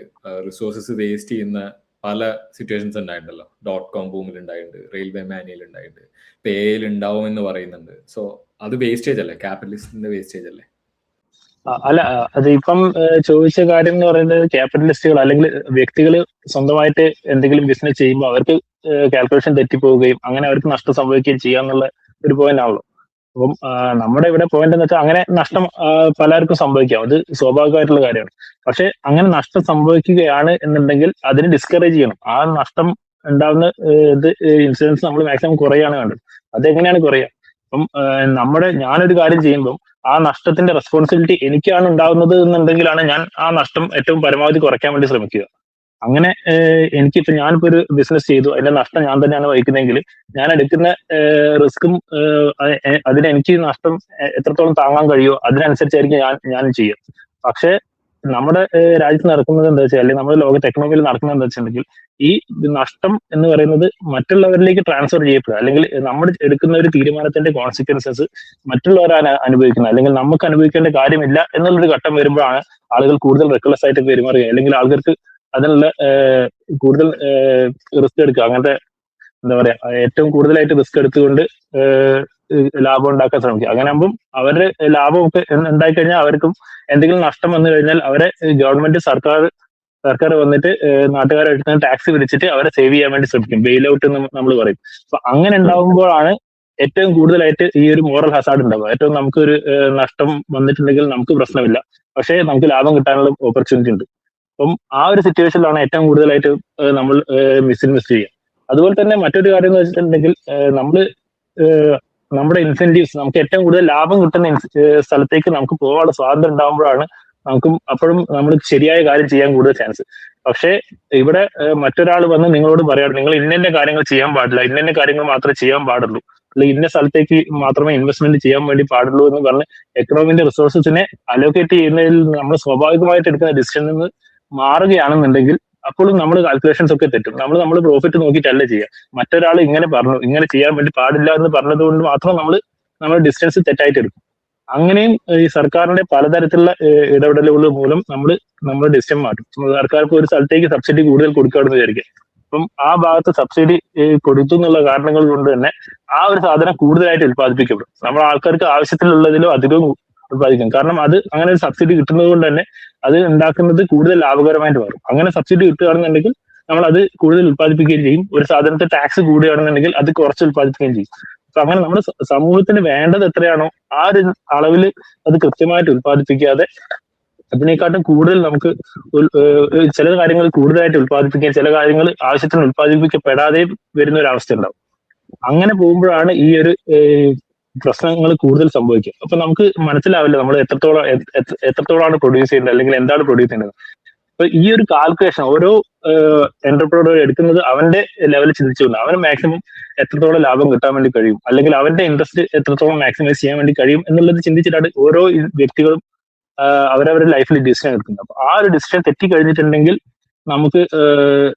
റിസോഴ്സസ് വേസ്റ്റ് ചെയ്യുന്ന പല സിറ്റുവേഷൻസ് ഉണ്ടായിട്ടുണ്ടല്ലോ. .com ബൂമിൽ ഉണ്ടായിട്ടുണ്ട്, റെയിൽവേ മാനിയയിൽ ഉണ്ടായിട്ടുണ്ട്, പേയിൽ ഉണ്ടാവും എന്ന് പറയുന്നുണ്ട്. സോ അത് വേസ്റ്റേജ് അല്ലേ? ക്യാപിറ്റലിസ്റ്റിന്റെ വേസ്റ്റേജ് അല്ലേ? അല്ല, അത് ഇപ്പം ചോദിച്ച കാര്യം എന്ന് പറയുന്നത് ക്യാപിറ്റലിസ്റ്റുകൾ അല്ലെങ്കിൽ വ്യക്തികൾ സ്വന്തമായിട്ട് എന്തെങ്കിലും ബിസിനസ് ചെയ്യുമ്പോൾ അവർക്ക് കാൽക്കുലേഷൻ തെറ്റിപ്പോവുകയും അങ്ങനെ അവർക്ക് നഷ്ടം സംഭവിക്കുകയും ചെയ്യാന്നുള്ള ഒരു പോയിന്റ് ആണല്ലോ. അപ്പം നമ്മുടെ ഇവിടെ പോയിന്റ് എന്ന് വെച്ചാൽ അങ്ങനെ നഷ്ടം പലർക്കും സംഭവിക്കാം, അത് സ്വാഭാവികമായിട്ടുള്ള കാര്യമാണ്. പക്ഷെ അങ്ങനെ നഷ്ടം സംഭവിക്കുകയാണ് എന്നുണ്ടെങ്കിൽ അതിന് ഡിസ്കറേജ് ചെയ്യണം. ആ നഷ്ടം ഉണ്ടാവുന്ന ഇൻഷുറൻസ് നമ്മൾ മാക്സിമം കുറയാണ് വേണ്ടത്. അതെങ്ങനെയാണ് കുറയുക? അപ്പം ഞാനൊരു കാര്യം ചെയ്യുമ്പം ആ നഷ്ടത്തിന്റെ റെസ്പോൺസിബിലിറ്റി എനിക്കാണ് ഉണ്ടാവുന്നത് എന്നുണ്ടെങ്കിലാണ് ഞാൻ ആ നഷ്ടം ഏറ്റവും പരമാവധി കുറയ്ക്കാൻ വേണ്ടി ശ്രമിക്കുക. അങ്ങനെ ഞാനിപ്പോ ഒരു ബിസിനസ് ചെയ്തു, അതിന്റെ നഷ്ടം ഞാൻ തന്നെയാണ് വഹിക്കുന്നതെങ്കിൽ ഞാൻ എടുക്കുന്ന റിസ്ക്കും അതിനെനിക്ക് നഷ്ടം എത്രത്തോളം താങ്ങാൻ കഴിയുമോ അതിനനുസരിച്ചായിരിക്കും ഞാൻ ചെയ്യുക. പക്ഷെ നമ്മുടെ രാജ്യത്ത് നടക്കുന്നത് എന്താ വെച്ചാൽ, അല്ലെങ്കിൽ നമ്മുടെ ലോകത്ത് എക്കണോമിയിൽ നടക്കുന്നത് എന്താ വെച്ചിട്ടുണ്ടെങ്കിൽ, ഈ നഷ്ടം എന്ന് പറയുന്നത് മറ്റുള്ളവരിലേക്ക് ട്രാൻസ്ഫർ ചെയ്യപ്പെടുക, അല്ലെങ്കിൽ നമ്മൾ എടുക്കുന്ന ഒരു തീരുമാനത്തിന്റെ കോൺസിക്വൻസസ് മറ്റുള്ളവരാണ് അനുഭവിക്കുന്നത്, അല്ലെങ്കിൽ നമുക്ക് അനുഭവിക്കേണ്ട കാര്യമില്ല എന്നുള്ളൊരു ഘട്ടം വരുമ്പോഴാണ് ആളുകൾ കൂടുതൽ റെക്ലെസ് ആയിട്ട് പെരുമാറുക, അല്ലെങ്കിൽ ആളുകൾക്ക് അതിനുള്ള കൂടുതൽ റിസ്ക് എടുക്കുക. അങ്ങനത്തെ എന്താ പറയാ, ഏറ്റവും കൂടുതലായിട്ട് റിസ്ക് എടുത്തുകൊണ്ട് ലാഭം ഉണ്ടാക്കാൻ ശ്രമിക്കുക. അങ്ങനെ ആകുമ്പം അവരുടെ ലാഭമൊക്കെ ഉണ്ടായിക്കഴിഞ്ഞാൽ അവർക്കും എന്തെങ്കിലും നഷ്ടം വന്നു കഴിഞ്ഞാൽ അവരെ ഗവൺമെന്റ് സർക്കാർ സർക്കാർ വന്നിട്ട് നാട്ടുകാരെ ടാക്സ് പിരിച്ചിട്ട് അവരെ സേവ് ചെയ്യാൻ വേണ്ടി ശ്രമിക്കും, ബെയിൽ ഔട്ട് എന്ന് നമ്മൾ പറയും. അപ്പൊ അങ്ങനെ ഉണ്ടാവുമ്പോഴാണ് ഏറ്റവും കൂടുതലായിട്ട് ഈ ഒരു മോറൽ ഹസാർഡ് ഉണ്ടാവുക. ഏറ്റവും നമുക്കൊരു നഷ്ടം വന്നിട്ടുണ്ടെങ്കിൽ നമുക്ക് പ്രശ്നമില്ല, പക്ഷേ നമുക്ക് ലാഭം കിട്ടാനുള്ള ഓപ്പർച്യൂണിറ്റി ഉണ്ട്. അപ്പം ആ ഒരു സിറ്റുവേഷനിലാണ് ഏറ്റവും കൂടുതലായിട്ട് നമ്മൾ മിസ്ഇൻവെസ്റ്റ് ചെയ്യുക. അതുപോലെ തന്നെ മറ്റൊരു കാര്യം എന്ന് വെച്ചിട്ടുണ്ടെങ്കിൽ നമ്മുടെ ഇൻസെന്റീവ്സ്, നമുക്ക് ഏറ്റവും കൂടുതൽ ലാഭം കിട്ടുന്ന സ്ഥലത്തേക്ക് നമുക്ക് പോകാനുള്ള സ്വാതന്ത്ര്യം ഉണ്ടാകുമ്പോഴാണ് അപ്പോഴും നമ്മൾ ശരിയായ കാര്യം ചെയ്യാൻ കൂടുതൽ ചാൻസ്. പക്ഷേ ഇവിടെ മറ്റൊരാൾ വന്ന് നിങ്ങളോട് പറയാണ്, നിങ്ങൾ ഇന്ന കാര്യങ്ങൾ ചെയ്യാൻ പാടില്ല, ഇന്ന കാര്യങ്ങൾ മാത്രമേ ചെയ്യാൻ പാടുള്ളൂ, അല്ലെങ്കിൽ ഇന്ന സ്ഥലത്തേക്ക് മാത്രമേ ഇൻവെസ്റ്റ്മെന്റ് ചെയ്യാൻ വേണ്ടി പാടുള്ളൂ എന്ന് പറഞ്ഞ് എക്കണോമിന്റെ റിസോഴ്സസിനെ അലോക്കേറ്റ് ചെയ്യുന്നതിൽ നമ്മൾ സ്വാഭാവികമായിട്ട് എടുക്കുന്ന ഡിസിഷനിൽ നിന്ന് മാറുകയാണെന്നുണ്ടെങ്കിൽ അപ്പോഴും നമ്മൾ കാൽക്കുലേഷൻസ് ഒക്കെ തെറ്റും. നമ്മൾ പ്രോഫിറ്റ് നോക്കിയിട്ടല്ല ചെയ്യുക. മറ്റൊരാൾ ഇങ്ങനെ പറഞ്ഞു, ഇങ്ങനെ ചെയ്യാൻ വേണ്ടി പാടില്ല എന്ന് പറഞ്ഞത് കൊണ്ട് മാത്രം നമ്മൾ ഡിസ്റ്റൻസ് തെറ്റായിട്ട് എടുക്കും. അങ്ങനെയും ഈ സർക്കാരിന്റെ പലതരത്തിലുള്ള ഇടപെടലുകൾ മൂലം നമ്മൾ ഡിസിഷൻ മാറ്റും. സർക്കാർക്ക് ഒരു സ്ഥലത്തേക്ക് സബ്സിഡി കൂടുതൽ കൊടുക്കുകയാണെന്ന് വിചാരിക്കുക, അപ്പം ആ ഭാഗത്ത് സബ്സിഡി കൊടുത്തു എന്നുള്ള കാരണങ്ങൾ കൊണ്ട് തന്നെ ആ ഒരു സാധനം കൂടുതലായിട്ട് ഉത്പാദിപ്പിക്കപ്പെടും. നമ്മുടെ ആൾക്കാർക്ക് ആവശ്യത്തിലുള്ളതിലോ അധികവും ഉത്പാദിക്കും. കാരണം അത് അങ്ങനെ ഒരു സബ്സിഡി കിട്ടുന്നത് കൊണ്ട് തന്നെ അത് ഉണ്ടാക്കുന്നത് കൂടുതൽ ലാഭകരമായിട്ട് മാറും. അങ്ങനെ സബ്സിഡി കിട്ടുകയാണെന്നുണ്ടെങ്കിൽ നമ്മൾ അത് കൂടുതൽ ഉത്പാദിപ്പിക്കുകയും ചെയ്യും. ഒരു സാധനത്തെ ടാക്സ് കൂടുകയാണെന്നുണ്ടെങ്കിൽ അത് കുറച്ച് ഉത്പാദിപ്പിക്കുകയും ചെയ്യും. അപ്പൊ അങ്ങനെ നമ്മുടെ സമൂഹത്തിന് വേണ്ടത് എത്രയാണോ ആ ഒരു അളവിൽ അത് കൃത്യമായിട്ട് ഉത്പാദിപ്പിക്കാതെ അതിനെക്കാട്ടും കൂടുതൽ നമുക്ക് ചില കാര്യങ്ങൾ കൂടുതലായിട്ട് ഉത്പാദിപ്പിക്കാൻ, ചില കാര്യങ്ങൾ ആവശ്യത്തിന് ഉത്പാദിപ്പിക്കപ്പെടാതെ വരുന്ന ഒരു അവസ്ഥ ഉണ്ടാവും. അങ്ങനെ പോകുമ്പോഴാണ് ഈ ഒരു പ്രശ്നങ്ങൾ കൂടുതൽ സംഭവിക്കുക. അപ്പൊ നമുക്ക് മനസ്സിലാവില്ല നമ്മൾ എത്രത്തോളമാണ് പ്രൊഡ്യൂസ് ചെയ്യേണ്ടത്, അല്ലെങ്കിൽ എന്താണ് പ്രൊഡ്യൂസ് ചെയ്യേണ്ടത്. അപ്പൊ ഈ ഒരു കാൽക്കുലേഷൻ ഓരോ എന്റർപ്രണർ എടുക്കുന്നത് അവന്റെ ലെവലിൽ ചിന്തിച്ചുകൊണ്ട് അവന് മാക്സിമം എത്രത്തോളം ലാഭം കിട്ടാൻ വേണ്ടി കഴിയും, അല്ലെങ്കിൽ അവന്റെ ഇൻട്രസ്റ്റ് എത്രത്തോളം മാക്സിമൈസ് ചെയ്യാൻ വേണ്ടി കഴിയും എന്നുള്ളത് ചിന്തിച്ചിട്ടാണ് ഓരോ വ്യക്തികളും അവരവരുടെ ലൈഫിൽ ഡിസിഷൻ എടുക്കുന്നത്. അപ്പൊ ആ ഒരു ഡിസിഷൻ തെറ്റിക്കഴിഞ്ഞിട്ടുണ്ടെങ്കിൽ നമുക്ക്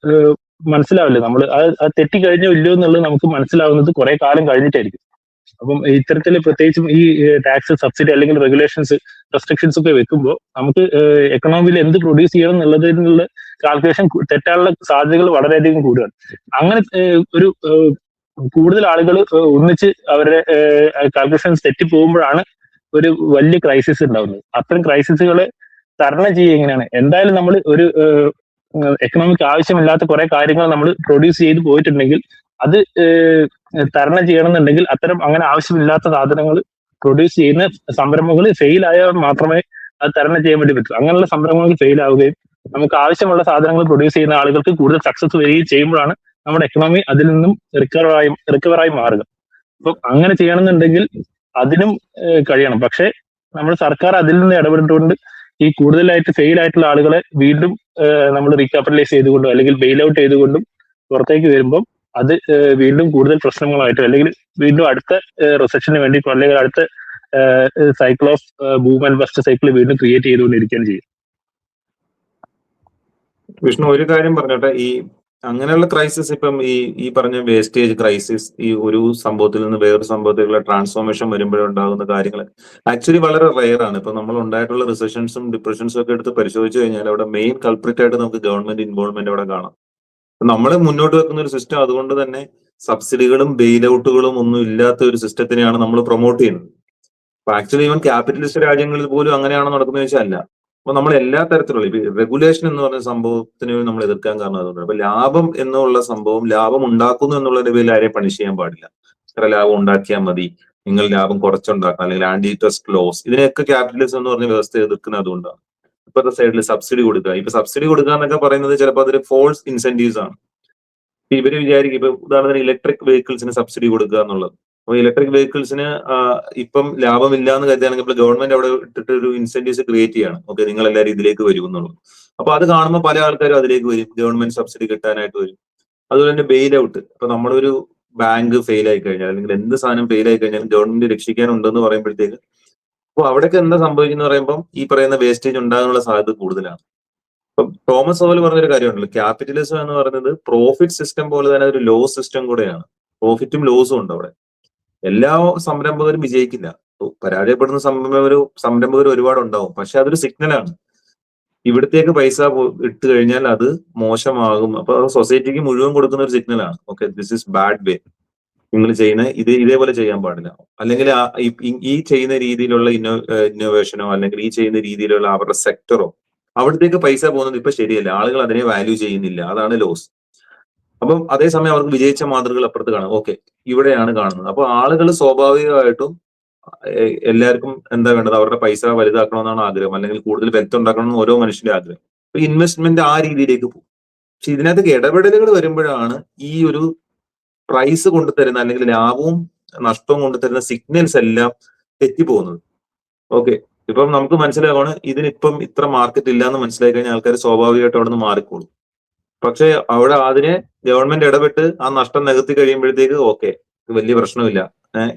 മനസ്സിലാവില്ല, നമ്മൾ അത് തെറ്റിക്കഴിഞ്ഞോ ഇല്ലയോ എന്നുള്ളത് നമുക്ക് മനസ്സിലാവുന്നത് കുറെ കാലം കഴിഞ്ഞിട്ടായിരിക്കും. അപ്പം ഇത്തരത്തിൽ പ്രത്യേകിച്ചും ഈ ടാക്സ്, സബ്സിഡി അല്ലെങ്കിൽ റെഗുലേഷൻസ്, റെസ്ട്രിക്ഷൻസ് ഒക്കെ വെക്കുമ്പോൾ നമുക്ക് എക്കണോമിയിൽ എന്ത് പ്രൊഡ്യൂസ് ചെയ്യണം എന്നുള്ളതിനുള്ള കാൽക്കുലേഷൻ തെറ്റാനുള്ള സാധ്യതകൾ വളരെയധികം കൂടുതലാണ്. അങ്ങനെ ഒരു കൂടുതൽ ആളുകൾ ഒന്നിച്ച് അവരുടെ കാൽക്കുലേഷൻസ് തെറ്റിപ്പോകുമ്പോഴാണ് ഒരു വലിയ ക്രൈസിസ് ഉണ്ടാവുന്നത്. അത്തരം ക്രൈസിസുകളെ തരണം ചെയ്യുക എങ്ങനെയാണ്? എന്തായാലും നമ്മൾ ഒരു എക്കണോമിക്ക് ആവശ്യമില്ലാത്ത കുറെ കാര്യങ്ങൾ നമ്മൾ പ്രൊഡ്യൂസ് ചെയ്ത് പോയിട്ടുണ്ടെങ്കിൽ അത് തരണം ചെയ്യണമെന്നുണ്ടെങ്കിൽ അത്തരം അങ്ങനെ ആവശ്യമില്ലാത്ത സാധനങ്ങൾ പ്രൊഡ്യൂസ് ചെയ്യുന്ന സംരംഭങ്ങൾ ഫെയിൽ ആയാൽ മാത്രമേ അത് തരണം ചെയ്യാൻ വേണ്ടി പറ്റൂ. അങ്ങനെയുള്ള സംരംഭങ്ങൾ ഫെയിൽ ആവുകയും നമുക്ക് ആവശ്യമുള്ള സാധനങ്ങൾ പ്രൊഡ്യൂസ് ചെയ്യുന്ന ആളുകൾക്ക് കൂടുതൽ സക്സസ് വരികയും ചെയ്യുമ്പോഴാണ് നമ്മുടെ എക്കണോമി അതിൽ നിന്നും റിക്കവറായി മാറുക. അപ്പം അങ്ങനെ ചെയ്യണമെന്നുണ്ടെങ്കിൽ അതിനും കഴിയണം. പക്ഷെ നമ്മുടെ സർക്കാർ അതിൽ നിന്ന് ഇടപെട്ടുകൊണ്ട് ഈ കൂടുതലായിട്ട് ഫെയിൽ ആയിട്ടുള്ള ആളുകളെ വീണ്ടും നമ്മൾ റീക്യാപിറ്റലൈസ് ചെയ്തുകൊണ്ടും അല്ലെങ്കിൽ ബെയിൽ ഔട്ട് ചെയ്തുകൊണ്ടും പുറത്തേക്ക് വരുമ്പം അത് വീണ്ടും കൂടുതൽ പ്രശ്നങ്ങളായിട്ട്, അല്ലെങ്കിൽ വീണ്ടും അടുത്ത റിസെഷന് വേണ്ടി, അല്ലെങ്കിൽ അടുത്ത cycle of boom and bust cycle വീണ്ടും ക്രിയേറ്റ് ചെയ്തുകൊണ്ടിരിക്കുകയാണ് ചെയ്യും. വിഷ്ണു, ഒരു കാര്യം പറഞ്ഞോട്ടെ, ഈ അങ്ങനെയുള്ള ക്രൈസിസ്, ഇപ്പം ഈ പറഞ്ഞ വേസ്റ്റേജ് ക്രൈസിസ്, ഈ ഒരു സംഭവത്തിൽ നിന്ന് വേറൊരു സംഭവത്തിലുള്ള ട്രാൻസ്ഫോർമേഷൻ വരുമ്പോഴുണ്ടാകുന്ന കാര്യങ്ങൾ ആക്ച്വലി വളരെ റെയർ ആണ്. ഇപ്പൊ നമ്മൾ ഉണ്ടായിട്ടുള്ള റിസഷൻസും ഡിപ്രഷൻസും ഒക്കെ എടുത്ത് പരിശോധിച്ചു കഴിഞ്ഞാൽ അവിടെ മെയിൻ കൾപ്രിറ്റ് ആയിട്ട് നമുക്ക് ഗവൺമെന്റ് ഇൻവോൾവ്മെന്റ് അവിടെ കാണാം. നമ്മൾ മുന്നോട്ട് വെക്കുന്ന ഒരു സിസ്റ്റം അതുകൊണ്ട് തന്നെ സബ്സിഡികളും ബെയിൽ ഔട്ടുകളും ഒന്നും ഇല്ലാത്ത ഒരു സിസ്റ്റത്തിനെയാണ് നമ്മൾ പ്രൊമോട്ട് ചെയ്യുന്നത്. അപ്പൊ ആക്ച്വലി ഈവൻ ക്യാപിറ്റലിസ്റ്റ് രാജ്യങ്ങളിൽ പോലും അങ്ങനെയാണോ നടക്കുന്നത് വെച്ചാൽ അല്ല. അപ്പൊ നമ്മൾ എല്ലാ തരത്തിലുള്ള റെഗുലേഷൻ എന്ന് പറഞ്ഞ സംഭവത്തിന് നമ്മൾ എതിർക്കാൻ കാരണം അതുകൊണ്ടാണ്. അപ്പൊ ലാഭം എന്നുള്ള സംഭവം, ലാഭം ഉണ്ടാക്കുന്നു എന്നുള്ളതിന്റെ പേരിൽ ആരെയും പണിഷ് ചെയ്യാൻ പാടില്ല. ഇത്ര ലാഭം ഉണ്ടാക്കിയാൽ മതി, നിങ്ങൾ ലാഭം കുറച്ചുണ്ടാക്കണം, അല്ലെങ്കിൽ ആന്റി ട്രസ്റ്റ് ലോസ്, ഇതിനെയൊക്കെ ക്യാപിറ്റലിസം എന്ന് പറഞ്ഞ വ്യവസ്ഥ എതിർക്കുന്നത് അതുകൊണ്ടാണ്. ഇപ്പോഴത്തെ സൈഡിൽ സബ്സിഡി കൊടുക്കുക, ഇപ്പൊ സബ്സിഡി കൊടുക്കുക എന്നൊക്കെ പറയുന്നത് ചിലപ്പോൾ അതൊരു ഫോൾസ് ഇൻസെന്റീവ്സ് ആണ്. ഇവര് വിചാരിക്കും, ഇപ്പൊ ഉദാഹരണത്തിന് ഇലക്ട്രിക് വെഹിക്കിൾസിന് സബ്സിഡി കൊടുക്കുക എന്നുള്ളത്. അപ്പൊ ഇലക്ട്രിക് വെഹിക്കിൾസിന് ഇപ്പം ലാഭമില്ല എന്ന് കരുതുകയാണെങ്കിൽ ഇപ്പോൾ ഗവൺമെന്റ് അവിടെ ഇട്ടിട്ട് ഒരു ഇൻസെന്റീവ്സ് ക്രിയേറ്റ് ചെയ്യണം. ഓക്കെ, നിങ്ങൾ എല്ലാവരും ഇതിലേക്ക് വരും എന്നുള്ളത്. അപ്പൊ അത് കാണുമ്പോൾ പല ആൾക്കാരും അതിലേക്ക് വരും, ഗവൺമെന്റ് സബ്സിഡി കിട്ടാനായിട്ട് വരും. അതുപോലെ തന്നെ ബെയിൽ ഔട്ട്, ഇപ്പൊ നമ്മളൊരു ബാങ്ക് ഫെയിൽ ആയി കഴിഞ്ഞാൽ, അല്ലെങ്കിൽ എന്ത് സാധനം ഫെയിൽ ആയി കഴിഞ്ഞാൽ ഗവൺമെന്റ് രക്ഷിക്കാനുണ്ടെന്ന് പറയുമ്പോഴത്തേക്ക് അപ്പൊ അവിടേക്ക് എന്താ സംഭവിക്കുന്ന പറയുമ്പോൾ ഈ പറയുന്ന വേസ്റ്റേജ് ഉണ്ടാകാനുള്ള സാധ്യത കൂടുതലാണ്. ഇപ്പൊ തോമസ് ഹോവൽ പറഞ്ഞൊരു കാര്യമുണ്ടല്ലോ, ക്യാപിറ്റലിസം എന്ന് പറയുന്നത് പ്രോഫിറ്റ് സിസ്റ്റം പോലെ തന്നെ ഒരു ലോസ് സിസ്റ്റം കൂടെയാണ്. പ്രോഫിറ്റും ലോസും ഉണ്ട് അവിടെ. എല്ലാ സംരംഭകരും വിജയിക്കില്ല, പരാജയപ്പെടുന്ന സംരംഭകർ ഒരുപാട് ഉണ്ടാവും. പക്ഷെ അതൊരു സിഗ്നലാണ്, ഇവിടത്തേക്ക് പൈസ ഇട്ട് കഴിഞ്ഞാൽ അത് മോശമാകും. അപ്പൊ സൊസൈറ്റിക്ക് മുഴുവൻ കൊടുക്കുന്ന ഒരു സിഗ്നലാണ്. ഓക്കെ, ദിസ് ഇസ് ബാഡ് വേ, നിങ്ങൾ ചെയ്യുന്ന ഇതേപോലെ ചെയ്യാൻ പാടില്ല. അല്ലെങ്കിൽ ഈ ചെയ്യുന്ന രീതിയിലുള്ള ഇന്നോവേഷനോ അല്ലെങ്കിൽ ഈ ചെയ്യുന്ന രീതിയിലുള്ള അവരുടെ സെക്ടറോ അവിടത്തേക്ക് പൈസ പോകുന്നത് ഇപ്പൊ ശരിയല്ല, ആളുകൾ അതിനെ വാല്യൂ ചെയ്യുന്നില്ല, അതാണ് ലോസ്. അപ്പം അതേസമയം അവർക്ക് വിജയിച്ച മാതൃകകൾ അപ്പുറത്ത് കാണാം, ഓക്കെ ഇവിടെയാണ് കാണുന്നത്. അപ്പൊ ആളുകൾ സ്വാഭാവികമായിട്ടും എല്ലാവർക്കും എന്താ വേണ്ടത്, അവരുടെ പൈസ വലുതാക്കണമെന്നാണ് ആഗ്രഹം, അല്ലെങ്കിൽ കൂടുതൽ വെൽത്ത് ഉണ്ടാക്കണമെന്ന് ഓരോ മനുഷ്യന്റെ ആഗ്രഹം. അപ്പൊ ഇൻവെസ്റ്റ്മെന്റ് ആ രീതിയിലേക്ക് പോകും. പക്ഷെ ഇതിനകത്ത് ഇടപെടലുകൾ വരുമ്പോഴാണ് ഈ ഒരു പ്രൈസ് കൊണ്ടുതരുന്ന അല്ലെങ്കിൽ ലാഭവും നഷ്ടവും കൊണ്ടുതരുന്ന സിഗ്നൽസ് എല്ലാം തെറ്റിപ്പോകുന്നത്. ഓക്കെ, ഇപ്പം നമുക്ക് മനസ്സിലാവാണ് ഇതിനിപ്പം ഇത്ര മാർക്കറ്റ് ഇല്ല എന്ന് മനസ്സിലാക്കി കഴിഞ്ഞാൽ ആൾക്കാർ സ്വാഭാവികമായിട്ട് അവിടെ നിന്ന് മാറിക്കോളും. പക്ഷെ അവിടെ അതിനെ ഗവൺമെന്റ് ഇടപെട്ട് ആ നഷ്ടം നികത്തി കഴിയുമ്പോഴത്തേക്ക് ഓക്കെ വലിയ പ്രശ്നമില്ല,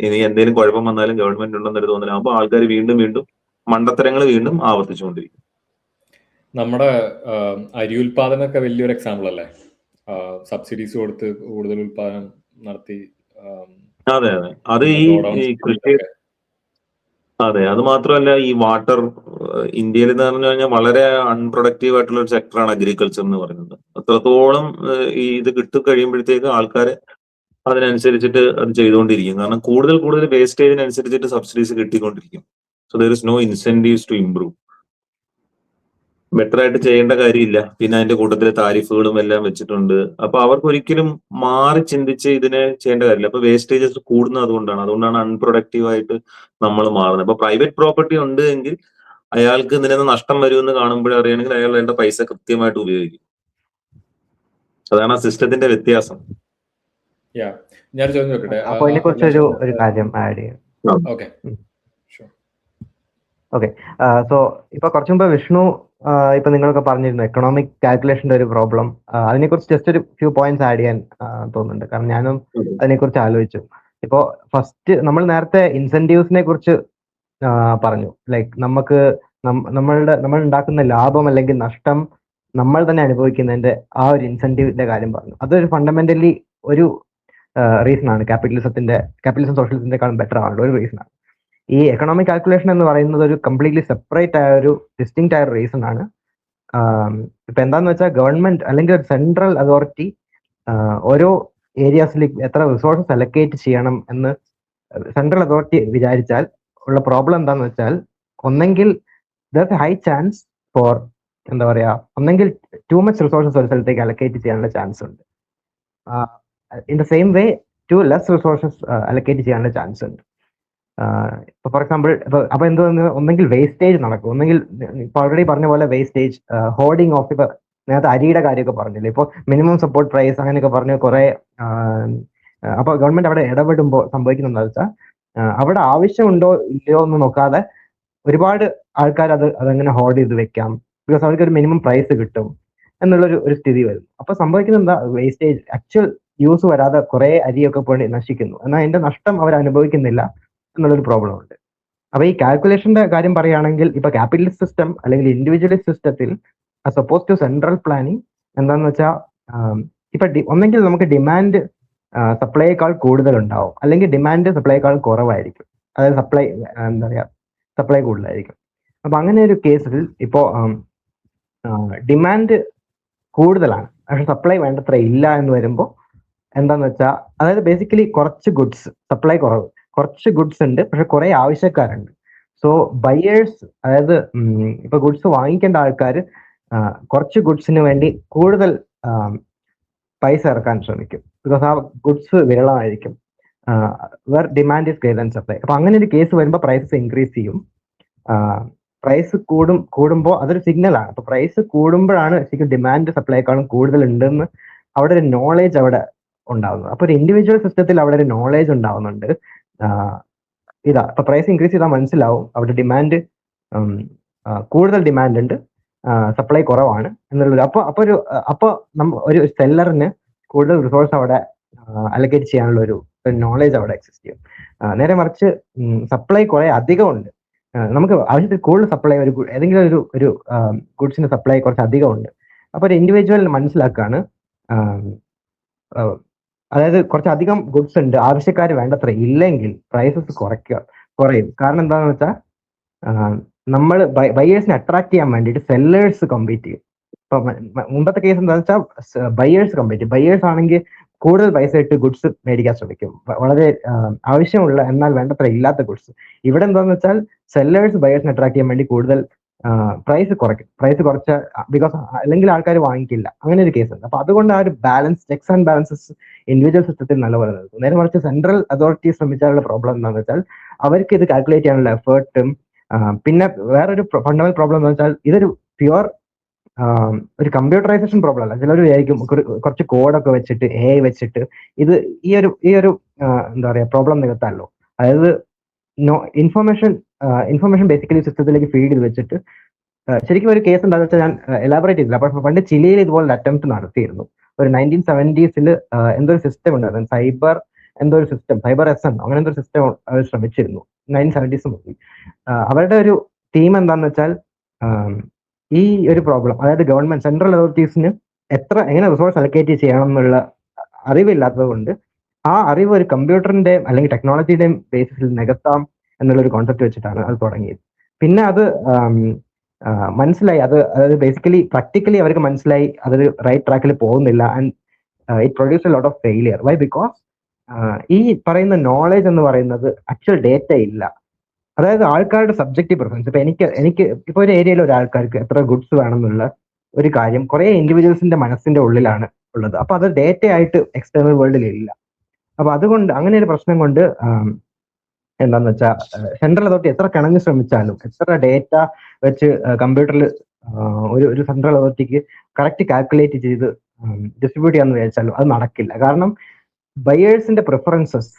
ഇനി എന്തെങ്കിലും കുഴപ്പം വന്നാലും ഗവൺമെന്റ് ഉണ്ടെന്നൊരു തോന്നലാകുമ്പോൾ ആൾക്കാർ വീണ്ടും വീണ്ടും മണ്ടത്തരങ്ങൾ വീണ്ടും ആവർത്തിച്ചുകൊണ്ടിരിക്കും. നമ്മുടെ അരി ഉൽപാദനമൊക്കെ വലിയൊരു എക്സാമ്പിൾ അല്ലേ? സബ്സിഡീസ് കൊടുത്ത് കൂടുതൽ ഉൽപാദനം നടത്തി. അതെ അതെ, അത് ഈ കൃഷി, അതെ അത് മാത്രമല്ല ഈ വാട്ടർ ഇന്ത്യയിൽ എന്ന് പറഞ്ഞു കഴിഞ്ഞാൽ വളരെ അൺപ്രൊഡക്റ്റീവ് ആയിട്ടുള്ള ഒരു സെക്ടറാണ് അഗ്രികൾച്ചർ എന്ന് പറയുന്നത്. അത്രത്തോളം ഈ ഇത് കിട്ടിക്കഴിയുമ്പോഴത്തേക്ക് ആൾക്കാർ അതിനനുസരിച്ചിട്ട് അത് ചെയ്തുകൊണ്ടിരിക്കും. കാരണം കൂടുതൽ കൂടുതൽ വേസ്റ്റേജിനനുസരിച്ചിട്ട് സബ്സിഡീസ് കിട്ടിക്കൊണ്ടിരിക്കും. So there is no incentives to improve. Better ആയിട്ട് ചെയ്യേണ്ട കാര്യമില്ല. പിന്നെ അതിന്റെ കൂട്ടത്തിൽ താരിഫുകളും എല്ലാം വെച്ചിട്ടുണ്ട്. അപ്പൊ അവർക്ക് ഒരിക്കലും മാറി ചിന്തിച്ച് ഇതിനെ ചെയ്യേണ്ട കാര്യമില്ല. അപ്പൊ വേസ്റ്റേജസ് കൂടുന്നത് അതുകൊണ്ടാണ് അൺപ്രൊഡക്റ്റീവ് ആയിട്ട് നമ്മൾ മാറുന്നത്. അപ്പൊ പ്രൈവറ്റ് പ്രോപ്പർട്ടി ഉണ്ട് എങ്കിൽ അയാൾക്ക് ഇതിൽ നിന്ന് നഷ്ടം വരുമെന്ന് കാണുമ്പോഴേ അറിയണമെങ്കിൽ അയാൾ വേണ്ട പൈസ കൃത്യമായിട്ട് ഉപയോഗിക്കും. അതാണ് ആ സിസ്റ്റത്തിന്റെ വ്യത്യാസം. ഞാൻ ചോദിച്ചു നോക്കട്ടെ, അപ്പൊ ഇതിനെ കുറിച്ച് ഒരു കാര്യം ആഡ് ചെയ്യാം. ഓക്കെ ഓക്കെ, സോ ഇപ്പൊ കുറച്ചു മുമ്പ് വിഷ്ണു ഇപ്പൊ നിങ്ങളൊക്കെ പറഞ്ഞിരുന്നു എക്കണോമിക് കാൽക്കുലേഷന്റെ ഒരു പ്രോബ്ലം. അതിനെക്കുറിച്ച് ജസ്റ്റ് ഒരു ഫ്യൂ പോയിന്റ്സ് ആഡ് ചെയ്യാൻ തോന്നുന്നുണ്ട്. കാരണം ഞാനും അതിനെക്കുറിച്ച് ആലോചിച്ചു. ഇപ്പോ ഫസ്റ്റ് നമ്മൾ നേരത്തെ ഇൻസെന്റീവ്സിനെ കുറിച്ച് പറഞ്ഞു. ലൈക്ക് നമ്മൾ ഉണ്ടാക്കുന്ന ലാഭം അല്ലെങ്കിൽ നഷ്ടം നമ്മൾ തന്നെ അനുഭവിക്കുന്നതിന്റെ ആ ഒരു ഇൻസെന്റീവിന്റെ കാര്യം പറഞ്ഞു. അതൊരു ഫണ്ടമെന്റലി ഒരു റീസൺ ആണ്. ക്യാപിറ്റലിസം സോഷ്യലിസത്തിന്റെക്കാളും ബെറ്റർ ആണല്ലോ ഒരു റീസൺ ആണ്. ഈ എക്കണോമിക് കാൽക്കുലേഷൻ എന്ന് പറയുന്നത് ഒരു കംപ്ലീറ്റ്ലി സെപ്പറേറ്റ് ആയ ഒരു ഡിസ്റ്റിങ്ക്റ്റ് ആയ ഒരു റീസൺ ആണ്. ഇപ്പൊ എന്താന്ന് വെച്ചാൽ ഗവൺമെന്റ് അല്ലെങ്കിൽ ഒരു സെൻട്രൽ അതോറിറ്റി ഓരോ ഏരിയാസിലേക്ക് എത്ര റിസോഴ്സസ് അലക്കേറ്റ് ചെയ്യണം എന്ന് സെൻട്രൽ അതോറിറ്റി വിചാരിച്ചാൽ ഉള്ള പ്രോബ്ലം എന്താന്ന് വെച്ചാൽ, ഒന്നെങ്കിൽ ദർ ഹൈ ചാൻസ് ഫോർ എന്താ പറയാ, ഒന്നെങ്കിൽ ടു മച്ച് റിസോഴ്സസ് ഒരു സ്ഥലത്തേക്ക് അലക്കേറ്റ് ചെയ്യാനുള്ള ചാൻസ് ഉണ്ട്. In the same way to less resources allocate ചെയ്യാനുള്ള ചാൻസ് ഉണ്ട്. ഇപ്പൊ ഫോർ എക്സാമ്പിൾ അപ്പൊ എന്തോന്ന്, ഒന്നെങ്കിൽ വേസ്റ്റേജ് നടക്കും, ഒന്നെങ്കിൽ ഇപ്പൊ ഓൾറെഡി പറഞ്ഞ പോലെ വേസ്റ്റേജ്, ഹോർഡിങ് ഓഫ്, ഇപ്പൊ നേരത്തെ അരിയുടെ കാര്യമൊക്കെ പറഞ്ഞില്ലേ, ഇപ്പോൾ മിനിമം സപ്പോർട്ട് പ്രൈസ് അങ്ങനെയൊക്കെ പറഞ്ഞ് കുറെ. അപ്പൊ ഗവൺമെന്റ് അവിടെ ഇടപെടുമ്പോൾ സംഭവിക്കുന്നത് എന്താ വെച്ചാൽ, അവിടെ ആവശ്യമുണ്ടോ ഇല്ലയോ എന്ന് നോക്കാതെ ഒരുപാട് ആൾക്കാർ അതങ്ങനെ ഹോൾഡ് ചെയ്ത് വെക്കാം, ബിക്കോസ് അവർക്ക് ഒരു മിനിമം പ്രൈസ് കിട്ടും എന്നുള്ളൊരു സ്ഥിതി വരും. അപ്പൊ സംഭവിക്കുന്നത് എന്താ, വേസ്റ്റേജ് ആക്ച്വൽ യൂസ് വരാതെ കുറെ അരിയൊക്കെ പോയി നശിക്കുന്നു, എന്നാൽ അതിന്റെ നഷ്ടം അവർ അനുഭവിക്കുന്നില്ല എന്നുള്ളൊരു പ്രോബ്ലം ഉണ്ട്. അപ്പൊ ഈ കാൽക്കുലേഷന്റെ കാര്യം പറയുകയാണെങ്കിൽ, ഇപ്പൊ ക്യാപിറ്റലിസ്റ്റ് സിസ്റ്റം അല്ലെങ്കിൽ ഇൻഡിവിജ്വലിസ്റ്റ് സിസ്റ്റത്തിൽ as oppose to central planning എന്താന്ന് വെച്ചാൽ, ഇപ്പൊ ഒന്നെങ്കിൽ നമുക്ക് ഡിമാൻഡ് സപ്ലൈയേക്കാൾ കൂടുതൽ ഉണ്ടാവും, അല്ലെങ്കിൽ ഡിമാൻഡ് സപ്ലൈയേക്കാൾ കുറവായിരിക്കും. അതായത് സപ്ലൈ കൂടുതലായിരിക്കും. അപ്പൊ അങ്ങനെ ഒരു കേസിൽ ഇപ്പോ ഡിമാൻഡ് കൂടുതലാണ് പക്ഷെ സപ്ലൈ വേണ്ടത്ര ഇല്ല എന്ന് വരുമ്പോൾ എന്താന്ന് വെച്ചാൽ, അതായത് ബേസിക്കലി കുറച്ച് ഗുഡ്സ്, സപ്ലൈ കുറച്ച് ഗുഡ്സ് ഉണ്ട് പക്ഷെ കുറെ ആവശ്യക്കാരുണ്ട്. സോ ബയേഴ്സ്, അതായത് ഇപ്പൊ ഗുഡ്സ് വാങ്ങിക്കേണ്ട ആൾക്കാർ കുറച്ച് ഗുഡ്സിന് വേണ്ടി കൂടുതൽ പൈസ ഇറക്കാൻ ശ്രമിക്കും, ബിക്കോസ് ആ ഗുഡ്സ് വിരളമായിരിക്കും. Where demand is greater than supply. അപ്പൊ അങ്ങനെ ഒരു കേസ് വരുമ്പോൾ പ്രൈസസ് ഇൻക്രീസ് ചെയ്യും. പ്രൈസ് കൂടുമ്പോൾ അതൊരു സിഗ്നലാണ്. അപ്പൊ പ്രൈസ് കൂടുമ്പോഴാണ് ശരിക്കും ഡിമാൻഡ് സപ്ലൈക്കാളും കൂടുതൽ ഉണ്ടെന്ന് അവിടെ ഒരു നോളേജ് അവിടെ ഉണ്ടാവുന്നത്. അപ്പൊ ഒരു ഇൻഡിവിജ്വൽ സിസ്റ്റത്തിൽ അവിടെ ഒരു നോളേജ് ഉണ്ടാവുന്നുണ്ട്. ഇപ്പൊ പ്രൈസ് ഇൻക്രീസ് ചെയ്താൽ മനസ്സിലാവും അവിടെ ഡിമാൻഡ് കൂടുതൽ ഡിമാൻഡ് ഉണ്ട്, സപ്ലൈ കുറവാണ് എന്നുള്ളത്. അപ്പൊ ഒരു സെല്ലറിന് കൂടുതൽ റിസോഴ്സ് അവിടെ അലക്കേറ്റ് ചെയ്യാനുള്ള ഒരു നോളേജ് അവിടെ എക്സിസ്റ്റ് ചെയ്യും. നേരെ മറിച്ച് സപ്ലൈ കുറെ അധികം ഉണ്ട്, നമുക്ക് ആവശ്യത്തിൽ കൂടുതൽ സപ്ലൈ, ഏതെങ്കിലും ഒരു ഗുഡ്സിന്റെ സപ്ലൈ കുറച്ച് അധികം ഉണ്ട്. അപ്പൊ ഒരു ഇൻഡിവിജ്വലിന് മനസ്സിലാക്കാണ്, അതായത് കുറച്ചധികം ഗുഡ്സ് ഉണ്ട്, ആവശ്യക്കാർ വേണ്ടത്ര ഇല്ലെങ്കിൽ പ്രൈസസ് കുറയും. കാരണം എന്താണെന്ന് വെച്ചാൽ, നമ്മൾ ബയേഴ്സിനെ അട്രാക്ട് ചെയ്യാൻ വേണ്ടിയിട്ട് സെല്ലേഴ്സ് കമ്പീറ്റ് ചെയ്യും. ഇപ്പൊ മുമ്പത്തെ കേസ് എന്താണെന്ന് വെച്ചാൽ ബയേഴ്സ് കമ്പീറ്റ് ചെയ്യും. ബയേഴ്സ് ആണെങ്കിൽ കൂടുതൽ പൈസ ഇട്ട് ഗുഡ്സ് മേടിക്കാൻ ശ്രമിക്കും, വളരെ ആവശ്യമുള്ള എന്നാൽ വേണ്ടത്ര ഇല്ലാത്ത ഗുഡ്സ്. ഇവിടെ എന്താണെന്ന് വെച്ചാൽ സെല്ലേഴ്സ് ബയേഴ്സിനെ അട്രാക്ട് ചെയ്യാൻ വേണ്ടി കൂടുതൽ പ്രൈസ് കുറച്ച് ബിക്കോസ് അല്ലെങ്കിൽ ആൾക്കാർ വാങ്ങിക്കില്ല, അങ്ങനെ ഒരു കേസ് ഉണ്ട്. അപ്പൊ അതുകൊണ്ട് ആ ഒരു balance, checks and balances individual സിസ്റ്റത്തിൽ നല്ലപോലെ നിൽക്കും. നേരെ മറിച്ച് സെൻട്രൽ അതോറിറ്റി ശ്രമിച്ചാലുള്ള പ്രോബ്ലം എന്താണെന്ന് വെച്ചാൽ അവർക്ക് ഇത് കാൽക്കുലേറ്റ് ചെയ്യാനുള്ള എഫേർട്ടും, പിന്നെ വേറൊരു ഫണ്ടമെന്റൽ പ്രോബ്ലം എന്ന് വെച്ചാൽ ഇതൊരു പ്യുവർ ഒരു കമ്പ്യൂട്ടറൈസേഷൻ പ്രോബ്ലം അല്ല. ചിലർ വിചാരിക്കും കുറച്ച് കോഡൊക്കെ വെച്ചിട്ട് AI വെച്ചിട്ട് ഇത് ഈ ഒരു എന്താ പറയാ പ്രോബ്ലം നികത്താമല്ലോ. അതായത് ഇൻഫർമേഷൻ ബേസിക്കലി സിസ്റ്റത്തിലേക്ക് ഫീഡ് ചെയ്ത് വെച്ചിട്ട് ശരിക്കും ഒരു കേസ് എന്താണെന്ന് വെച്ചാൽ ഞാൻ എലാബറേറ്റ് ചെയ്തില്ല. അപ്പോൾ പണ്ട് ചിലിയിൽ ഇതുപോലെ അറ്റംപ്റ്റ് നടത്തിയിരുന്നു. ഒരു 1970s എന്തോ ഒരു സിസ്റ്റം ഉണ്ടായിരുന്നു, സൈബർ SN അങ്ങനെ എന്തോ ഒരു സിസ്റ്റം അവർ ശ്രമിച്ചിരുന്നു 1970s മുതൽ. അവരുടെ ഒരു തീം എന്താണെന്ന് വെച്ചാൽ ഈ ഒരു പ്രോബ്ലം, അതായത് ഗവൺമെന്റ് സെൻട്രൽ അതോറിറ്റീസിന് എങ്ങനെ റിസോഴ്സ് അലക്കേറ്റ് ചെയ്യണം എന്നുള്ള അറിവില്ലാത്തത് കൊണ്ട് ആ അറിവ് ഒരു കമ്പ്യൂട്ടറിന്റെയും അല്ലെങ്കിൽ ടെക്നോളജിയുടെയും ബേസിസിൽ നികത്താം എന്നുള്ളൊരു കോൺസെപ്റ്റ് വെച്ചിട്ടാണ് അത് തുടങ്ങിയത്. പിന്നെ അത് മനസ്സിലായി, അതായത് ബേസിക്കലി പ്രാക്ടിക്കലി അവർക്ക് മനസ്സിലായി അതൊരു റൈറ്റ് ട്രാക്കിൽ പോകുന്നില്ല. And it produce a lot of failure. Why? Because ഈ പറയുന്ന നോളജ് എന്ന് പറയുന്നത് ആക്ച്വൽ ഡേറ്റ ഇല്ല. അതായത് ആൾക്കാരുടെ സബ്ജക്റ്റീവ് പ്രിഫറൻസ്. ഇപ്പൊ എനിക്ക് ഇപ്പൊ ഒരു ഏരിയയിൽ ഒരാൾക്കാർക്ക് എത്ര ഗുഡ്സ് വേണം എന്നുള്ള ഒരു കാര്യം കുറെ ഇൻഡിവിജ്വൽസിന്റെ മനസ്സിന്റെ ഉള്ളിലാണ് ഉള്ളത്. അപ്പൊ അത് ഡേറ്റ ആയിട്ട് എക്സ്റ്റേണൽ വേൾഡിൽ ഇല്ല. അപ്പൊ അതുകൊണ്ട് അങ്ങനെ ഒരു പ്രശ്നം കൊണ്ട് എന്താന്ന് വെച്ചാൽ സെൻട്രൽ അതോറിറ്റി എത്ര കിണഞ്ഞ് ശ്രമിച്ചാലും, എത്ര ഡേറ്റ വെച്ച് കമ്പ്യൂട്ടറിൽ ഒരു സെൻട്രൽ അതോറിറ്റിക്ക് കറക്റ്റ് കാൽക്കുലേറ്റ് ചെയ്ത് ഡിസ്ട്രിബ്യൂട്ട് ചെയ്യാന്ന് വിചാരിച്ചാലും അത് നടക്കില്ല. കാരണം ബയേഴ്സിന്റെ പ്രിഫറൻസസ്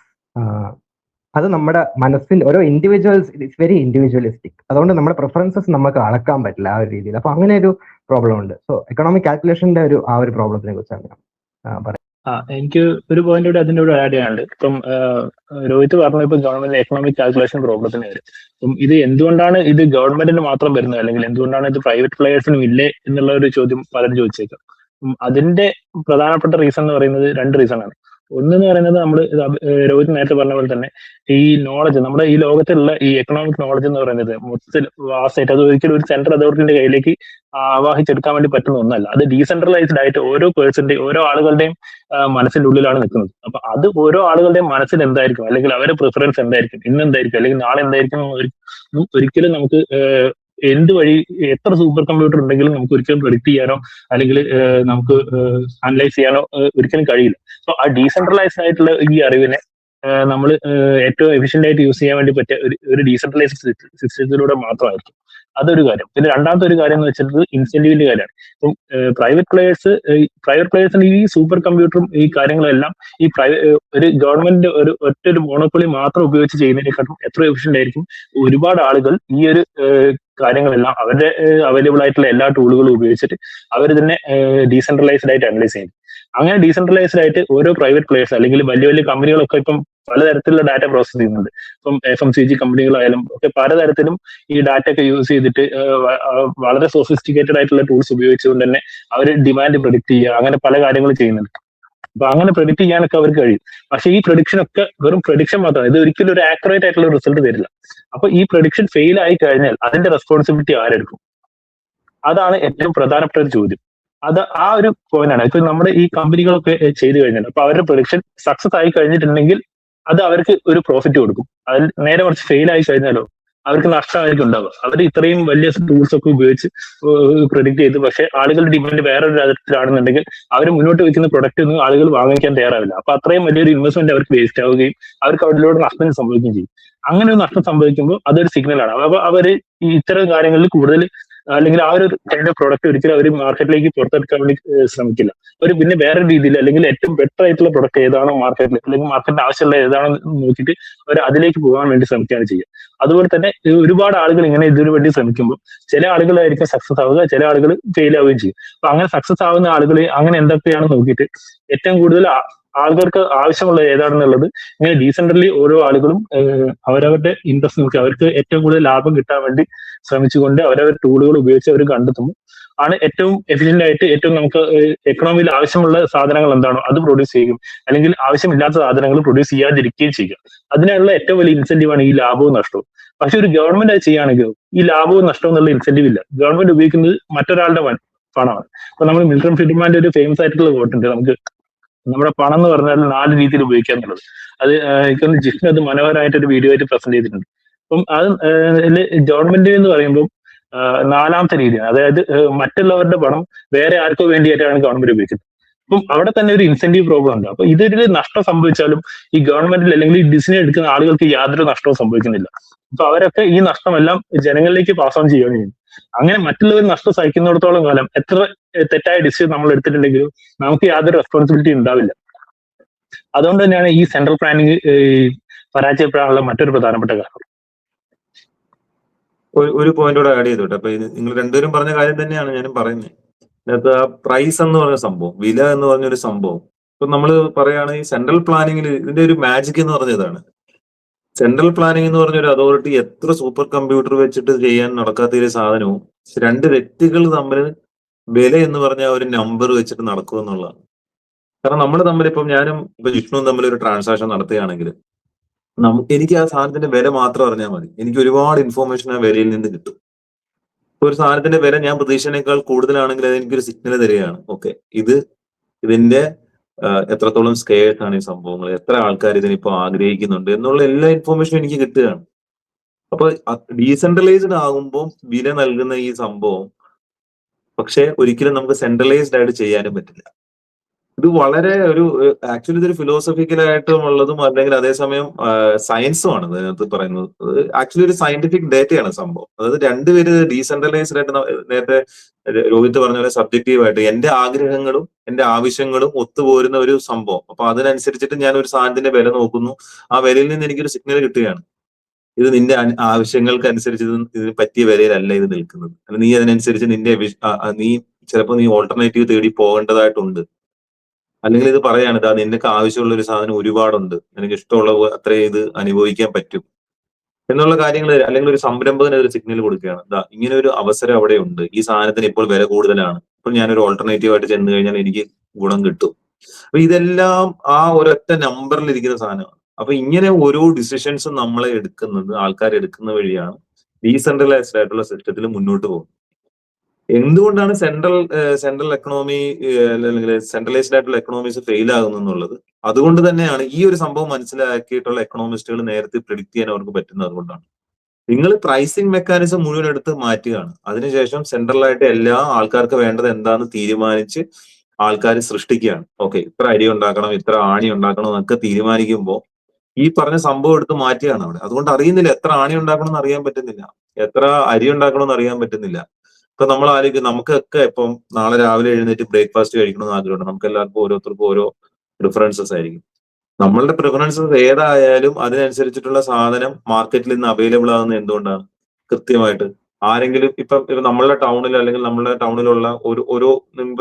അത് നമ്മുടെ മനസ്സിന്റെ ഓരോ ഇൻഡിവിജ്വൽസ്, ഇറ്റ്സ് വെരി ഇൻഡിവിജ്വലിസ്റ്റിക്. അതുകൊണ്ട് നമ്മുടെ പ്രിഫറൻസസ് നമുക്ക് അളക്കാൻ പറ്റില്ല ആ ഒരു രീതിയിൽ. അപ്പൊ അങ്ങനെ ഒരു പ്രോബ്ലം ഉണ്ട്. സോ എക്കണോമിക് കാൽക്കുലേഷന്റെ ആ ഒരു പ്രോബ്ലത്തിനെ കുറിച്ചാണ് ഞാൻ പറയുന്നത്. എനിക്ക് ഒരു പോയിന്റ് കൂടി അതിന്റെ കൂടെ ആഡ് ചെയ്യാനുണ്ട്. ഇപ്പം രോഹിത് പറഞ്ഞ ഇപ്പൊ ഗവൺമെന്റ് എക്കണോമിക് കാൽക്കുലേഷൻ പ്രോബ്ലത്തിന് വരും. അപ്പം ഇത് എന്തുകൊണ്ടാണ് ഇത് ഗവൺമെന്റിന് മാത്രം വരുന്നത്, അല്ലെങ്കിൽ എന്തുകൊണ്ടാണ് ഇത് പ്രൈവറ്റ് പ്ലെയേഴ്സിനും ഇല്ലേ എന്നുള്ള ഒരു ചോദ്യം പലരും ചോദിച്ചേക്കാം. അതിന്റെ പ്രധാനപ്പെട്ട റീസൺ എന്ന് പറയുന്നത് 2 റീസൺ ആണ്. ഒന്നെന്ന് പറയുന്നത് നമ്മൾ രോഹിത് നേരത്തെ പറഞ്ഞ പോലെ തന്നെ ഈ നോളജ്, നമ്മുടെ ഈ ലോകത്തിലുള്ള ഈ എക്കണോമിക് നോളജ് എന്ന് പറയുന്നത് മൊത്തത്തിൽ വാസ്റ്റായിട്ട് അത് ഒരിക്കലും ഒരു സെൻട്രൽ അതോറിറ്റിന്റെ കയ്യിലേക്ക് ആവാഹിച്ചെടുക്കാൻ വേണ്ടി പറ്റുന്ന ഒന്നല്ല. അത് ഡീസെൻട്രലൈസ്ഡ് ആയിട്ട് ഓരോ പേഴ്സന്റെയും ഓരോ ആളുകളുടെയും മനസ്സിന്റെ ഉള്ളിലാണ് നിൽക്കുന്നത്. അപ്പൊ അത് ഓരോ ആളുകളുടെയും മനസ്സിൽ എന്തായിരിക്കും, അല്ലെങ്കിൽ അവരുടെ പ്രിഫറൻസ് എന്തായിരിക്കും, ഇന്ന് എന്തായിരിക്കും, അല്ലെങ്കിൽ നാളെ എന്തായിരിക്കും, ഒരിക്കലും നമുക്ക് എന്ത് വഴി എത്ര സൂപ്പർ കമ്പ്യൂട്ടർ ഉണ്ടെങ്കിലും നമുക്ക് ഒരിക്കലും പ്രെഡിക്ട് ചെയ്യാനോ അല്ലെങ്കിൽ നമുക്ക് അനലൈസ് ചെയ്യാനോ ഒരിക്കലും കഴിയില്ല. സോ ആ ഡീസെൻട്രലൈസ്ഡ് ആയിട്ടുള്ള ഈ അറിവിനെ നമ്മൾ ഏറ്റവും എഫിഷ്യന്റ് ആയിട്ട് യൂസ് ചെയ്യാൻ വേണ്ടി പറ്റിയ ഒരു ഡീസെൻട്രലൈസ്ഡ് സിസ്റ്റത്തിലൂടെ മാത്രമായിരിക്കും. അതൊരു കാര്യം. പിന്നെ രണ്ടാമത്തെ ഒരു കാര്യം എന്ന് വെച്ചിട്ട് ഇൻസെന്റീവിന്റെ കാര്യമാണ്. ഇപ്പം പ്രൈവറ്റ് പ്ലെയേഴ്സിന് ഈ സൂപ്പർ കമ്പ്യൂട്ടറും ഈ കാര്യങ്ങളെല്ലാം ഈ ഒരു ഗവൺമെന്റ് ഒറ്റൊരു മോണോപ്പൊളി മാത്രം ഉപയോഗിച്ച് ചെയ്യുന്നതിനെക്കാട്ടും എത്ര എഫിഷ്യന്റ് ആയിരിക്കും. ഒരുപാട് ആളുകൾ ഈ ഒരു കാര്യങ്ങളെല്ലാം അവരുടെ അവൈലബിൾ ആയിട്ടുള്ള എല്ലാ ടൂളുകളും ഉപയോഗിച്ചിട്ട് അവർ തന്നെ ഡീസെൻട്രലൈസ്ഡ് ആയിട്ട് അനലൈസ് ചെയ്യും. അങ്ങനെ ഡീസെൻട്രലൈസ്ഡ് ആയിട്ട് ഓരോ പ്രൈവറ്റ് പ്ലെയേഴ്സ് അല്ലെങ്കിൽ വലിയ വലിയ കമ്പനികളൊക്കെ ഇപ്പം പലതരത്തിലുള്ള ഡാറ്റ പ്രോസസ് ചെയ്യുന്നുണ്ട്. ഇപ്പം FMCG കമ്പനികളായാലും ഒക്കെ പലതരത്തിലും ഈ ഡാറ്റ ഒക്കെ യൂസ് ചെയ്തിട്ട് വളരെ സോഫിസ്റ്റിക്കേറ്റഡ് ആയിട്ടുള്ള ടൂൾസ് ഉപയോഗിച്ചുകൊണ്ട് തന്നെ അവർ ഡിമാൻഡ് പ്രെഡിക്ട് ചെയ്യുക, അങ്ങനെ പല കാര്യങ്ങളും ചെയ്യുന്നുണ്ട്. അപ്പൊ അങ്ങനെ പ്രെഡിക്ട് ചെയ്യാനൊക്കെ അവർക്ക് കഴിയും. പക്ഷെ ഈ പ്രഡിക്ഷൻ ഒക്കെ വെറും പ്രഡിക്ഷൻ മാത്രമാണ്. ഇത് ഒരിക്കലും ഒരു ആക്യുറേറ്റ് ആയിട്ടുള്ള റിസൾട്ട് തരില്ല. അപ്പൊ ഈ പ്രഡിക്ഷൻ ഫെയിൽ ആയി കഴിഞ്ഞാൽ അതിന്റെ റെസ്പോൺസിബിലിറ്റി ആരെടുക്കും? അതാണ് ഏറ്റവും പ്രധാനപ്പെട്ട ഒരു ചോദ്യം. അത് ആ ഒരു പോയിന്റ് ആണ്. ഇപ്പൊ നമ്മുടെ ഈ കമ്പനികളൊക്കെ ചെയ്തു കഴിഞ്ഞാൽ അപ്പൊ അവരുടെ പ്രൊഡിക്ഷൻ സക്സസ് ആയി കഴിഞ്ഞിട്ടുണ്ടെങ്കിൽ അത് അവർക്ക് ഒരു പ്രോഫിറ്റ് കൊടുക്കും. അതിൽ നേരെ കുറച്ച് ഫെയിൽ ആയി കഴിഞ്ഞാലോ അവർക്ക് നഷ്ടമായിരിക്കും ഉണ്ടാവുക. അവർ ഇത്രയും വലിയ ടൂൾസ് ഒക്കെ ഉപയോഗിച്ച് പ്രൊഡിക്ട് ചെയ്ത്, പക്ഷെ ആളുകളുടെ ഡിമാൻഡ് വേറൊരു തരത്തിലാണെന്നുണ്ടെങ്കിൽ അവർ മുന്നോട്ട് വെക്കുന്ന പ്രൊഡക്റ്റ് ഒന്നും ആളുകൾ വാങ്ങിക്കാൻ തയ്യാറാവില്ല. അപ്പൊ അത്രയും വലിയൊരു ഇൻവെസ്റ്റ്മെന്റ് അവർക്ക് വേസ്റ്റ് ആവുകയും അവർക്ക് അതിലൂടെ നഷ്ടം സംഭവിക്കുകയും ചെയ്യും. അങ്ങനെ ഒരു നഷ്ടം സംഭവിക്കുമ്പോൾ അതൊരു സിഗ്നലാണ്. അപ്പൊ അവര് ഈ ഇത്തരം കാര്യങ്ങളിൽ കൂടുതൽ അല്ലെങ്കിൽ ആ ഒരു കൈൻഡ് ഓഫ് പ്രോഡക്റ്റ് ഒരിക്കലും അവർ മാർക്കറ്റിലേക്ക് പുറത്തെടുക്കാൻ വേണ്ടി ശ്രമിക്കില്ല. അവർ പിന്നെ വേറെ രീതിയിൽ അല്ലെങ്കിൽ ഏറ്റവും ബെറ്റർ ആയിട്ടുള്ള പ്രൊഡക്റ്റ് ഏതാണോ മാർക്കറ്റിൽ അല്ലെങ്കിൽ മാർക്കറ്റിന് ആവശ്യമുള്ള ഏതാണോ നോക്കിയിട്ട് അവർ അതിലേക്ക് പോകാൻ വേണ്ടി ശ്രമിക്കുകയാണ് ചെയ്യുക. അതുപോലെ തന്നെ ഒരുപാട് ആളുകൾ ഇങ്ങനെ ഇതിനു വേണ്ടി ശ്രമിക്കുമ്പോൾ ചില ആളുകളായിരിക്കും സക്സസ് ആവുക, ചില ആളുകൾ ഫെയിൽ ആവുകയും ചെയ്യും. അപ്പൊ അങ്ങനെ സക്സസ് ആവുന്ന ആളുകൾ അങ്ങനെ എന്തൊക്കെയാണെന്ന് നോക്കിയിട്ട് ഏറ്റവും കൂടുതൽ ആളുകൾക്ക് ആവശ്യമുള്ള ഏതാണെന്നുള്ളത് ഇങ്ങനെ ഡീസെൻട്രലി ഓരോ ആളുകളും അവരവരുടെ ഇൻട്രസ്റ്റ് നോക്കി അവർക്ക് ഏറ്റവും കൂടുതൽ ലാഭം കിട്ടാൻ വേണ്ടി ശ്രമിച്ചുകൊണ്ട് അവരവരുടെ ടൂളുകൾ ഉപയോഗിച്ച് അവർ കണ്ടെത്തുമ്പോൾ ആണ് ഏറ്റവും എഫിഷ്യന്റ് ആയിട്ട് ഏറ്റവും നമുക്ക് എക്കണോമിയിൽ ആവശ്യമുള്ള സാധനങ്ങൾ എന്താണോ അത് പ്രൊഡ്യൂസ് ചെയ്യും, അല്ലെങ്കിൽ ആവശ്യമില്ലാത്ത സാധനങ്ങൾ പ്രൊഡ്യൂസ് ചെയ്യാതിരിക്കുകയും ചെയ്യുക. അതിനുള്ള ഏറ്റവും വലിയ ഇൻസെന്റീവാണ് ഈ ലാഭവും നഷ്ടവും. പക്ഷെ ഒരു ഗവൺമെന്റ് അത് ചെയ്യുകയാണെങ്കിൽ ഈ ലാഭവും നഷ്ടവും എന്നുള്ള ഇൻസെന്റീവ് ഇല്ല. ഗവൺമെന്റ് ഉപയോഗിക്കുന്നത് മറ്റൊരാളുടെ പണമാണ്. അപ്പൊ നമ്മൾ മിൽട്ടൺ ഫ്രീഡ്മാന്റെ ഒരു ഫേമസ് ആയിട്ടുള്ള വോട്ടുണ്ട്, നമുക്ക് നമ്മുടെ പണം എന്ന് പറഞ്ഞാൽ 4 രീതിയിൽ ഉപയോഗിക്കുക എന്നുള്ളത്. അത് എനിക്കൊന്ന് ജിഫ്റ്റ് അത് മനോഹരമായിട്ടൊരു വീഡിയോ ആയിട്ട് പ്രസന്റ് ചെയ്തിട്ടുണ്ട്. അപ്പം അത് ഗവൺമെന്റ് എന്ന് പറയുമ്പോൾ നാലാമത്തെ രീതിയാണ്. അതായത് മറ്റുള്ളവരുടെ പണം വേറെ ആർക്കോ വേണ്ടിയിട്ടാണ് ഗവൺമെന്റ് ഉപയോഗിക്കുന്നത്. അപ്പം അവിടെ തന്നെ ഒരു ഇൻസെന്റീവ് പ്രോബ്ലം ഉണ്ട്. അപ്പൊ ഇതൊരു നഷ്ടം സംഭവിച്ചാലും ഈ ഗവൺമെന്റിൽ അല്ലെങ്കിൽ ഈ ഡിസിഷൻ എടുക്കുന്ന ആളുകൾക്ക് യാതൊരു നഷ്ടവും സംഭവിക്കുന്നില്ല. അപ്പൊ അവരൊക്കെ ഈ നഷ്ടമെല്ലാം ജനങ്ങളിലേക്ക് പാസ് ഓൺ ചെയ്യുകയാണ് ചെയ്യുന്നത്. അങ്ങനെ മറ്റുള്ളവർ നഷ്ടം സഹിക്കുന്നിടത്തോളം കാലം എത്ര തെറ്റായ ഡിസിഷൻ നമ്മൾ എടുത്തിട്ടുണ്ടെങ്കിലും നമുക്ക് യാതൊരു റെസ്പോൺസിബിലിറ്റി ഉണ്ടാവില്ല. അതുകൊണ്ട് തന്നെയാണ് ഈ സെൻട്രൽ പ്ലാനിങ് പരാജയപ്പെടാനുള്ള മറ്റൊരു പ്രധാനപ്പെട്ട കാരണം. ഒരു പോയിന്റ് കൂടെ ആഡ് ചെയ്തോട്ടെ. അപ്പൊ നിങ്ങൾ രണ്ടുപേരും പറഞ്ഞ കാര്യം തന്നെയാണ് ഞാനും പറയുന്നത്. അതിനകത്ത് ആ പ്രൈസ് എന്ന് പറഞ്ഞ സംഭവം, വില എന്ന് പറഞ്ഞൊരു സംഭവം, ഇപ്പൊ നമ്മൾ പറയുകയാണ് ഈ സെൻട്രൽ പ്ലാനിങ്ങിൽ ഇതിന്റെ ഒരു മാജിക് എന്ന് പറഞ്ഞതാണ്. സെൻട്രൽ പ്ലാനിംഗ് എന്ന് പറഞ്ഞൊരു അതോറിറ്റി എത്ര സൂപ്പർ കമ്പ്യൂട്ടർ വെച്ചിട്ട് ചെയ്യാൻ നടക്കാത്ത ഒരു സാധനവും രണ്ട് വ്യക്തികൾ തമ്മിൽ വില എന്ന് പറഞ്ഞ ഒരു നമ്പർ വെച്ചിട്ട് നടക്കും എന്നുള്ളതാണ്. കാരണം നമ്മൾ തമ്മിൽ ഇപ്പം ഞാനും ഇപ്പൊ ജിഷ്ണുവും തമ്മിൽ ഒരു ട്രാൻസാക്ഷൻ നടത്തുകയാണെങ്കിൽ എനിക്ക് ആ സാധനത്തിന്റെ വില മാത്രം അറിഞ്ഞാൽ മതി. എനിക്ക് ഒരുപാട് ഇൻഫോർമേഷൻ ആ വിലയിൽ നിന്ന് കിട്ടും. ഒരു സാധനത്തിന്റെ വില ഞാൻ പ്രതീക്ഷനേക്കാൾ കൂടുതലാണെങ്കിൽ അത് എനിക്കൊരു സിഗ്നൽ തരികയാണ്. ഓക്കെ, ഇതിന്റെ എത്രത്തോളം സ്കെയർസ് ആണ് ഈ സംഭവങ്ങൾ, എത്ര ആൾക്കാർ ഇതിനിപ്പോ ആഗ്രഹിക്കുന്നുണ്ട് എന്നുള്ള എല്ലാ ഇൻഫോർമേഷനും എനിക്ക് കിട്ടുകയാണ്. അപ്പൊ ഡീസെൻട്രലൈസ്ഡ് ആകുമ്പോൾ വില നൽകുന്ന ഈ സംഭവം പക്ഷെ ഒരിക്കലും നമുക്ക് സെൻട്രലൈസ്ഡ് ആയിട്ട് ചെയ്യാനും പറ്റില്ല. ഇത് വളരെ ആക്ച്വലി ഇതൊരു ഫിലോസഫിക്കലായിട്ടും ഉള്ളതും അല്ലെങ്കിൽ അതേസമയം സയൻസുമാണ് ഇതിനകത്ത് പറയുന്നത്. ആക്ച്വലി ഒരു സയന്റിഫിക് ഡേറ്റയാണ് സംഭവം. അതായത് രണ്ടുപേര് ഡീസെൻട്രലൈസ്ഡ് ആയിട്ട് നേരത്തെ രോഹിത് പറഞ്ഞ പോലെ സബ്ജക്റ്റീവായിട്ട് എന്റെ ആഗ്രഹങ്ങളും എന്റെ ആവശ്യങ്ങളും ഒത്തുപോരുന്ന ഒരു സംഭവം. അപ്പൊ അതിനനുസരിച്ചിട്ട് ഞാൻ ഒരു സാധനത്തിന്റെ വില നോക്കുന്നു, ആ വിലയിൽ നിന്ന് എനിക്കൊരു സിഗ്നൽ കിട്ടുകയാണ്. ഇത് നിന്റെ ആവശ്യങ്ങൾക്ക് അനുസരിച്ച് ഇതിന് പറ്റിയ വിലയിലല്ല ഇത് നിൽക്കുന്നത്, അല്ലെങ്കിൽ നീ അതിനനുസരിച്ച് നീ ചിലപ്പോൾ നീ ഓൾട്ടർനേറ്റീവ് തേടി പോകേണ്ടതായിട്ടുണ്ട്. അല്ലെങ്കിൽ ഇത് പറയാണ് ഇതാ നിനക്ക് ആവശ്യമുള്ള ഒരു സാധനം ഒരുപാടുണ്ട്, നിനക്ക് ഇഷ്ടമുള്ള അത്രേ ഇത് അനുഭവിക്കാൻ പറ്റും എന്നുള്ള കാര്യങ്ങൾ, അല്ലെങ്കിൽ ഒരു സംരംഭകന് ഒരു സിഗ്നൽ കൊടുക്കുകയാണ്, ഇതാ ഇങ്ങനെ ഒരു അവസരം അവിടെ ഉണ്ട്, ഈ സാധനത്തിന് ഇപ്പോൾ വില കൂടുതലാണ്, ഇപ്പോൾ ഞാനൊരു ഓൾട്ടർനേറ്റീവ് ആയിട്ട് ചെന്ന് കഴിഞ്ഞാൽ എനിക്ക് ഗുണം കിട്ടും. അപ്പൊ ഇതെല്ലാം ആ ഒരൊറ്റ നമ്പറിൽ ഇരിക്കുന്ന സാധനമാണ്. അപ്പൊ ഇങ്ങനെ ഓരോ ഡിസിഷൻസും നമ്മളെ ആൾക്കാർ എടുക്കുന്ന വഴിയാണ് ഡീസെൻട്രലൈസ്ഡ് ആയിട്ടുള്ള സിസ്റ്റത്തിൽ മുന്നോട്ട് പോകുന്നത്. എന്തുകൊണ്ടാണ് സെൻട്രൽ എക്കണോമി അല്ലെങ്കിൽ സെൻട്രലൈസ്ഡ് ആയിട്ടുള്ള എക്കണോമീസ് ഫെയിൽ ആകുന്നു എന്നുള്ളത് അതുകൊണ്ട് തന്നെയാണ്. ഈ ഒരു സംഭവം മനസ്സിലാക്കിയിട്ടുള്ള എക്കണോമിസ്റ്റുകൾ നേരത്തെ പ്രിഡിക്ട് ചെയ്യാൻ അവർക്ക് പറ്റുന്നത് അതുകൊണ്ടാണ്. നിങ്ങൾ പ്രൈസിങ് മെക്കാനിസം മുഴുവൻ എടുത്ത് മാറ്റുകയാണ്, അതിനുശേഷം സെൻട്രലായിട്ട് എല്ലാ ആൾക്കാർക്ക് വേണ്ടത് എന്താണെന്ന് തീരുമാനിച്ച് ആൾക്കാർ സൃഷ്ടിക്കുകയാണ്. ഓക്കെ, ഇത്ര അരി ഉണ്ടാക്കണം, ഇത്ര ആണി ഉണ്ടാക്കണം എന്നൊക്കെ തീരുമാനിക്കുമ്പോൾ ഈ പറഞ്ഞ സംഭവം എടുത്ത് മാറ്റുകയാണ് അവിടെ. അതുകൊണ്ട് അറിയുന്നില്ല എത്ര ആണി ഉണ്ടാക്കണം എന്ന് അറിയാൻ പറ്റുന്നില്ല, എത്ര അരി ഉണ്ടാക്കണം എന്ന് അറിയാൻ പറ്റുന്നില്ല. ഇപ്പൊ നമ്മൾ ആലോചിക്കും നമുക്കൊക്കെ ഇപ്പം നാളെ രാവിലെ എഴുന്നേറ്റ് ബ്രേക്ക്ഫാസ്റ്റ് കഴിക്കണമെന്ന് ആഗ്രഹമുണ്ട്. നമുക്ക് എല്ലാവർക്കും ഓരോരുത്തർക്കും ഓരോ പ്രിഫറൻസസ് ആയിരിക്കും. നമ്മളുടെ പ്രിഫറൻസസ് ഏതായാലും അതിനനുസരിച്ചിട്ടുള്ള സാധനം മാർക്കറ്റിൽ നിന്ന് അവൈലബിൾ ആകുന്നത് എന്തുകൊണ്ടാണ്? കൃത്യമായിട്ട് ആരെങ്കിലും ഇപ്പം നമ്മളുടെ ടൗണിൽ അല്ലെങ്കിൽ നമ്മുടെ ടൗണിലുള്ള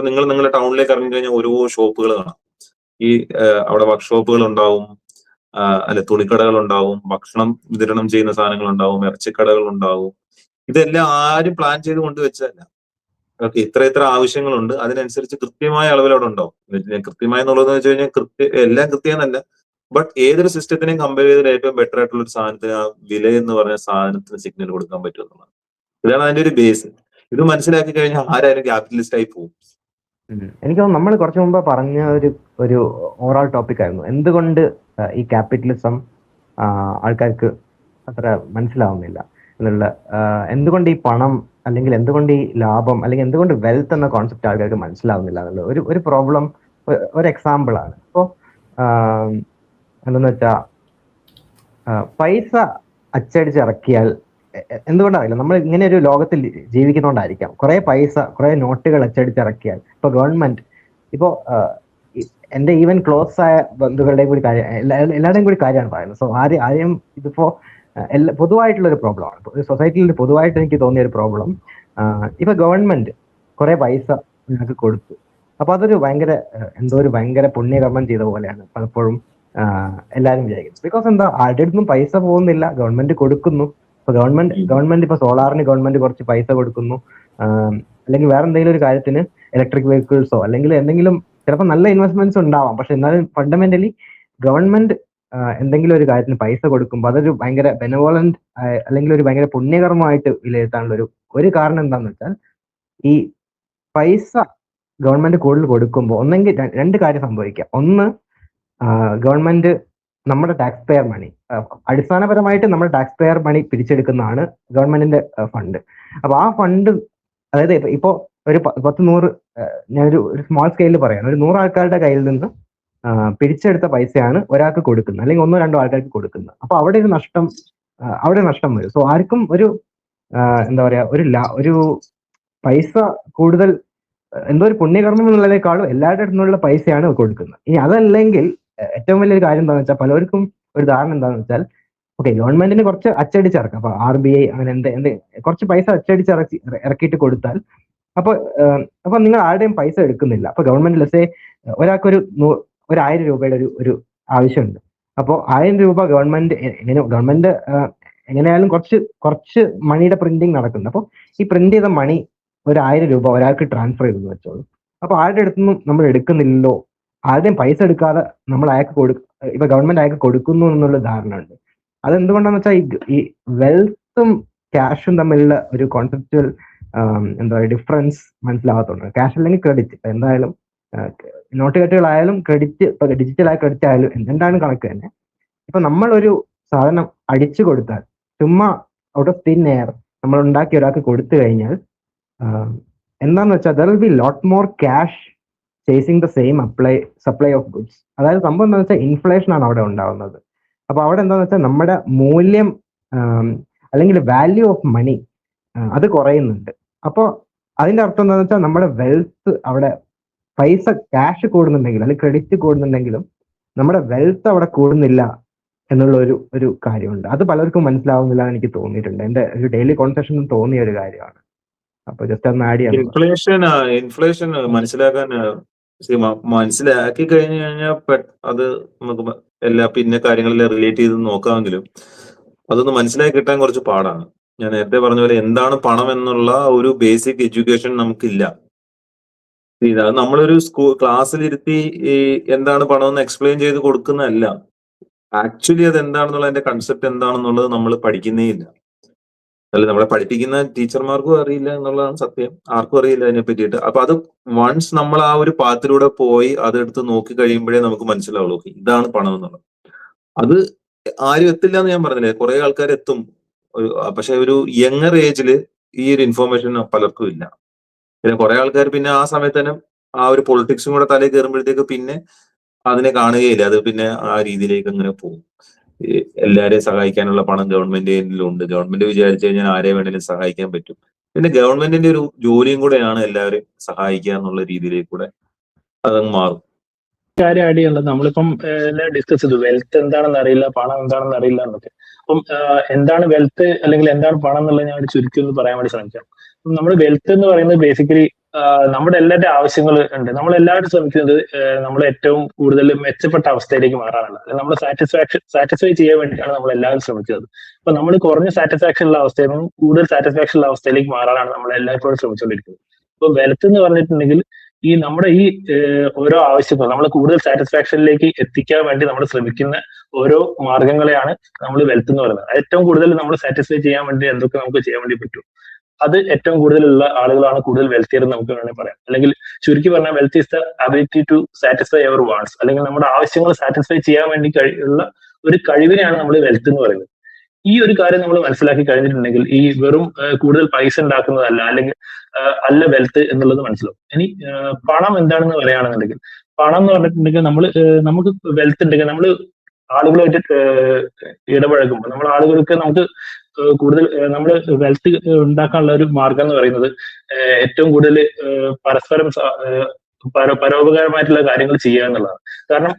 നിങ്ങൾ നിങ്ങളുടെ ടൗണിലേക്ക് ഇറങ്ങി കഴിഞ്ഞാൽ ഓരോ ഷോപ്പുകൾ കാണാം. ഈ അവിടെ വർക്ക്ഷോപ്പുകൾ ഉണ്ടാവും, അല്ലെ തുണിക്കടകൾ ഉണ്ടാവും, ഭക്ഷണം വിതരണം ചെയ്യുന്ന സാധനങ്ങൾ ഉണ്ടാവും, ഇറച്ചിക്കടകൾ ഉണ്ടാവും. ഇതെല്ലാം ആരും പ്ലാൻ ചെയ്ത് കൊണ്ടുവച്ചതല്ല. ഓക്കെ, ഇത്ര ആവശ്യങ്ങളുണ്ട്, അതിനനുസരിച്ച് കൃത്യമായ അളവിൽ അവിടെ ഉണ്ടാവും. കൃത്യമായ എന്നുള്ളതെന്ന് വെച്ച് കഴിഞ്ഞാൽ എല്ലാം കൃത്യമെന്നല്ല, ബട്ട് ഏതൊരു സിസ്റ്റത്തിനെയും കമ്പയർ ചെയ്താൽ ഏറ്റവും ബെറ്റർ ആയിട്ടുള്ള ഒരു സാധനത്തിന് ആ വില എന്ന് പറഞ്ഞ സാധനത്തിന് സിഗ്നൽ കൊടുക്കാൻ പറ്റും എന്നുള്ളതാണ്. ഇതാണ് അതിന്റെ ഒരു ബേസ്. ഇത് മനസ്സിലാക്കി കഴിഞ്ഞാൽ ആരായാലും ക്യാപിറ്റലിസ്റ്റ് ആയി പോകും. എനിക്ക് തോന്നുന്നു നമ്മൾ കുറച്ചു മുമ്പ് പറഞ്ഞ ഒരു ഓവറോൾ ടോപ്പിക് ആയിരുന്നു എന്തുകൊണ്ട് ഈ ക്യാപിറ്റലിസം ആൾക്കാർക്ക് അത്ര മനസ്സിലാവുന്നില്ല എന്നുള്ള, എന്തുകൊണ്ട് ഈ പണം അല്ലെങ്കിൽ എന്തുകൊണ്ട് ഈ ലാഭം അല്ലെങ്കിൽ എന്തുകൊണ്ട് വെൽത്ത് എന്ന കോൺസെപ്റ്റ് ആൾക്കാർക്ക് മനസ്സിലാവുന്നില്ല എന്നുള്ള ഒരു പ്രോബ്ലം, ഒരു എക്സാമ്പിൾ ആണ്. ഇപ്പോൾ എന്തെന്ന് വെച്ചാൽ പൈസ അച്ചടിച്ചിറക്കിയാൽ എന്തുകൊണ്ടാവില്ല, നമ്മൾ ഇങ്ങനെ ഒരു ലോകത്തിൽ ജീവിക്കുന്നതുകൊണ്ടായിരിക്കാം കുറെ നോട്ടുകൾ അച്ചടിച്ചിറക്കിയാൽ ഇപ്പൊ ഗവൺമെന്റ് ഇപ്പോൾ എന്റെ ഈവൻ ക്ലോസ് ആയ ബന്ധുക്കളുടെയും കൂടി കാര്യം, എല്ലാവരുടെയും കൂടി കാര്യമാണ് പറയുന്നത്. സോ ആരെയും ഇതിപ്പോ പൊതുവായിട്ടുള്ള ഒരു പ്രോബ്ലമാണ്, സൊസൈറ്റിയിൽ പൊതുവായിട്ട് എനിക്ക് തോന്നിയ ഒരു പ്രോബ്ലം. ഇപ്പൊ ഗവൺമെന്റ് കുറെ പൈസ ഞങ്ങൾക്ക് കൊടുത്തു, അപ്പൊ അതൊരു ഭയങ്കര പുണ്യകർമ്മം ചെയ്ത പോലെയാണ് പലപ്പോഴും എല്ലാവരും വിചാരിക്കുന്നത്. ബിക്കോസ് എന്താ, ആരുടെ അടുത്തും പൈസ പോകുന്നില്ല, ഗവൺമെന്റ് കൊടുക്കുന്നു. ഇപ്പൊ ഗവൺമെന്റ് ഇപ്പൊ സോളാറിന് ഗവൺമെന്റ് കുറച്ച് പൈസ കൊടുക്കുന്നു, അല്ലെങ്കിൽ വേറെ എന്തെങ്കിലും ഒരു കാര്യത്തിന് ഇലക്ട്രിക് വെഹിക്കിൾസോ അല്ലെങ്കിൽ എന്തെങ്കിലും ചിലപ്പോൾ നല്ല ഇൻവെസ്റ്റ്മെന്റ്സ് ഉണ്ടാവാം. പക്ഷെ എന്നാലും ഫണ്ടമെന്റലി ഗവൺമെന്റ് എന്തെങ്കിലും ഒരു കാര്യത്തിന് പൈസ കൊടുക്കുമ്പോൾ അതൊരു ഭയങ്കര ബെനവോളന്റ് അല്ലെങ്കിൽ ഒരു ഭയങ്കര പുണ്യകർമ്മമായിട്ട് വിലയിരുത്താനുള്ള ഒരു കാരണം എന്താന്ന് വെച്ചാൽ, ഈ പൈസ ഗവൺമെന്റ് കൂടുതൽ കൊടുക്കുമ്പോൾ ഒന്നെങ്കിൽ രണ്ട് കാര്യം സംഭവിക്കാം. ഒന്ന്, ഗവൺമെന്റ് നമ്മുടെ ടാക്സ് പെയർ മണി, അടിസ്ഥാനപരമായിട്ട് നമ്മുടെ ടാക്സ് പെയർ മണി പിരിച്ചെടുക്കുന്നതാണ് ഗവൺമെന്റിന്റെ ഫണ്ട്. അപ്പൊ ആ ഫണ്ട്, അതായത് ഇപ്പോ ഒരു 10-100, ഞാനൊരു സ്മോൾ സ്കെയിലിൽ പറയാം, ഒരു 100 ആൾക്കാരുടെ കയ്യിൽ നിന്ന് പിരിച്ചെടുത്ത പൈസയാണ് ഒരാൾക്ക് കൊടുക്കുന്നത്, അല്ലെങ്കിൽ 1-2 ആൾക്കാർക്ക് കൊടുക്കുന്നത്. അപ്പൊ അവിടെ നഷ്ടം വരും. സോ ആർക്കും ഒരു എന്താ പറയാ, ഒരു പൈസ കൂടുതൽ എന്തോ ഒരു പുണ്യകർമ്മം എന്നുള്ളതിനേക്കാളും എല്ലാവരുടെ അടുത്തുനിന്നുള്ള പൈസയാണ് കൊടുക്കുന്നത്. ഇനി അതല്ലെങ്കിൽ ഏറ്റവും വലിയൊരു കാര്യം എന്താണെന്ന് വെച്ചാൽ, പലർക്കും ഒരു ധാരണ എന്താണെന്ന് വെച്ചാൽ, ഓക്കെ ഗവൺമെന്റിന് കുറച്ച് അച്ചടിച്ചിറക്കാം, അപ്പൊ RBI അങ്ങനെ എന്ത് കുറച്ച് പൈസ ഇറക്കിയിട്ട് കൊടുത്താൽ അപ്പൊ നിങ്ങൾ ആരുടെയും പൈസ എടുക്കുന്നില്ല. അപ്പൊ ഗവൺമെന്റ് ലെസേ ഒരാൾക്കൊരു 1000 രൂപയുടെ ഒരു ആവശ്യമുണ്ട്. അപ്പോൾ 1000 രൂപ ഗവൺമെന്റ് എങ്ങനെയായാലും കുറച്ച് മണിയുടെ പ്രിന്റിങ് നടക്കുന്നുണ്ട്. അപ്പോൾ ഈ പ്രിന്റ് ചെയ്ത മണി ഒരു 1000 രൂപ ഒരാൾക്ക് ട്രാൻസ്ഫർ ചെയ്തെന്ന് വെച്ചോളൂ. അപ്പൊ ആരുടെ അടുത്തൊന്നും നമ്മൾ എടുക്കുന്നില്ലല്ലോ, ആരുടെയും പൈസ എടുക്കാതെ നമ്മൾ ഇപ്പൊ ഗവൺമെന്റ് അയാൾക്ക് കൊടുക്കുന്നു എന്നുള്ള ധാരണ ഉണ്ട്. അതെന്തുകൊണ്ടാന്ന് വെച്ചാൽ ഈ വെൽത്തും ക്യാഷും തമ്മിലുള്ള ഒരു കോൺസെപ്റ്റുവൽ എന്താ പറയുക ഡിഫറൻസ് മനസ്സിലാകത്തുണ്ട്. ക്യാഷ് അല്ലെങ്കിൽ ക്രെഡിറ്റ്, ഇപ്പൊ എന്തായാലും നോട്ടുകെട്ടുകളായാലും ക്രെഡിറ്റ്, ഇപ്പൊ ഡിജിറ്റലായ ക്രെഡിറ്റ് ആയാലും എന്താണ് കണക്ക് തന്നെ. ഇപ്പൊ നമ്മളൊരു സാധനം അടിച്ചു കൊടുത്താൽ, ചുമ്മാ ഔട്ട് ഓഫ് തിൻ എയർ നമ്മൾ ഉണ്ടാക്കി ഒരാൾക്ക് കൊടുത്തു കഴിഞ്ഞാൽ എന്താന്ന് വെച്ചാൽ there will be lot more cash chasing the same supply of goods. അതായത് സംഭവം എന്താണെന്ന് വെച്ചാൽ ഇൻഫ്ലേഷൻ ആണ് അവിടെ ഉണ്ടാവുന്നത്. അപ്പൊ അവിടെ എന്താന്ന് വെച്ചാൽ നമ്മുടെ മൂല്യം അല്ലെങ്കിൽ വാല്യൂ ഓഫ് മണി അത് കുറയുന്നുണ്ട്. അപ്പോൾ അതിന്റെ അർത്ഥം എന്താണെന്ന് വെച്ചാൽ നമ്മുടെ വെൽത്ത്, അവിടെ പൈസ ക്യാഷ് കൂടുന്നുണ്ടെങ്കിലും അല്ലെങ്കിൽ ക്രെഡിറ്റ് കൂടുന്നുണ്ടെങ്കിലും നമ്മുടെ വെൽത്ത് അവിടെ കൂടുന്നില്ല എന്നുള്ള ഒരു കാര്യമുണ്ട്. അത് പലർക്കും മനസ്സിലാവുന്നില്ല എന്ന് എനിക്ക് തോന്നിയിട്ടുണ്ട്. എന്റെ ഒരു ഡെയിലി കോൺസെപ്ഷനും തോന്നിയ ഒരു കാര്യമാണ്. അപ്പൊ ജസ്റ്റ് ഒന്ന് ആഡ് ചെയ്യാം. ഇൻഫ്ലേഷൻ മനസ്സിലാക്കി കഴിഞ്ഞു കഴിഞ്ഞാൽ അത് നമുക്ക് എല്ലാ പിന്നെ കാര്യങ്ങളെല്ലാം റിലേറ്റ് ചെയ്ത് നോക്കാമെങ്കിലും അതൊന്ന് മനസ്സിലാക്കി കിട്ടാൻ കുറച്ച് പാടാണ്. ഞാൻ നേരത്തെ പറഞ്ഞ പോലെ എന്താണ് പണം എന്നുള്ള ഒരു ബേസിക് എഡ്യൂക്കേഷൻ നമുക്കില്ല. അത് നമ്മളൊരു ക്ലാസ്സിലിരുത്തി എന്താണ് പണം എന്ന് എക്സ്പ്ലെയിൻ ചെയ്ത് കൊടുക്കുന്നതല്ല. ആക്ച്വലി അത് എന്താണെന്നുള്ള അതിന്റെ കൺസെപ്റ്റ് എന്താണെന്നുള്ളത് നമ്മൾ പഠിക്കുന്നേ ഇല്ല. അല്ല, നമ്മളെ പഠിപ്പിക്കുന്ന ടീച്ചർമാർക്കും അറിയില്ല എന്നുള്ളതാണ് സത്യം. ആർക്കും അറിയില്ല അതിനെ പറ്റിയിട്ട്. അപ്പൊ അത് വൺസ് നമ്മൾ ആ ഒരു പാത്തിലൂടെ പോയി അതെടുത്ത് നോക്കി കഴിയുമ്പോഴേ നമുക്ക് മനസ്സിലാവുള്ളൂ ഇതാണ് പണം എന്നുള്ളത്. അത് ആരും എത്തില്ല എന്ന് ഞാൻ പറഞ്ഞില്ലേ, കുറെ ആൾക്കാർ എത്തും. പക്ഷെ ഒരു യങ്ങർ ഏജില് ഈ ഒരു ഇൻഫോർമേഷൻ പലർക്കും ഇല്ല. പിന്നെ കുറെ ആൾക്കാർ പിന്നെ ആ സമയത്ത് തന്നെ ആ ഒരു പൊളിറ്റിക്സും കൂടെ തലയിൽ കയറുമ്പോഴത്തേക്ക് പിന്നെ അതിനെ കാണുകയില്ല. അത് പിന്നെ ആ രീതിയിലേക്ക് അങ്ങനെ പോകും. എല്ലാരെയും സഹായിക്കാനുള്ള പണം ഗവൺമെന്റിലുണ്ട്. ഗവൺമെന്റ് വിചാരിച്ചു കഴിഞ്ഞാൽ ആരെ വേണേലും സഹായിക്കാൻ പറ്റും. പിന്നെ ഗവൺമെന്റിന്റെ ഒരു ജോലിയും കൂടെയാണ് എല്ലാവരെയും സഹായിക്കുക എന്നുള്ള രീതിയിലേക്ക് കൂടെ അതങ്ങ് മാറും. കാര്യം ആഡ് ചെയ്യുന്നത് നമ്മളിപ്പം ഡിസ്കസ് ചെയ്തു, വെൽത്ത് എന്താണെന്ന് അറിയില്ല, പണം എന്താണെന്ന് അറിയില്ല എന്നൊക്കെ. അപ്പം എന്താണ് വെൽത്ത് അല്ലെങ്കിൽ എന്താണ് പണം എന്നുള്ളത് ഞാൻ ചുരുക്കി ഒന്ന് പറയാൻ വേണ്ടി ശ്രമിക്കാം. നമ്മുടെ വെൽത്ത് എന്ന് പറയുന്നത് ബേസിക്കലി നമ്മുടെ എല്ലാവരുടെ ആവശ്യങ്ങൾ ഉണ്ട്. നമ്മൾ എല്ലാവരും ശ്രമിക്കുന്നത് നമ്മൾ ഏറ്റവും കൂടുതൽ മെച്ചപ്പെട്ട അവസ്ഥയിലേക്ക് മാറാനല്ല, നമ്മൾ സാറ്റിസ്ഫൈ ചെയ്യാൻ വേണ്ടിയിട്ടാണ് നമ്മൾ എല്ലാവരും ശ്രമിക്കുന്നത്. അപ്പൊ നമ്മൾ കുറഞ്ഞ സാറ്റിസ്ഫാക്ഷൻ ഉള്ള അവസ്ഥയിൽ നിന്നും കൂടുതൽ സാറ്റിസ്ഫാക്ഷൻ ഉള്ള അവസ്ഥയിലേക്ക് മാറാനാണ് നമ്മൾ എല്ലായ്പ്പോഴും ശ്രമിച്ചുകൊണ്ടിരിക്കുന്നത്. അപ്പൊ വെൽത്ത് എന്ന് പറഞ്ഞിട്ടുണ്ടെങ്കിൽ ഈ നമ്മുടെ ഈ ഓരോ ആവശ്യങ്ങൾ നമ്മൾ കൂടുതൽ സാറ്റിസ്ഫാക്ഷനിലേക്ക് എത്തിക്കാൻ വേണ്ടി നമ്മൾ ശ്രമിക്കുന്ന ഓരോ മാർഗങ്ങളെയാണ് നമ്മൾ വെൽത്ത് എന്ന് പറയുന്നത്. ഏറ്റവും കൂടുതൽ നമ്മൾ സാറ്റിസ്ഫൈ ചെയ്യാൻ വേണ്ടി എന്തൊക്കെ നമുക്ക് ചെയ്യാൻ വേണ്ടി പറ്റും, അത് ഏറ്റവും കൂടുതലുള്ള ആളുകളാണ് കൂടുതൽ വെൽത്തിയർ എന്ന് നമുക്ക് വേണമെങ്കിൽ പറയാം. അല്ലെങ്കിൽ ചുരുക്കി പറഞ്ഞാൽ wealth is the ability to satisfy our wants, അല്ലെങ്കിൽ നമ്മുടെ ആവശ്യങ്ങൾ സാറ്റിസ്ഫൈ ചെയ്യാൻ വേണ്ടി ഉള്ള ഒരു കഴിവിനെയാണ് നമ്മൾ വെൽത്ത് എന്ന് പറയുന്നത്. ഈ ഒരു കാര്യം നമ്മൾ മനസ്സിലാക്കി കഴിഞ്ഞിട്ടുണ്ടെങ്കിൽ ഈ വെറും കൂടുതൽ പൈസ ഉണ്ടാക്കുന്നതല്ല, അല്ലെങ്കിൽ അല്ല വെൽത്ത് എന്നുള്ളത് മനസ്സിലാവും. ഇനി പണം എന്താണെന്ന് പറയുകയാണെന്നുണ്ടെങ്കിൽ, പണം എന്ന് പറഞ്ഞിട്ടുണ്ടെങ്കിൽ നമുക്ക് വെൽത്ത് ഉണ്ടെങ്കിൽ നമ്മൾ ആളുകളായിട്ട് ഇടപഴകുമ്പോൾ നമ്മൾ ആളുകൾക്ക് നമുക്ക് കൂടുതൽ നമ്മൾ വെൽത്ത് ഉണ്ടാക്കാനുള്ള ഒരു മാർഗം എന്ന് പറയുന്നത് ഏറ്റവും കൂടുതൽ പരസ്പരം പരോപകാരമായിട്ടുള്ള കാര്യങ്ങൾ ചെയ്യുക എന്നുള്ളതാണ്. കാരണം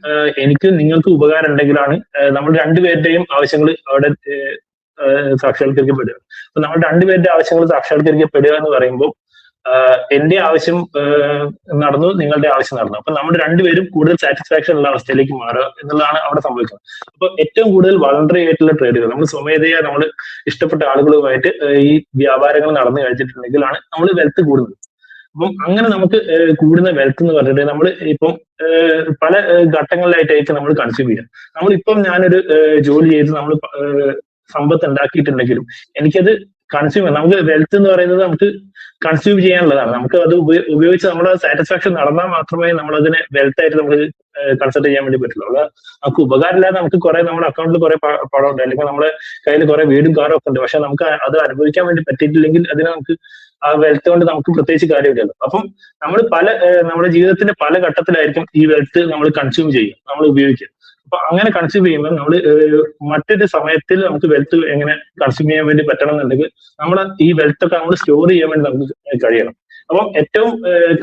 എനിക്ക് നിങ്ങൾക്ക് ഉപകാരം ഉണ്ടെങ്കിലാണ് നമ്മൾ രണ്ടുപേരുടെയും ആവശ്യങ്ങൾ അവിടെ സാക്ഷാത്കരിക്കപ്പെടുക. അപ്പൊ നമ്മൾ രണ്ടുപേരുടെ ആവശ്യങ്ങൾ സാക്ഷാത്കരിക്കപ്പെടുക എന്ന് പറയുമ്പോൾ എന്റെ ആവശ്യം നടന്നു, നിങ്ങളുടെ ആവശ്യം നടന്നു. അപ്പൊ നമ്മൾ രണ്ടുപേരും കൂടുതൽ സാറ്റിസ്ഫാക്ഷൻ ഉള്ള അവസ്ഥയിലേക്ക് മാറുക എന്നുള്ളതാണ് അവിടെ സംഭവിക്കുന്നത്. അപ്പൊ ഏറ്റവും കൂടുതൽ വളണ്ടറി ആയിട്ടുള്ള ട്രേഡുകൾ നമ്മൾ സ്വമേധയാ നമ്മൾ ഇഷ്ടപ്പെട്ട ആളുകളുമായിട്ട് ഈ വ്യാപാരങ്ങൾ നടന്നു കഴിച്ചിട്ടുണ്ടെങ്കിലാണ് നമ്മൾ വെൽത്ത് കൂടുന്നത്. അപ്പം അങ്ങനെ നമുക്ക് കൂടുന്ന വെൽത്ത് എന്ന് പറഞ്ഞിട്ട് നമ്മൾ ഇപ്പം പല ഘട്ടങ്ങളിലായിട്ടായിരിക്കും നമ്മൾ കൺസ്യൂം ചെയ്യുക. നമ്മളിപ്പം ഞാനൊരു ജോലി ചെയ്ത് നമ്മൾ സമ്പത്ത് ഉണ്ടാക്കിയിട്ടുണ്ടെങ്കിലും എനിക്കത് കൺസ്യൂം നമുക്ക് വെൽത്ത് എന്ന് പറയുന്നത് നമുക്ക് കൺസ്യൂം ചെയ്യാനുള്ളതാണ്. നമുക്ക് അത് ഉപയോഗിച്ച് നമ്മുടെ സാറ്റിസ്ഫാക്ഷൻ നടന്നാൽ മാത്രമേ നമ്മളതിനെ വെൽത്ത് ആയിട്ട് നമുക്ക് കൺസിഡർ ചെയ്യാൻ വേണ്ടി പറ്റുള്ളൂ. അത് നമുക്ക് ഉപകാരമില്ലാതെ നമുക്ക് കുറെ നമ്മുടെ അക്കൗണ്ടിൽ കുറെ പണം ഉണ്ട്, അല്ലെങ്കിൽ നമ്മുടെ കയ്യിൽ കുറെ വീടും കാറും ഒക്കെ ഉണ്ട്, പക്ഷെ നമുക്ക് അത് അനുഭവിക്കാൻ വേണ്ടി പറ്റിയിട്ടില്ലെങ്കിൽ അതിനെ നമുക്ക് ആ വെൽത്ത് കൊണ്ട് നമുക്ക് പ്രത്യേകിച്ച് കാര്യമില്ലല്ലോ. അപ്പം നമ്മൾ നമ്മുടെ ജീവിതത്തിന്റെ പല ഘട്ടത്തിലായിരിക്കും ഈ വെൽത്ത് നമ്മൾ കൺസ്യൂം ചെയ്യും, നമ്മൾ ഉപയോഗിക്കുക. അപ്പൊ അങ്ങനെ കൺസ്യൂം ചെയ്യുമ്പോൾ നമ്മൾ മറ്റൊരു സമയത്തിൽ നമുക്ക് വെൽത്ത് എങ്ങനെ കൺസ്യൂം ചെയ്യാൻ വേണ്ടി പറ്റണം എന്നുണ്ടെങ്കിൽ നമ്മൾ ഈ വെൽത്ത് ഒക്കെ നമ്മൾ സ്റ്റോർ ചെയ്യാൻ വേണ്ടി നമുക്ക് കഴിയണം. അപ്പം ഏറ്റവും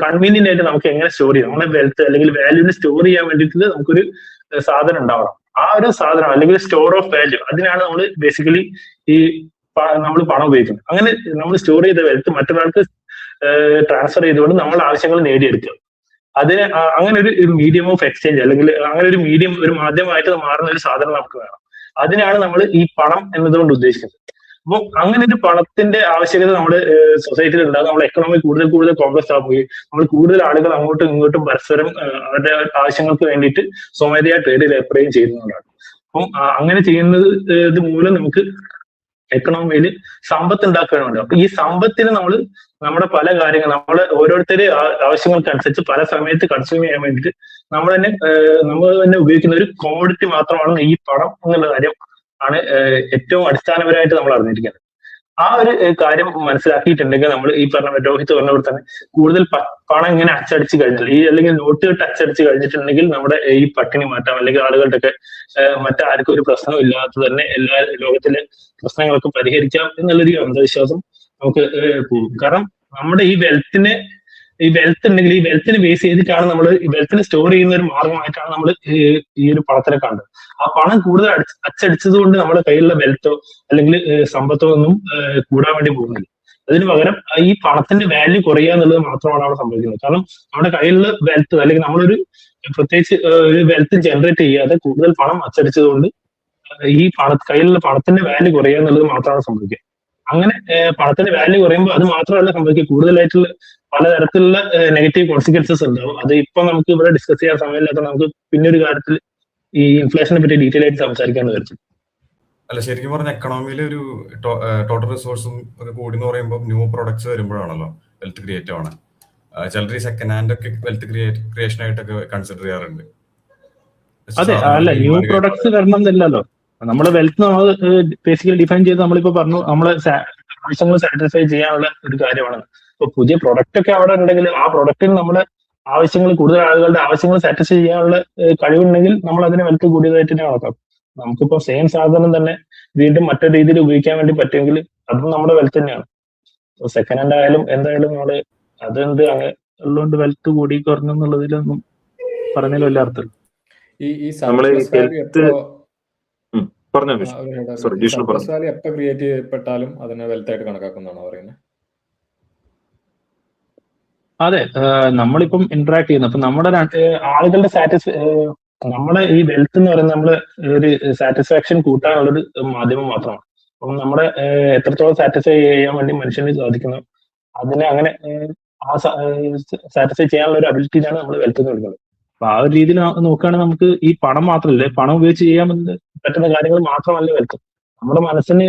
കൺവീനിയന്റ് ആയിട്ട് നമുക്ക് എങ്ങനെ സ്റ്റോർ ചെയ്യാം, നമ്മുടെ വെൽത്ത് അല്ലെങ്കിൽ വാല്യൂവിനെ സ്റ്റോർ ചെയ്യാൻ വേണ്ടിയിട്ട് നമുക്കൊരു സാധനം ഉണ്ടാവണം. ആ ഒരു സാധനം അല്ലെങ്കിൽ സ്റ്റോർ ഓഫ് വാല്യൂ, അതിനാണ് നമ്മൾ ബേസിക്കലി ഈ നമ്മൾ പണം ഉപയോഗിക്കുന്നത്. അങ്ങനെ നമ്മൾ സ്റ്റോർ ചെയ്ത വെൽത്ത് മറ്റൊരാൾക്ക് ട്രാൻസ്ഫർ ചെയ്തുകൊണ്ട് നമ്മുടെ ആവശ്യങ്ങൾ നേടിയെടുക്കുക. അതിന് അങ്ങനെ ഒരു മീഡിയം ഓഫ് എക്സ്ചേഞ്ച് അല്ലെങ്കിൽ അങ്ങനെ ഒരു മീഡിയം, ഒരു മാധ്യമമായിട്ട് മാറുന്ന ഒരു സാധനം നമുക്ക് വേണം. അതിനാണ് നമ്മൾ ഈ പണം എന്നതുകൊണ്ട് ഉദ്ദേശിക്കുന്നത്. അപ്പോൾ അങ്ങനെ ഒരു പണത്തിന്റെ ആവശ്യകത നമ്മുടെ സൊസൈറ്റിയിൽ ഉണ്ടാകും. നമ്മുടെ എക്കണോമി കൂടുതൽ കോംപ്ലക്സ് ആവുകയും നമ്മൾ കൂടുതൽ ആളുകൾ അങ്ങോട്ടും ഇങ്ങോട്ടും പരസ്പരം അവരുടെ ആവശ്യങ്ങൾക്ക് വേണ്ടിയിട്ട് സ്വമേധയാ ട്രേഡിൽ ഏർപ്പെടുകയും ചെയ്യുന്നതാണ്. അപ്പം അങ്ങനെ ചെയ്യുന്നത് മൂലം നമുക്ക് എക്കണോമിയിൽ സമ്പത്ത് ഉണ്ടാക്കുകയാണ്. അപ്പൊ ഈ സമ്പത്തിന് നമ്മൾ നമ്മുടെ പല കാര്യങ്ങൾ നമ്മളെ ഓരോരുത്തരുടെ ആവശ്യങ്ങൾക്കനുസരിച്ച് പല സമയത്ത് കൺസ്യൂം ചെയ്യാൻ വേണ്ടിയിട്ട് നമ്മൾ തന്നെ ഉപയോഗിക്കുന്ന ഒരു കോമോഡിറ്റി മാത്രമാണ് ഈ പണം എന്നുള്ള കാര്യം ആണ് ഏറ്റവും അടിസ്ഥാനപരമായിട്ട് നമ്മൾ അറിഞ്ഞിരിക്കുന്നത്. ആ ഒരു കാര്യം മനസ്സിലാക്കിയിട്ടുണ്ടെങ്കിൽ നമ്മൾ ഈ പറഞ്ഞ രോഹിത് പറഞ്ഞ പോലെ തന്നെ കൂടുതൽ പണം ഇങ്ങനെ അച്ചടിച്ച് കഴിഞ്ഞാൽ അല്ലെങ്കിൽ നോട്ടുകെട്ട് അച്ചടിച്ച് കഴിഞ്ഞിട്ടുണ്ടെങ്കിൽ നമ്മുടെ ഈ പട്ടിണി മാറ്റാം, അല്ലെങ്കിൽ ആളുകളുടെ ഒക്കെ മറ്റാർക്കും ഒരു പ്രശ്നം ഇല്ലാത്ത തന്നെ എല്ലാ ലോകത്തിലെ പ്രശ്നങ്ങളൊക്കെ പരിഹരിക്കാം എന്നുള്ളൊരു അന്ധവിശ്വാസം നമുക്ക് പോകും. കാരണം നമ്മുടെ ഈ വെൽത്ത് ഉണ്ടെങ്കിൽ ഈ വെൽത്തിനെ ബേസ് ചെയ്തിട്ടാണ് നമ്മൾ ഈ വെൽത്തിനെ സ്റ്റോർ ചെയ്യുന്ന ഒരു മാർഗമായിട്ടാണ് നമ്മൾ ഈ ഒരു പണത്തിനെ കണ്ടത്. ആ പണം കൂടുതൽ അച്ചടിച്ചത് കൊണ്ട് നമ്മുടെ കയ്യിലുള്ള വെൽത്തോ അല്ലെങ്കിൽ സമ്പത്തോ ഒന്നും കൂടാൻ വേണ്ടി പോകുന്നില്ല. അതിന് പകരം ഈ പണത്തിന്റെ വാല്യൂ കുറയുക എന്നുള്ളത് മാത്രമാണ് അവിടെ സംഭവിക്കുന്നത്. കാരണം നമ്മുടെ കയ്യിലുള്ള വെൽത്ത് അല്ലെങ്കിൽ നമ്മളൊരു പ്രത്യേകിച്ച് ഒരു വെൽത്ത് ജനറേറ്റ് ചെയ്യാതെ കൂടുതൽ പണം അച്ചടിച്ചത് കൊണ്ട് ഈ കയ്യിലുള്ള പണത്തിന്റെ വാല്യൂ കുറയുക എന്നുള്ളത് മാത്രമാണ് സംഭവിക്കുക. അങ്ങനെ പണത്തിന്റെ വാല്യൂ കുറയുമ്പോൾ അത് മാത്രമല്ല സംഭവിക്കുക, കൂടുതലായിട്ടുള്ള പലതരത്തിലുള്ള നെഗറ്റീവ് കോൺസിക്വൻസസ് ഉണ്ടാവും. അത് ഇപ്പൊ നമുക്ക് ഇവിടെ ഡിസ്കസ് ചെയ്യാൻ സമയമില്ലാത്ത നമുക്ക് പിന്നൊരു കാര്യത്തിൽ ഈ ഇൻഫ്ലേഷനെ പറ്റി ഡീറ്റെയിൽ ആയിട്ട് സംസാരിക്കാന്ന് വരും. അല്ല, ശരിക്കും പറഞ്ഞ എക്കണോമിയിലെ ഒരു ടോട്ടൽ റിസോഴ്സും ഒക്കെ കൂടി എന്ന് പറയുമ്പോൾ ന്യൂ പ്രൊഡക്ട്സ് വരുമ്പോഴാണല്ലോ വെൽത്ത് ക്രിയേറ്റ് ആണ്. ചിലർ ഈ സെക്കൻഡ് ഹാൻഡ് ഒക്കെ വെൽത്ത് ക്രിയേഷൻ ആയിട്ടൊക്കെ കൺസിഡർ ചെയ്യാറുണ്ട്. അതെ, അല്ല ന്യൂ പ്രൊഡക്ട്സ് വരണം എന്നില്ലല്ലോ. നമ്മുടെ വെൽത്ത് നമ്മൾ ബേസിക്കലി ഡിഫൈൻ ചെയ്ത് നമ്മളിപ്പോ പറഞ്ഞു നമ്മളെ ആവശ്യങ്ങൾ സാറ്റിസ്ഫൈ ചെയ്യാനുള്ള ഒരു കാര്യമാണ്. ഇപ്പൊ പുതിയ പ്രൊഡക്റ്റ് ഒക്കെ അവിടെ ഉണ്ടെങ്കിൽ ആ പ്രൊഡക്റ്റിൽ നമ്മുടെ ആവശ്യങ്ങൾ കൂടുതൽ ആളുകളുടെ ആവശ്യങ്ങൾ സാറ്റിസ്ഫൈ ചെയ്യാനുള്ള കഴിവുണ്ടെങ്കിൽ നമ്മൾ അതിനെ വെൽത്ത് കൂടിയതായിട്ട് തന്നെ കണക്കാം. നമുക്കിപ്പോ സെയിം സാധനം തന്നെ വീണ്ടും മറ്റൊരു രീതിയിൽ ഉപയോഗിക്കാൻ വേണ്ടി പറ്റുമെങ്കിൽ അതും നമ്മുടെ വെൽത്ത് തന്നെയാണ്. സെക്കൻഡ് ഹാൻഡ് ആയാലും എന്തായാലും നമ്മള് അതെന്ത് അങ്ങനെ ഉള്ളതുകൊണ്ട് വെൽത്ത് കൂടി കുറഞ്ഞു എന്നുള്ളതിലൊന്നും പറഞ്ഞാലും വല്ല അർത്ഥം. എപ്പോ ക്രിയേറ്റ് ചെയ്യപ്പെട്ടാലും അതിനെ വെൽത്ത് ആയിട്ട് കണക്കാക്കുന്നതാണോ പറയുന്നത്? അതെ, നമ്മളിപ്പം ഇന്ററാക്ട് ചെയ്യുന്നു. അപ്പൊ നമ്മുടെ ആളുകളുടെ നമ്മുടെ ഈ വെൽത്ത് എന്ന് പറയുന്നത് നമ്മള് ഒരു സാറ്റിസ്ഫാക്ഷൻ കൂട്ടാനുള്ളൊരു മാധ്യമം മാത്രമാണ്. അപ്പം നമ്മുടെ എത്രത്തോളം സാറ്റിസ്ഫൈ ചെയ്യാൻ വേണ്ടി മനുഷ്യന് സാധിക്കുന്നു അതിനെ അങ്ങനെ സാറ്റിസ്ഫൈ ചെയ്യാനുള്ള ഒരു അബിലിറ്റിയാണ് നമ്മൾ വെൽത്ത് എന്ന് വിളിക്കുന്നത്. അപ്പൊ ആ ഒരു രീതിയിൽ നോക്കുകയാണെങ്കിൽ നമുക്ക് ഈ പണം മാത്രമല്ല, പണം ഉപയോഗിച്ച് ചെയ്യാൻ പറ്റുന്ന കാര്യങ്ങൾ മാത്രമല്ല വെൽത്ത്. നമ്മുടെ മനസ്സിന്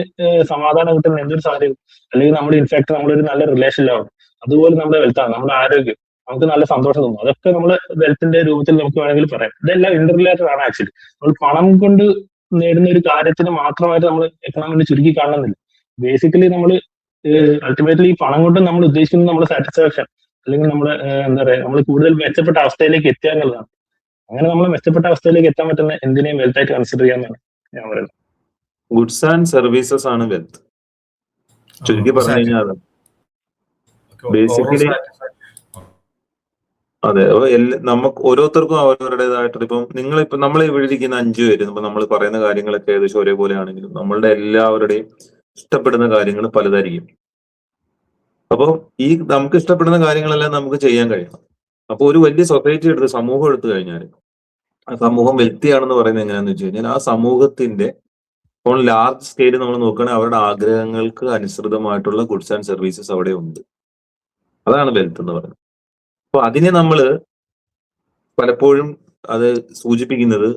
സമാധാനം കിട്ടുന്ന എന്തൊരു സാഹചര്യം, അല്ലെങ്കിൽ നമ്മൾ ഇൻഫാക്ട് നമ്മളൊരു നല്ല റിലേഷനിലാവും, അതുപോലെ നമ്മുടെ വെൽത്താണ്. നമ്മുടെ ആരോഗ്യം, നമുക്ക് നല്ല സന്തോഷം തോന്നും, അതൊക്കെ നമ്മൾ വെൽത്തിന്റെ രൂപത്തിൽ നമുക്ക് വേണമെങ്കിൽ പറയാം. ഇതെല്ലാം ഇന്റർറിലേറ്റഡ് ആണ് ആക്ച്വലി. നമ്മൾ പണം കൊണ്ട് നേടുന്ന ഒരു കാര്യത്തിന് മാത്രമായിട്ട് നമ്മൾ എക്കണോമിനെ ചുരുക്കി കാണുന്നില്ല. ബേസിക്കലി നമ്മൾ അൾട്ടിമേറ്റ്ലി ഈ പണം കൊണ്ട് നമ്മൾ ഉദ്ദേശിക്കുന്നത് നമ്മുടെ സാറ്റിസ്ഫാക്ഷൻ, അല്ലെങ്കിൽ നമ്മുടെ എന്താ പറയാ നമ്മൾ കൂടുതൽ മെച്ചപ്പെട്ട അവസ്ഥയിലേക്ക് എത്തുക എന്നുള്ളതാണ്. അങ്ങനെ നമ്മൾ മെച്ചപ്പെട്ട അവസ്ഥയിലേക്ക് എത്താൻ പറ്റുന്ന എന്തിനേയും വെൽത്തായിട്ട് കൺസിഡർ ചെയ്യാമെന്നാണ് ഞാൻ പറയുന്നത്. ഗുഡ്സ് ആൻഡ് സർവീസസ് ആണ് വെൽത്ത്. ചുരുക്കി പറഞ്ഞു കഴിഞ്ഞാൽ ബേസിക്കലി അതെ. നമുക്ക് ഓരോരുത്തർക്കും അവരവരുടേതായിട്ട് ഇപ്പം നമ്മൾ ഇവിടെ ഇരിക്കുന്ന 5 പേര് ഇപ്പൊ നമ്മൾ പറയുന്ന കാര്യങ്ങളൊക്കെ ഏകദേശം ഒരേപോലെ ആണെങ്കിലും നമ്മളുടെ എല്ലാവരുടെയും ഇഷ്ടപ്പെടുന്ന കാര്യങ്ങൾ പലതായിരിക്കും. അപ്പോൾ ഈ നമുക്ക് ഇഷ്ടപ്പെടുന്ന കാര്യങ്ങളെല്ലാം നമുക്ക് ചെയ്യാൻ കഴിയണം. അപ്പൊ ഒരു വലിയ സൊസൈറ്റി സമൂഹം എടുത്തു കഴിഞ്ഞാൽ ആ സമൂഹം വെൽത്തിയാണെന്ന് പറയുന്നത് എങ്ങനെയാന്ന് വെച്ച് കഴിഞ്ഞാൽ ആ സമൂഹത്തിന്റെ ഇപ്പോൾ ലാർജ് സ്കെയിൽ നമ്മൾ നോക്കുകയാണെങ്കിൽ അവരുടെ ആഗ്രഹങ്ങൾക്ക് അനുസൃതമായിട്ടുള്ള ഗുഡ്സ് ആൻഡ് സർവീസസ് അവിടെ ഉണ്ട്. അതാണ് വെൽത്ത് എന്ന് പറയുന്നത്. അപ്പൊ അതിനെ നമ്മൾ പലപ്പോഴും അത് സൂചിപ്പിക്കുന്നത്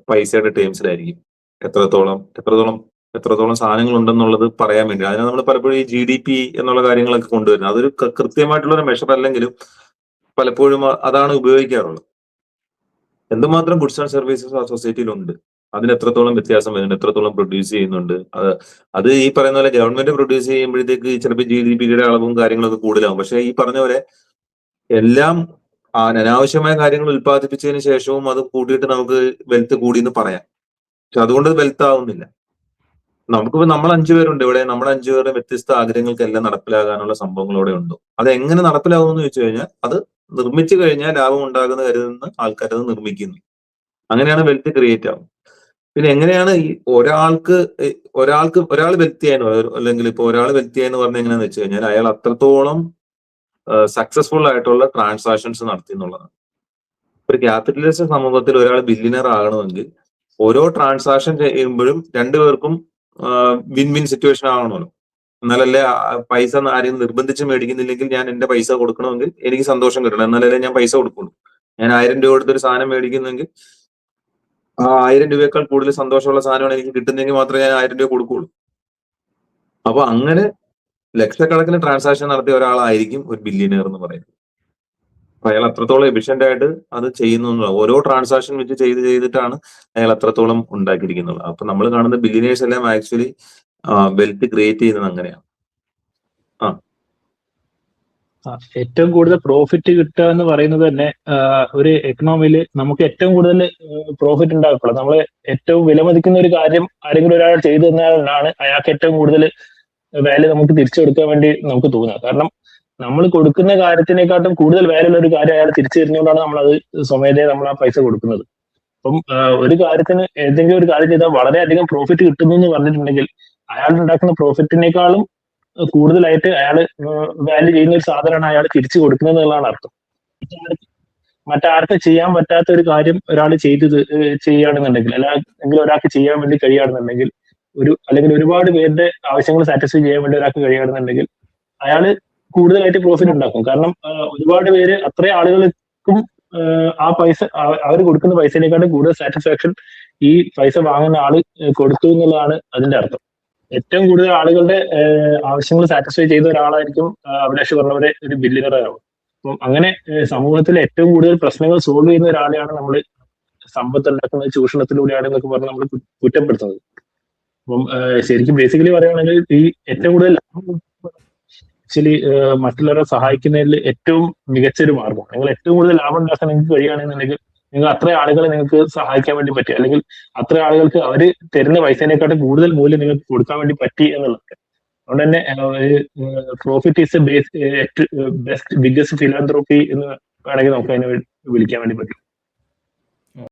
പൈസയുടെ ടേംസിലായിരിക്കും. എത്രത്തോളം എത്രത്തോളം സാധനങ്ങൾ ഉണ്ടെന്നുള്ളത് പറയാൻ വേണ്ടി. അതിനാണ് നമ്മൾ പലപ്പോഴും ഈ GDP എന്നുള്ള കാര്യങ്ങളൊക്കെ കൊണ്ടുവരുന്നത്. അതൊരു കൃത്യമായിട്ടുള്ള ഒരു മെഷർ അല്ലെങ്കിലും പലപ്പോഴും അതാണ് ഉപയോഗിക്കാറുള്ളത്. എന്തുമാത്രം ഗുഡ്സ് ആൻഡ് സർവീസസ് ആ സൊസൈറ്റിയിലുണ്ട്, അതിന് എത്രത്തോളം വ്യത്യാസം വരുന്നുണ്ട്, എത്രത്തോളം പ്രൊഡ്യൂസ് ചെയ്യുന്നുണ്ട്. അത് ഈ പറയുന്ന പോലെ ഗവൺമെന്റ് പ്രൊഡ്യൂസ് ചെയ്യുമ്പോഴത്തേക്ക് ചിലപ്പോൾ GDPയുടെ അളവും കാര്യങ്ങളൊക്കെ കൂടുതലാവും. പക്ഷെ ഈ പറഞ്ഞ പോലെ എല്ലാം അനാവശ്യമായ കാര്യങ്ങൾ ഉത്പാദിപ്പിച്ചതിന് ശേഷവും അത് കൂട്ടിയിട്ട് നമുക്ക് വെൽത്ത് കൂടി എന്ന് പറയാം. പക്ഷെ അതുകൊണ്ട് വെൽത്ത് ആവുന്നില്ല. നമുക്കിപ്പോ നമ്മൾ 5 പേരുണ്ട് ഇവിടെ, നമ്മുടെ 5 പേരുടെ വ്യത്യസ്ത ആഗ്രഹങ്ങൾക്കെല്ലാം നടപ്പിലാകാനുള്ള സംഭവങ്ങൾ ഇവിടെ ഉണ്ട്. അത് എങ്ങനെ നടപ്പിലാവും എന്ന് ചോദിച്ചു കഴിഞ്ഞാൽ അത് നിർമ്മിച്ചു കഴിഞ്ഞാൽ ലാഭം ഉണ്ടാകുന്ന കരുതുന്ന ആൾക്കാർ അത് നിർമ്മിക്കുന്നു. അങ്ങനെയാണ് വെൽത്ത് ക്രിയേറ്റ് ആവുന്നത്. പിന്നെ എങ്ങനെയാണ് ഈ ഒരാൾ വെൽത്തിയായെന്ന്, അല്ലെങ്കിൽ ഇപ്പൊ ഒരാൾ വെൽത്തിയായെന്ന് പറഞ്ഞാൽ എങ്ങനെയാന്ന് വെച്ച് കഴിഞ്ഞാൽ അയാൾ അത്രത്തോളം സക്സസ്ഫുൾ ആയിട്ടുള്ള ട്രാൻസാക്ഷൻസ് നടത്തി എന്നുള്ളതാണ്. ഒരു ക്യാപിറ്റലിസ്റ്റ് സമൂഹത്തിൽ ഒരാൾ ബില്യനർ ആകണമെങ്കിൽ ഓരോ ട്രാൻസാക്ഷൻ ചെയ്യുമ്പോഴും രണ്ടുപേർക്കും വിൻ വിൻ സിറ്റുവേഷൻ ആവണമല്ലോ. എന്നാലല്ലേ പൈസ ആരെയും നിർബന്ധിച്ച് മേടിക്കുന്നില്ലെങ്കിൽ ഞാൻ എന്റെ പൈസ കൊടുക്കണമെങ്കിൽ എനിക്ക് സന്തോഷം കിട്ടണം, എന്നാലല്ലേ ഞാൻ പൈസ കൊടുക്കുള്ളൂ. ഞാൻ 1000 രൂപ കൊടുത്തൊരു സാധനം മേടിക്കുന്നെങ്കിൽ ആ 1000 രൂപയേക്കാൾ കൂടുതൽ സന്തോഷമുള്ള സാധനമാണ് എനിക്ക് കിട്ടുന്നതെങ്കിൽ മാത്രമേ ഞാൻ 1000 രൂപ കൊടുക്കുകയുള്ളൂ. അപ്പൊ അങ്ങനെ ലക്ഷക്കണക്കിന് ട്രാൻസാക്ഷൻ നടത്തിയ ഒരാളായിരിക്കും ഒരു ബില്യനർ എന്ന് പറയുന്നത്. അപ്പൊ അയാൾ അത്രത്തോളം എഫിഷ്യന്റ് ആയിട്ട് അത് ചെയ്യുന്നു. ഓരോ ട്രാൻസാക്ഷൻ വെച്ച് ചെയ്തിട്ടാണ് അയാൾ അത്രത്തോളം ഉണ്ടാക്കിയിരിക്കുന്നത്. അപ്പൊ നമ്മൾ കാണുന്ന ബില്യനേഴ്സ് എല്ലാം ആക്ച്വലി വെൽത്ത് ക്രിയേറ്റ് ചെയ്യുന്നത് അങ്ങനെയാണ്. ഏറ്റവും കൂടുതൽ പ്രോഫിറ്റ് കിട്ടുക എന്ന് പറയുന്നത് തന്നെ ഒരു എക്കണോമിയിൽ നമുക്ക് ഏറ്റവും കൂടുതൽ പ്രോഫിറ്റ് ഉണ്ടാക്കുള്ളൂ. നമ്മൾ ഏറ്റവും വിലമതിക്കുന്ന ഒരു കാര്യം ആരെങ്കിലും ഒരാൾ ചെയ്തു തന്നാലാണ് അയാൾക്ക് ഏറ്റവും കൂടുതൽ വാല്യൂ നമുക്ക് തിരിച്ചു കൊടുക്കാൻ വേണ്ടി നമുക്ക് തോന്നുക. കാരണം നമ്മൾ കൊടുക്കുന്ന കാര്യത്തിനെക്കാട്ടും കൂടുതൽ വാല്യൂ ഉള്ള ഒരു കാര്യം അയാൾ തിരിച്ചു തരുന്നതുകൊണ്ടാണ് നമ്മളത് സ്വമേധയെ നമ്മൾ ആ പൈസ കൊടുക്കുന്നത്. അപ്പം ഒരു കാര്യത്തിന് ഏതെങ്കിലും ഒരു കാര്യം ചെയ്താൽ വളരെയധികം പ്രോഫിറ്റ് കിട്ടുന്നു എന്ന് പറഞ്ഞിട്ടുണ്ടെങ്കിൽ അയാൾ ഉണ്ടാക്കുന്ന പ്രോഫിറ്റിനേക്കാളും കൂടുതലായിട്ട് അയാൾ വാല്യൂ ചെയ്യുന്ന ഒരു സാധനമാണ് അയാൾ തിരിച്ചു കൊടുക്കുന്നത് എന്നുള്ളതാണ് അർത്ഥം. മറ്റാർക്കും ചെയ്യാൻ പറ്റാത്ത ഒരു കാര്യം ഒരാൾ ചെയ്യുകയാണെന്നുണ്ടെങ്കിൽ, അല്ലെങ്കിൽ ഒരാൾക്ക് ചെയ്യാൻ വേണ്ടി കഴിയുകയാണെന്നുണ്ടെങ്കിൽ, അല്ലെങ്കിൽ ഒരുപാട് പേരുടെ ആവശ്യങ്ങൾ സാറ്റിസ്ഫൈ ചെയ്യാൻ വേണ്ടി ഒരാൾക്ക് കഴിയുകയാണെന്നുണ്ടെങ്കിൽ അയാൾ കൂടുതലായിട്ട് പ്രോഫിറ്റ് ഉണ്ടാക്കും. കാരണം ഒരുപാട് പേര് അത്രയും ആളുകൾക്കും ആ പൈസ അവർ കൊടുക്കുന്ന പൈസയിനെക്കാട്ടും കൂടുതൽ സാറ്റിസ്ഫാക്ഷൻ ഈ പൈസ വാങ്ങുന്ന ആള് കൊടുത്തു എന്നുള്ളതാണ് അതിന്റെ അർത്ഥം. ഏറ്റവും കൂടുതൽ ആളുകളുടെ ആവശ്യങ്ങൾ സാറ്റിസ്ഫൈ ചെയ്ത ഒരാളായിരിക്കും അഭിലാഷ് പറഞ്ഞവരെ ഒരു ബില്യനർ ആവും. അപ്പം അങ്ങനെ സമൂഹത്തിലെ ഏറ്റവും കൂടുതൽ പ്രശ്നങ്ങൾ സോൾവ് ചെയ്യുന്ന ഒരാളെയാണ് നമ്മൾ സമ്പത്ത് ഉണ്ടാക്കുന്നത് ചൂഷണത്തിലൂടെയാണ് എന്നൊക്കെ പറഞ്ഞ് നമ്മൾ കുറ്റപ്പെടുത്തുന്നത്. അപ്പം ശരിക്കും ബേസിക്കലി പറയുകയാണെങ്കിൽ ഈ ഏറ്റവും കൂടുതൽ ആക്ച്വലി മറ്റുള്ളവരെ സഹായിക്കുന്നതിൽ ഏറ്റവും മികച്ചൊരു മാർഗം, നിങ്ങൾ ഏറ്റവും കൂടുതൽ ലാഭം ഉണ്ടാക്കാൻ നിങ്ങൾക്ക് കഴിയുകയാണെന്നുണ്ടെങ്കിൽ നിങ്ങൾ അത്ര ആളുകളെ നിങ്ങൾക്ക് സഹായിക്കാൻ വേണ്ടി പറ്റി, അല്ലെങ്കിൽ അത്ര ആളുകൾക്ക് അവർ തരുന്ന പൈസേനെക്കാട്ടും കൂടുതൽ മൂല്യം നിങ്ങൾക്ക് കൊടുക്കാൻ വേണ്ടി പറ്റി എന്നുള്ളത്. അതുകൊണ്ട് തന്നെ പ്രോഫിറ്റ് ഈസ് ബെസ്റ്റ് ബിഗ്ഗസ്റ്റ് ഫിലാന്ത്രോപ്പി എന്ന് വേണമെങ്കിൽ നമുക്ക് അതിനെ വിളിക്കാൻ വേണ്ടി പറ്റും.